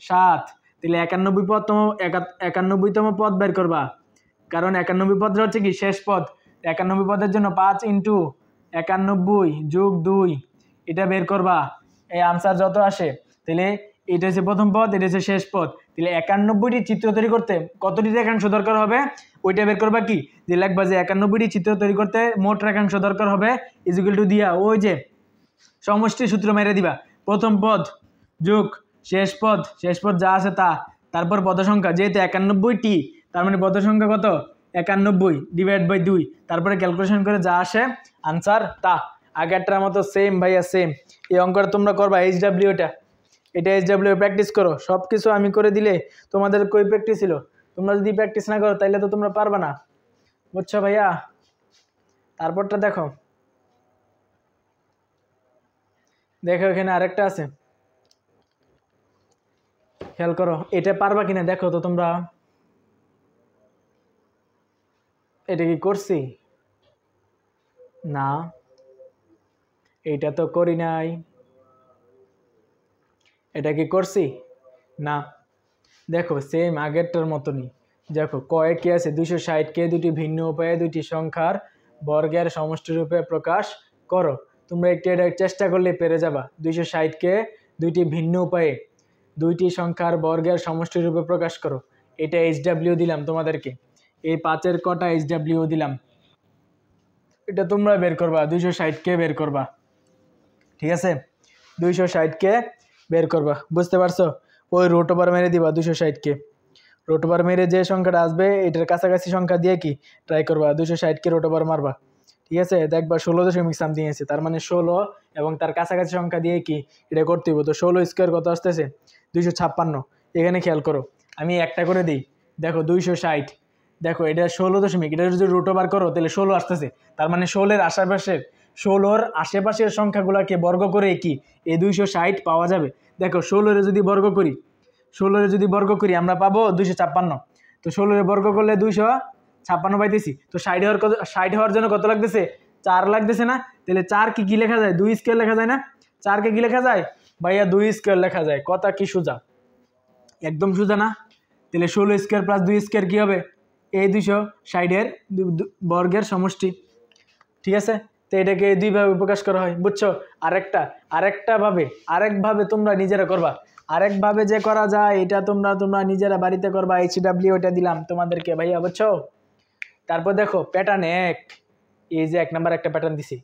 7, তাহলে 91তম পদ বের করবা, কারণ 91 পদটা হচ্ছে কি শেষ পদ। 91 পদের জন্য 5 × 91 যোগ 2 এটা বের করবা, এই আনসার যত আসে। তাহলে এটা হচ্ছে প্রথম পদ, এটা হচ্ছে শেষ পদ। তাহলে 91টি চিত্র তৈরি করতে কতটি রেখাংশ দরকার হবে ওইটা বের করবা কি, যে লিখবা যে 91টি চিত্র তৈরি করতে মোট রেখাংশ দরকার হবে ইকুয়াল টু দিয়া ওই যে সমষ্টি সূত্র মেরে দিবা, প্রথম পদ যোগ শেষ পদ যা আছে তা, তারপর পদ সংখ্যা যেহেতু 91টি তার মানে পদ সংখ্যা কত 91 ডিভাইড বাই 2, তারপরে ক্যালকুলেশন করে যা আসে আনসার তা। আগেরটার মতো সেম ভাইয়া সেম। এই অঙ্কটা তোমরা করবা HW, এটা HW প্র্যাকটিস করো। সব কিছু আমি করে দিলে তোমাদের কই প্র্যাকটিস ছিল, তোমরা যদি প্র্যাকটিস না করো তাহলে তো তোমরা পারবা না, বুঝছো ভাইয়া। তারপরটা দেখো এখানে আরেকটা আছে, খেয়াল করো এটা পারবা কিনা দেখো তো তোমরা। এটা কি করছি না, এইটা তো করি নাই। এটা কি করছি না, দেখো সেম আগেরটার মতনই। দেখো কয়ে কি আছে 260কে দুটি ভিন্ন উপায়ে দুটি সংখ্যার বর্গের সমষ্টি রূপে প্রকাশ করো। তোমরা একটু এটা চেষ্টা করলে পেরে যাবা। 260কে দুইটি ভিন্ন উপায়ে দুইটি সংখ্যার বর্গের সমষ্টি রূপে প্রকাশ করো। এটা HW দিলাম তোমাদেরকে, এই 5-এর কটা HW দিলাম, এটা তোমরা বের করবা। 260কে বের করবা, ঠিক আছে, 260কে বের করবা, বুঝতে পারছো। ওই রুট ওভার মেরে দিবা 260কে, রুট ওভার মেরে যে সংখ্যাটা আসবে এটার কাছাকাছি সংখ্যা দিয়ে কি ট্রাই করবা, 260কে রুট ওভার মারবা, ঠিক আছে। দেখবা 16.something আছে, তার মানে 16 এবং তার কাছাকাছি সংখ্যা দিয়ে কি এটা করতে হবে। তো 16 স্কোয়ার কত আসতেছে 256। এখানে খেয়াল করো আমি একটা করে দিই, দেখো 260, দেখো এটা 16 এটা যদি রুট ওভার করো তাহলে 16 আসতেছে, তার মানে 16-এর আশেপাশের সংখ্যাগুলোকে বর্গ করে কি এই 260 পাওয়া যাবে। দেখো 16-এর যদি বর্গ করি আমরা পাবো 256। তো 16-এর বর্গ করলে 256 পাইতেছি। তো 60 হওয়ার জন্য কত লাগতেছে 4 লাগতেছে না, তাহলে 4 কি লেখা যায় 2 স্কোয়ার লেখা যায় না, 4কে কি লেখা যায় ভাইয়া 2 স্কোয়ার লেখা যায়। কথা কি সোজা, একদম সোজা না। তাহলে 16 স্কোয়ার প্লাস 2 স্কোয়ার কি হবে এই 260-এর বর্গের সমষ্টি, ঠিক আছে। তো এটাকে দুইভাবে প্রকাশ করা হয়, বুঝছো। আরেকভাবে তোমরা নিজেরা করবা, আরেকভাবে যে করা যায় এটা তোমরা নিজেরা বাড়িতে করবা। HW ওটা দিলাম তোমাদেরকে ভাইয়া, বুঝছো। তারপর দেখো প্যাটার্ন 1, এই যে 1 নাম্বার একটা প্যাটার্ন দিছি,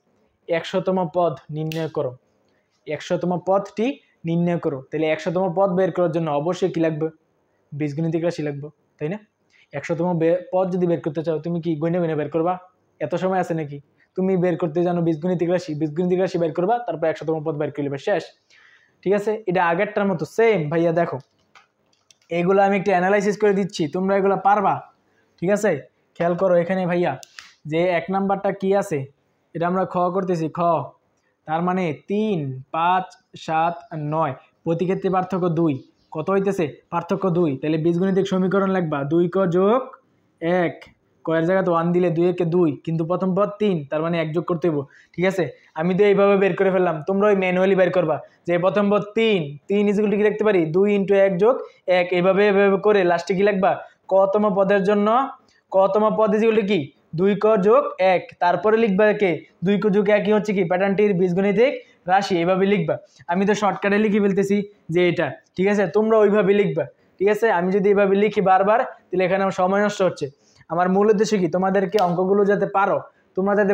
100তম পদ নির্ণয় করো। 100তম পদটি নির্ণয় করো, তাহলে 100তম পদ বের করার জন্য অবশ্যই কি লাগবে বীজগণিতিক রাশি লাগবে, তাই না। 100তম পদ যদি বের করতে চাও তুমি কি গণে বের করবা, এত সময় আছে নাকি। তুমি বের করতে জানো বীজগণিতিক রাশি বের করবা, তারপর 100তম পদ বের করলে শেষ, ঠিক আছে। এটা আগেরটার মতো সেম ভাইয়া। দেখো এইগুলো আমি একটু অ্যানালাইসিস করে দিচ্ছি, তোমরা এগুলো পারবা, ঠিক আছে। খেয়াল করো এখানে ভাইয়া যে 1 নাম্বারটা কি আছে, এটা আমরা খ করতেছি, খ তার মানে 3, 5, 7, 9 প্রতি ক্ষেত্রে পার্থক্য 2, কত হইতেছে পার্থক্য 2। তাহলে বীজগণিতিক সমীকরণ লিখবা 2 ক যোগ 1, কয়ের জায়গাতে 1 দিলে 2 একে 2, কিন্তু প্রথম পদ 3, তার মানে 1 যোগ করতে হইব, ঠিক আছে। আমি তো এইভাবে বের করে ফেললাম, তোমরা ওই ম্যানুয়ালি বের করবা যে প্রথম পদ 3 ইকুয়াল টু কি লিখতে পারি 2 × 1 যোগ 1, এইভাবে করে লাস্টে কি লিখবা কতম পদের জন্য কতম পদ ইকুয়াল টু কি 2 ক যোগ 1, তারপরে লিখবা কে 2 ক যোগ 1 হচ্ছে কি প্যাটার্নটির বীজগণিতিক রাশি, এইভাবে লিখবা। আমি তো শর্টকাটে লিখে ফেলতেছি যে এটা, ঠিক আছে, তোমরা ওইভাবে লিখবা, ঠিক আছে। আমি যদি এইভাবে লিখি বারবার তাহলে এখানে আমার সময় নষ্ট হচ্ছে। আমার মূল উদ্দেশ্য কি তোমাদেরকে অঙ্কগুলো যাতে পারো, তোমরা যাতে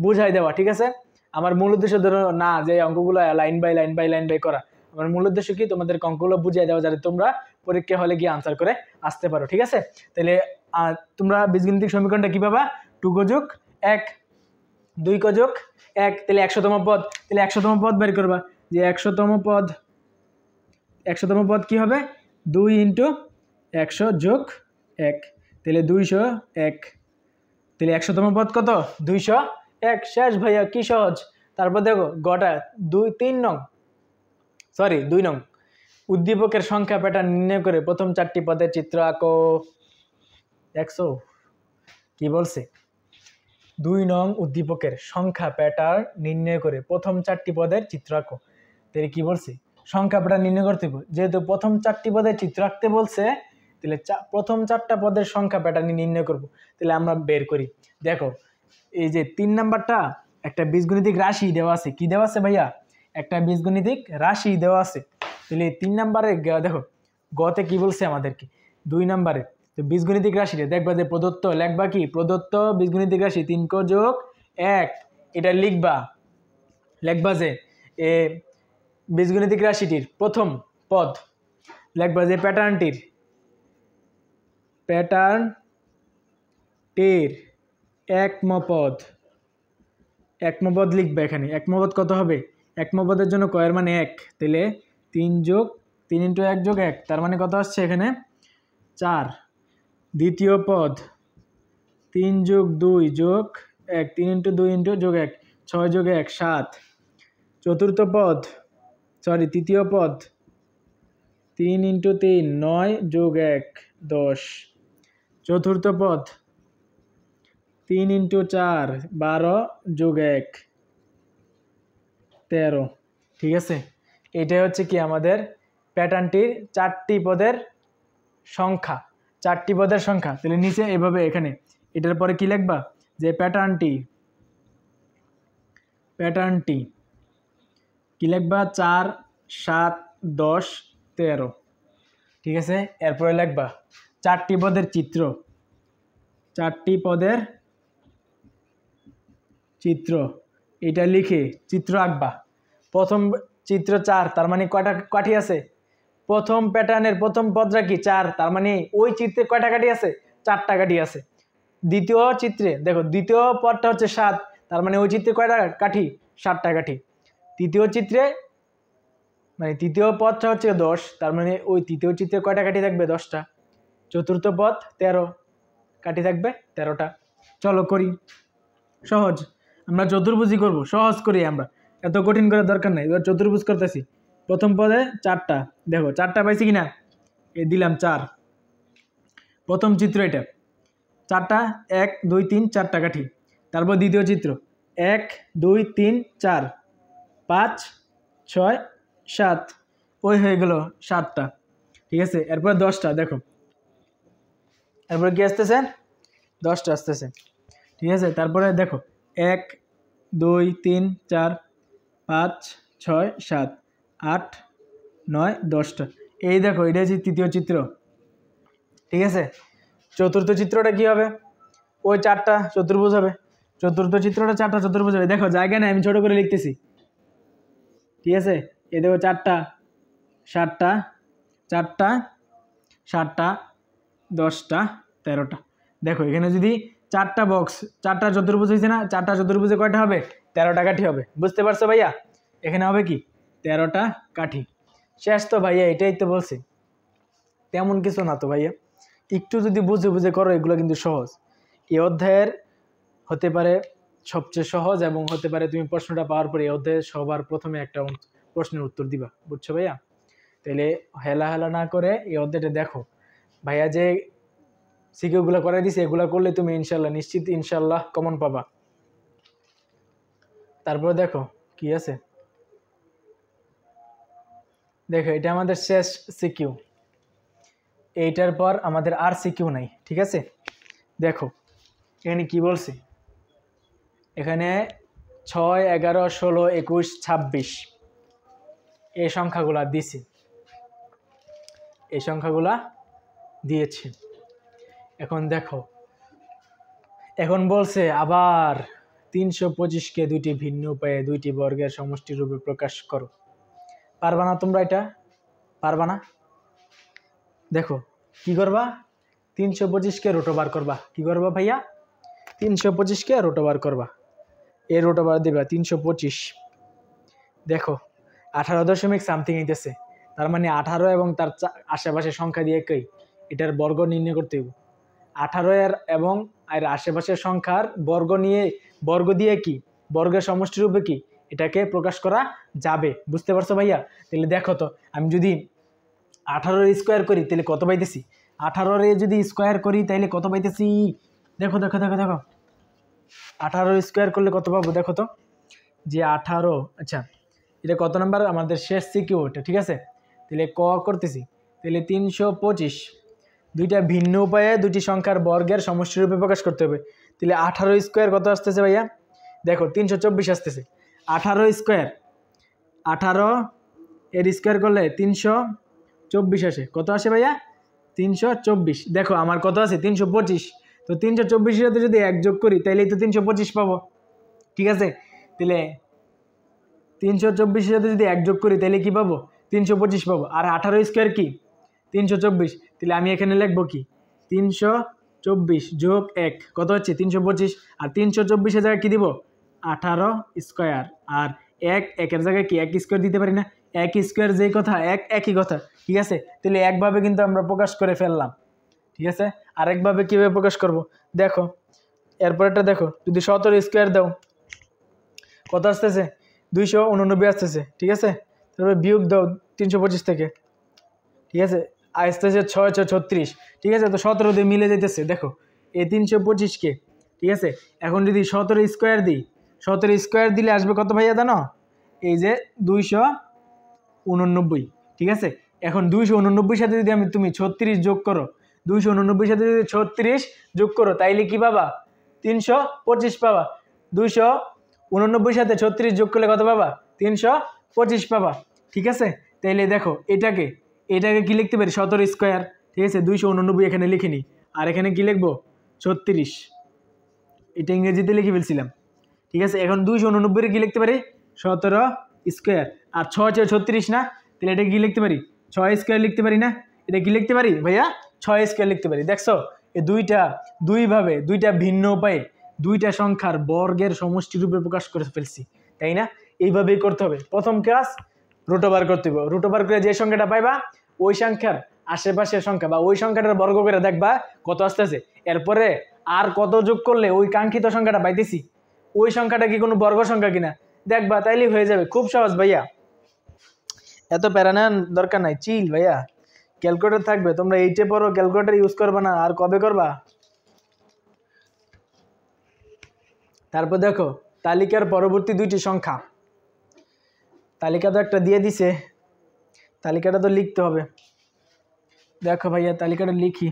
বুঝাই দেওয়া, ঠিক আছে। আমার মূল উদ্দেশ্য ধরো না যে অঙ্কগুলো লাইন বাই করা, আমার মূল উদ্দেশ্য কি তোমাদেরকে অঙ্কগুলো বুঝিয়ে দেওয়া যাতে তোমরা পরীক্ষা হলে গিয়ে আনসার করে আসতে পারো, ঠিক আছে। তাহলে তোমরা বীজগণিতিক সমীকরণটা কি পাবা 2 ক যোগ 1, 2 ক যোগ 1, তাহলে 100তম পদ, তাহলে 100তম পদ বের করবা যে 100তম পদ কি হবে 2 × 100 যোগ 1, তাহলে 201, তাহলে 100তম পদ কত 201, শেষ ভাইয়া, কি সহজ। তারপর দেখো গটা 2 নং উদ্দীপকের সংখ্যা প্যাটার্ন নির্ণয় করে প্রথম 4টি পদের চিত্র আঁকো। দেখছো কি বলছে, 2 নং উদ্দীপকের সংখ্যা প্যাটার্ন নির্ণয় করে প্রথম 4টি পদের চিত্র আঁকো। তাহলে কি বলছে সংখ্যা প্যাটার্ন নির্ণয় করতে হবে, যেহেতু প্রথম 4টি পদের চিত্র আঁকতে বলছে তাহলে প্রথম 4টা পদের সংখ্যা প্যাটার্ন নির্ণয় করব। তাহলে আমরা বের করি, দেখো এই যে 3 নাম্বারটা একটা বীজগণিতিক রাশি দেওয়া আছে, কি দেওয়া আছে ভাইয়া একটা বীজগণিতিক রাশি দেওয়া আছে। তাহলে 3 নম্বরে দেখো গতে কি বলছে আমাদেরকে 2 নম্বরে, তো বীজগণিতিক রাশিটা দেখবা যে প্রদত্ত লিখবা কি প্রদত্ত বীজগণিতিক রাশি 3 ক যোগ 1 এটা লিখবা যে এ বীজগণিতিক রাশিটির প্রথম পদ লিখবা যে প্যাটার্নটির একমপদ লিখবে এখানে। একমপদ কত হবে? একমপদের জন্য কয়ের মানে 1, তাহলে 3 × 1 + 1 তার মানে কত আসছে এখানে 4। দ্বিতীয় পদ 3 + 2 + 1 3 × 2 + 1 6 + 1 7। তৃতীয় পদ 3 × 3 9 + 1 10। চতুর্থ পদ 3 × 4 12 + 1 13। ঠিক আছে, এটাই হচ্ছে কি আমাদের প্যাটার্নটির 4টি পদের সংখ্যা। তাহলে নিচে এভাবে এখানে এটার পরে কি লিখবা যে প্যাটার্নটি কি লিখবা 4 7 10 13। ঠিক আছে, এরপরে লিখবা 4টি পদের চিত্র এটা লিখে চিত্র আঁকবা। প্রথম চিত্র 4 তার মানে কয়টা কাঠি আছে? প্রথম প্যাটার্নের প্রথম পদটা কি 4, তার মানে ওই চিত্রে কয়টা কাঠি আছে? 4টা কাঠি আছে। দ্বিতীয় চিত্রে দেখো দ্বিতীয় পদটা হচ্ছে 7, তার মানে ওই চিত্রে কয়টা কাঠি? 7টা কাঠি। তৃতীয় চিত্রে মানে তৃতীয় পদটা হচ্ছে 10, তার মানে ওই তৃতীয় চিত্রে কয়টা কাঠি থাকবে? 10টা। চতুর্থ পদ 13, কাঠি থাকবে 13টা। চলো করি, সহজ। আমরা চতুর্ভুজই করব, সহজ করি আমরা, এত কঠিন করার দরকার নেই। এবার চতুর্ভুজ করতেছি। প্রথম পদে 4টা, দেখো 4টা পাইছি কিনা? এ দিলাম 4। প্রথম চিত্র এটা 4টা 1 2 3 4টা কাঠি। তারপর দ্বিতীয় চিত্র 1 2 3 4 5 6 7, ওই হয়ে গেল 7টা। ঠিক আছে, এরপর 10টা, দেখো এরপর কি আসতেছে? 10টা আসতেছে। ঠিক আছে, তারপরে দেখো 1 2 3 4 5 6 7 8 9 10টা। এই দেখো এটা হচ্ছে তৃতীয় চিত্র। ঠিক আছে, চতুর্থ চিত্রটা কি হবে? ওই 4টা চতুর্ভুজ হবে। চতুর্থ চিত্রটা 4টা চতুর্ভুজ হবে। দেখো জায়গা নেই, আমি ছোট করে লিখতেছি। ঠিক আছে, এই দেখো 4টা 7টা 4টা 7টা 10টা 13টা। দেখো এখানে যদি 4টা বক্স 4টা চতুর্ভুজ হয়েছে না, 4টা চতুর্ভুজে কয়টা হবে? 13টা কাঠি হবে। বুঝতে পারছো ভাইয়া? এখানে হবে কি 13টা কাঠি। শেষ তো ভাইয়া, এটাই তো বলছি, তেমন কিছু না তো ভাইয়া। একটু যদি বুঝে বুঝে করো এগুলো কিন্তু সহজ। এই অধ্যায়ের হতে পারে সবচেয়ে সহজ এবং হতে পারে তুমি প্রশ্নটা পাওয়ার পরে এই অধ্যায়ে সবার প্রথমে একটা প্রশ্নের উত্তর দিবা। বুঝছো ভাইয়া? তাহলে হেলা না করে এই অধ্যায়টা দেখো। ভাইয়া যে সিকিউগুলো করে দিছে এগুলো করলে তুমি ইনশাল্লাহ নিশ্চিত ইনশাল্লাহ কমন পাবা। তারপর দেখো কি আছে, দেখো এটা আমাদের শেষ সিকিউ। এইটার পর আমাদের আর সিকিউ নাই। ঠিক আছে, দেখো এখানে কি বলছে, এখানে 6 11 16 21 26 এই সংখ্যাগুলা দিছি, এই সংখ্যাগুলা দিয়েছি। এখন দেখো, এখন বলছে আবার 325কে দুইটি ভিন্ন উপায়ে দুইটি বর্গের সমষ্টি রূপে প্রকাশ করো। পারবা না তোমরা? এটা পারবা না? দেখো কি করবা, 325কে রোটোবার করবা। কি করবা ভাইয়া? 325কে রোটোবার করবা। এই রোটোবার দিবা 325। দেখো 18.something হইতেছে, তার মানে 18 এবং তার আশেপাশে সংখ্যা দিয়ে একই, এটার বর্গ নির্ণয় করতে হবে। 18 এবং আর আশেপাশের সংখ্যার বর্গ দিয়ে কি বর্গের সমষ্টি রূপে কি এটাকে প্রকাশ করা যাবে। বুঝতে পারছো ভাইয়া? তাহলে দেখো তো, আমি যদি 18 স্কোয়ার করি তাহলে কত পাইতেছি? 18 যদি স্কোয়ার করি তাহলে কত পাইতেছি? দেখো দেখো দেখো দেখো 18 স্কোয়ার করলে কত পাবো? দেখো তো, যে 18, আচ্ছা এটা কত নাম্বার? আমাদের শেষ সিকিউ এটা। ঠিক আছে, তাহলে ক করতেছি, তাহলে 325 দুইটা ভিন্ন উপায়ে দুটি সংখ্যার বর্গের সমষ্টি রূপে প্রকাশ করতে হবে। তাহলে 18 স্কোয়ার কত আসতেছে ভাইয়া? দেখো 324 আসতেছে। 18 স্কোয়ার 18 এর স্কোয়ার করলে 324 আসে। কত আসে ভাইয়া? 324। দেখো আমার কত আছে? 325। তো 324-এর সাথে যদি 1 যোগ করি তাহলেই তো 325 পাবো। ঠিক আছে, তাহলে 324-এর সাথে যদি 1 যোগ করি তাহলে কি পাবো? 325 পাবো। আর 18 স্কোয়ার কি? 324। তাহলে আমি এখানে লিখবো কি? 324 যোগ 1 কত হচ্ছে? 325। আর 324-এর জায়গায় কি দিব? 18 স্কোয়ার। আর 1 জায়গায় কি 1 স্কোয়ার দিতে পারি না? 1 স্কোয়ার যেই কথা, একই কথা। ঠিক আছে, তাহলে একভাবে কিন্তু আমরা প্রকাশ করে ফেললাম। ঠিক আছে, আরেকভাবে কীভাবে প্রকাশ করব? দেখো এরপরেরটা দেখো, যদি 17 স্কোয়ার দাও কত আসতেছে? 289 আসতেছে। ঠিক আছে, তারপরে বিয়োগ দাও 325 থেকে। ঠিক আছে, আসতেছে 6 6 36। ঠিক আছে, তো 17 দিয়ে মিলে যেতেছে। দেখো এই 325-কে, ঠিক আছে, এখন যদি 17 স্কোয়ার দিই, 17 স্কোয়ার দিলে আসবে কত ভাইয়া জানো? এই যে 289। ঠিক আছে, এখন 289 সাথে যদি তুমি 36 যোগ করো, 289 সাথে যদি 36 যোগ করো তাইলে কি পাবা? 325 পাবা। 289 সাথে 36 যোগ করলে কত পাবা? 325 পাবা। ঠিক আছে, তাইলে দেখো এটাকে কি লিখতে পারি? 17 স্কোয়ার। ঠিক আছে, 289 এখানে লিখে নিই। আর এখানে কি লিখবো? 36। এটা ইংরেজিতে লিখে ফেলছিলাম। ঠিক আছে, এখন 289 কি লিখতে পারি? 17 স্কোয়ার। আর 6 6 36 না? তাহলে এটা কি লিখতে পারি? 6 স্কোয়ার লিখতে পারি না? এটা কি লিখতে পারি ভাইয়া? 6 স্কোয়ার লিখতে পারি। দেখছো, এই দুইভাবে দুইটা ভিন্ন উপায়ে দুইটা সংখ্যার বর্গের সমষ্টি রূপে প্রকাশ করে ফেলছি, তাই না? এইভাবেই করতে হবে। প্রথম ক্লাস রুট ওভার করতে হবে। রুট ওভার করে যে সংখ্যাটা পাইবা ওই সংখ্যার আশেপাশের সংখ্যা বা ওই সংখ্যাটার বর্গ করে দেখবা কত আসতেছে। এরপরে আর কত যোগ করলে ওই কাঙ্ক্ষিত সংখ্যাটা পাইতেছি, ওই সংখ্যাটা কি কোনো বর্গ সংখ্যা কিনা দেখবা, তাইলেই হয়ে যাবে। খুব সহজ ভাইয়া, এত প্যারা নেওয়ার দরকার নাই। চিল ভাইয়া, ক্যালকুলেটর থাকবে। তোমরা 8-এ পড়ো, ক্যালকুলেটর ইউজ করবা না, আর কবে করবা? তারপর দেখো তালিকার পরবর্তী দুইটি সংখ্যা। তালিকা তো একটা দিয়ে দিছে, তালিকাটা তো লিখতে হবে। দেখো ভাইয়া তালিকাটা লিখি।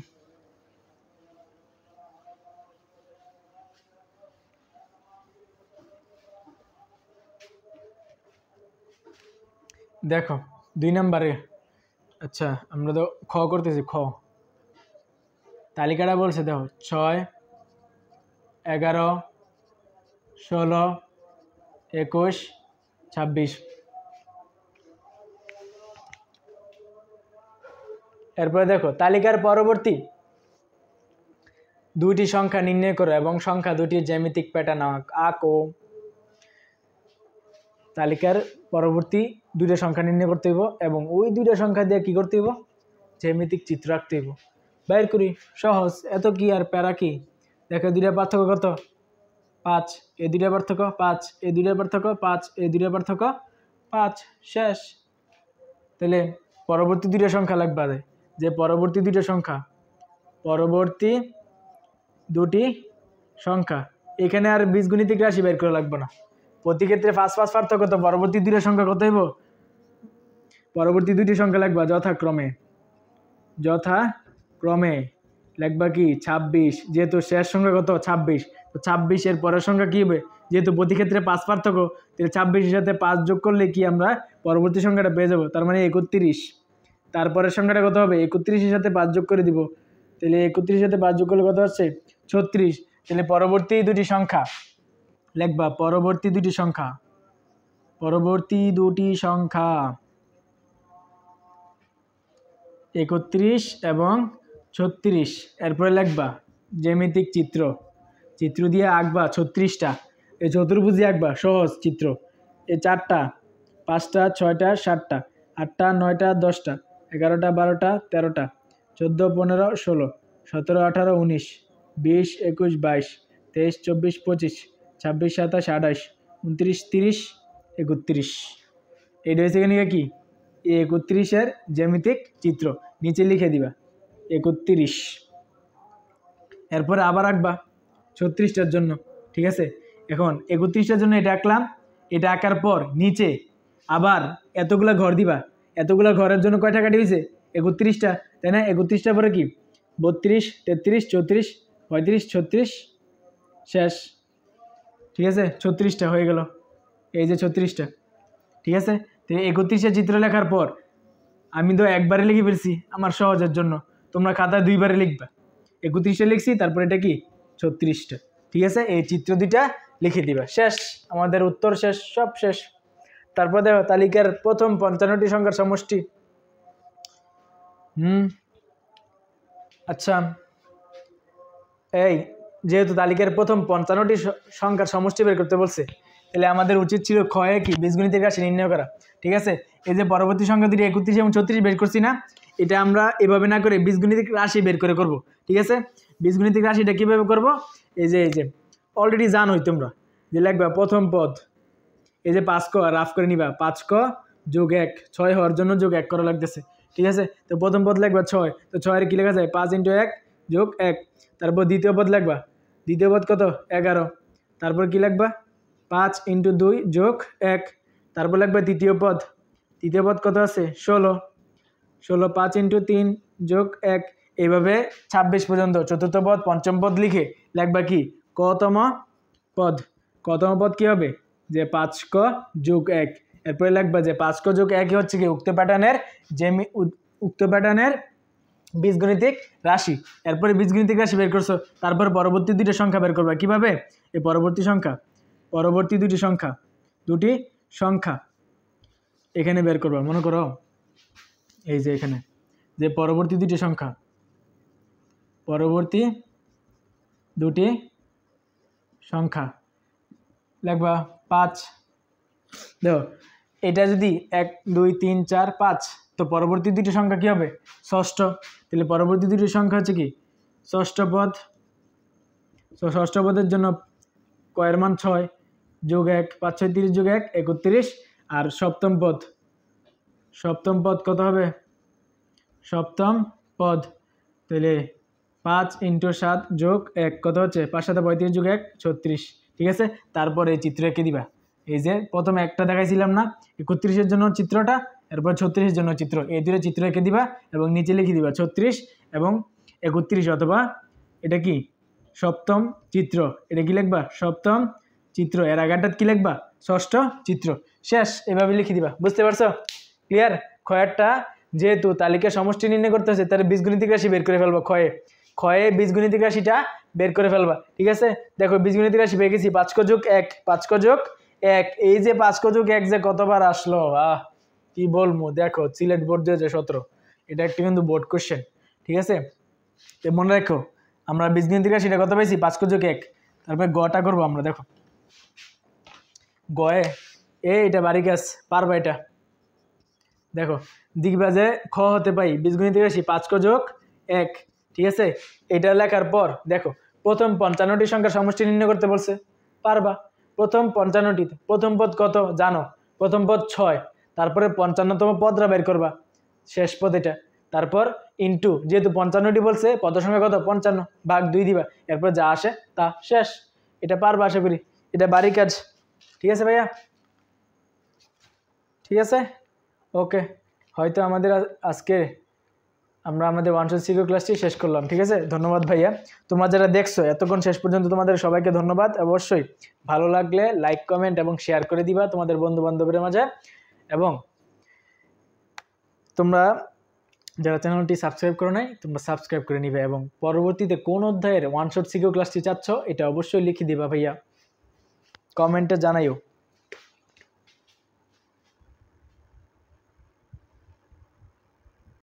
দেখো 2 নম্বরে, আচ্ছা আমরা তো খ করতেছি। খ তালিকাটা বলছে, দেখো 6 11 16 21 26। এরপরে দেখো তালিকার পরবর্তী দুইটি সংখ্যা নির্ণয় করো এবং সংখ্যা দুটির জ্যামিতিক প্যাটার্ন আঁকো। তালিকার পরবর্তী দুইটা সংখ্যা নির্ণয় করতে হইব এবং ওই দুইটা সংখ্যা দিয়ে কি করতে হইব? জ্যামিতিক চিত্র আঁকতে হইব। বাইর করি, সহজ, এত কি আর প্যারা কি? দেখো দুইটা পার্থক্য কত? 5। এই দুইটা পার্থক্য 5, এই দুইটা পার্থক্য 5, এই দুইটা পার্থক্য 5, শেষ। তাহলে পরবর্তী দুইটা সংখ্যা লাগবে, যে পরবর্তী দুটি সংখ্যা এখানে আর বীজগণিতিক রাশি বের করা লাগবে না। প্রতি ক্ষেত্রে 5 5 পার্থক্য, তো পরবর্তী দুইটা সংখ্যা কত হইব? পরবর্তী দুইটি সংখ্যা লাগবা যথাক্রমে লিখবা কি? 26। যেহেতু শেষ সংখ্যা কত? 26। তো 26 এর পরের সংখ্যা কি হবে? যেহেতু প্রতি ক্ষেত্রে 5 পার্থক্য, তাহলে 26-এর সাথে 5 যোগ করলে কি আমরা পরবর্তী সংখ্যাটা পেয়ে যাব, তার মানে 31। তারপরের সংখ্যাটা কত হবে? 31-এর সাথে 5 যোগ করে দিব, তাহলে 31-এর সাথে 5 যোগ করলে কত হচ্ছে? 36। তাহলে পরবর্তী দুটি সংখ্যা লিখবা, পরবর্তী দুটি সংখ্যা 31 এবং 36। এরপরে লিখবা জ্যামিতিক চিত্র দিয়ে আঁকবা 36টা। এই চতুর্ভুজে আঁকবা, সহজ চিত্র। এই 4টা 5টা 6টা 7টা 8টা 9টা 10টা 11টা 12টা 13টা 14 15 16 17 18 19 20 21 22 23 24 25 26 27 28 29 30 31। এইটা হচ্ছে এখানে কি? 31-এর জ্যামিতিক চিত্র নিচে লিখে দিবা 31। এরপরে আবার আঁকবা 36টার জন্য। ঠিক আছে, এখন 31টার জন্য এটা আঁকলাম। এটা আঁকার পর নিচে আবার এতগুলা ঘর দিবা। এতগুলা ঘরের জন্য কয়টা কাটি হয়েছে? 31টা, তাই না? 31টার পরে কি? 32 33 34 35 36, শেষ। ঠিক আছে, 36টা হয়ে গেল। এই যে 36টা। ঠিক আছে, তো 31-এ চিত্র লেখার পর আমি তো একবারে লিখে ফেলছি আমার সহজের জন্য, তোমরা খাতায় 2বারে লিখবা। 31-এ লিখছি, তারপর এটা কি 36টা। ঠিক আছে, এই চিত্র দুইটা লিখে দিবা, শেষ, আমাদের উত্তর শেষ, সব শেষ। তারপর দেখো তালিকার প্রথম 55টি সংখ্যার সমষ্টি। আচ্ছা, এই যেহেতু তালিকার প্রথম 55টি সংখ্যার সমষ্টি বের করতে বলছে, তাহলে আমাদের উচিত ছিল ক্ষয়ে কি বীজগণিতের রাশি নির্ণয় করা। ঠিক আছে, এই যে পরবর্তী সংখ্যা দুটি 31 এবং 36 বের করছি না, এটা আমরা এভাবে না করে বীজগণিতিক রাশি বের করে করব। ঠিক আছে, বীজগণিতিক রাশিটা কীভাবে করব, এই যে অলরেডি জানোই তোমরা, যে লিখবা প্রথম পদ, এই যে 5 ক রাফ করে নিবা, 5 ক যোগ 1, 6 হওয়ার জন্য যোগ 1 করা লাগতেছে। ঠিক আছে, তো প্রথম পদ লিখবা 6, তো 6 কি লেখা যায় 5 × 1 যোগ 1। তারপর দ্বিতীয় পদ লিখবা, দ্বিতীয় পদ কত 11, তারপর কি লিখবা 5 × 2 যোগ 1। তারপর লিখবা তৃতীয় পদ, তৃতীয় পদ কত আছে 16, 5 × 3 যোগ 1। এইভাবে 26 পর্যন্ত চতুর্থ পদ পঞ্চম পদ লিখে লিখবা কি কতম পদ। কতম পদ কি হবে, যে 5 ক যোগ 1। এরপরে লিখবা যে 5 ক যোগ 1 হচ্ছে কি উক্ত প্যাটার্নের বীজগণিতিক রাশি। এরপরে বীজগণিতিক রাশি বের করছো, তারপর পরবর্তী দুইটা সংখ্যা বের করবা। কিভাবে, এই পরবর্তী দুটি সংখ্যা এখানে বের করবা। মনে করো এই যে এখানে যে পরবর্তী দুটি সংখ্যা লিখবা 5। দেখো এটা যদি 1 2 3 4 5, তো পরবর্তী দুটি সংখ্যা কি হবে ষষ্ঠ। তাহলে পরবর্তী দুটি সংখ্যা হচ্ছে কি ষষ্ঠ পদ। তো ষষ্ঠ পদের জন্য কয়ের মান 6 যোগ 1, 5 6 30 যোগ 1 31। আর সপ্তম পদ কত হবে, সপ্তম পদ, তাহলে 5 × 7 যোগ 1 কত হচ্ছে 5 7 35 যোগ 1 36। ঠিক আছে, তারপরে এই চিত্র এঁকে দিবা। এই যে প্রথমে একটা দেখাইছিলাম না 31-এর জন্য চিত্রটা, এরপর 36-এর জন্য চিত্র, এই দুটো চিত্র এঁকে দিবা এবং নিচে লিখে দিবা 36 এবং 31, অথবা এটা কি সপ্তম চিত্র, এটা কি লিখবা সপ্তম চিত্র, এর আগেরটা কি লিখবা ষষ্ঠ চিত্র, শেষ। এভাবে লিখে দিবা, বুঝতে পারছো? ক্লিয়ার? ক্ষয়েরটা যেহেতু তালিকা সমষ্টি নির্ণয় করতে হচ্ছে, তাহলে বীজগণিতিক রাশি বের করে ফেলবা। ক্ষয়ে বীজগণিতিক রাশিটা বের করে ফেলবা। ঠিক আছে, দেখো বীজগণিতিক রাশি পেয়ে গেছি 5 ক যোগ 1, 5 ক যোগ 1। এই যে 5 ক যোগ 1 যে কতবার আসলো, কি বলবো, দেখো সিলেট বোর্ড 2017, এটা একটা কিন্তু বোর্ড কোশ্চেন। ঠিক আছে, তো মনে রাখো আমরা বীজগণিতিক রাশিটা কত পাইছি 5 ক যোগ 1। তারপরে গটা করবো আমরা। দেখো গয়ে এটা বাড়ি কাজ, পারবা এটা। দেখো দেখবা যে খ হতে পাই বীজগণিতিক রাশি 5 ক যোগ 1। ঠিক আছে, এটা লেখার পর দেখো প্রথম 55টি সংখ্যার সমষ্টি নির্ণয় করতে বলছে, পারবা। প্রথম 55টি, প্রথম পদ কত জানো, প্রথম পদ 6, তারপরে 55তম পদরা বের করবা, শেষ পদ এটা। তারপর ইন্টু, যেহেতু 55টি বলছে পদ সংখ্যা কত 55, ভাগ 2 দিবা, এরপর যা আসে তা, শেষ। এটা পারবা আশা করি, এটা বাড়ি কাজ। ঠিক আছে ভাইয়া, ঠিক আছে, ওকে। হয়তো আজকে আমরা আমাদের ওয়ান-শট সিকিউ ক্লাসটি শেষ করলাম। ঠিক আছে, ধন্যবাদ ভাইয়া। তোমরা যারা দেখছো এতক্ষণ শেষ পর্যন্ত, তোমাদের সবাইকে ধন্যবাদ। অবশ্যই ভালো লাগলে লাইক কমেন্ট এবং শেয়ার করে দিবা তোমাদের বন্ধু বান্ধবের মাঝে। এবং তোমরা যারা চ্যানেলটি সাবস্ক্রাইব করো নাই, তোমরা সাবস্ক্রাইব করে নিবে। এবং পরবর্তীতে কোন অধ্যায়ের ওয়ান-শট সিকিউ ক্লাসটি চাচ্ছ, এটা অবশ্যই লিখে দিবা ভাইয়া, কমেন্টে জানাইও।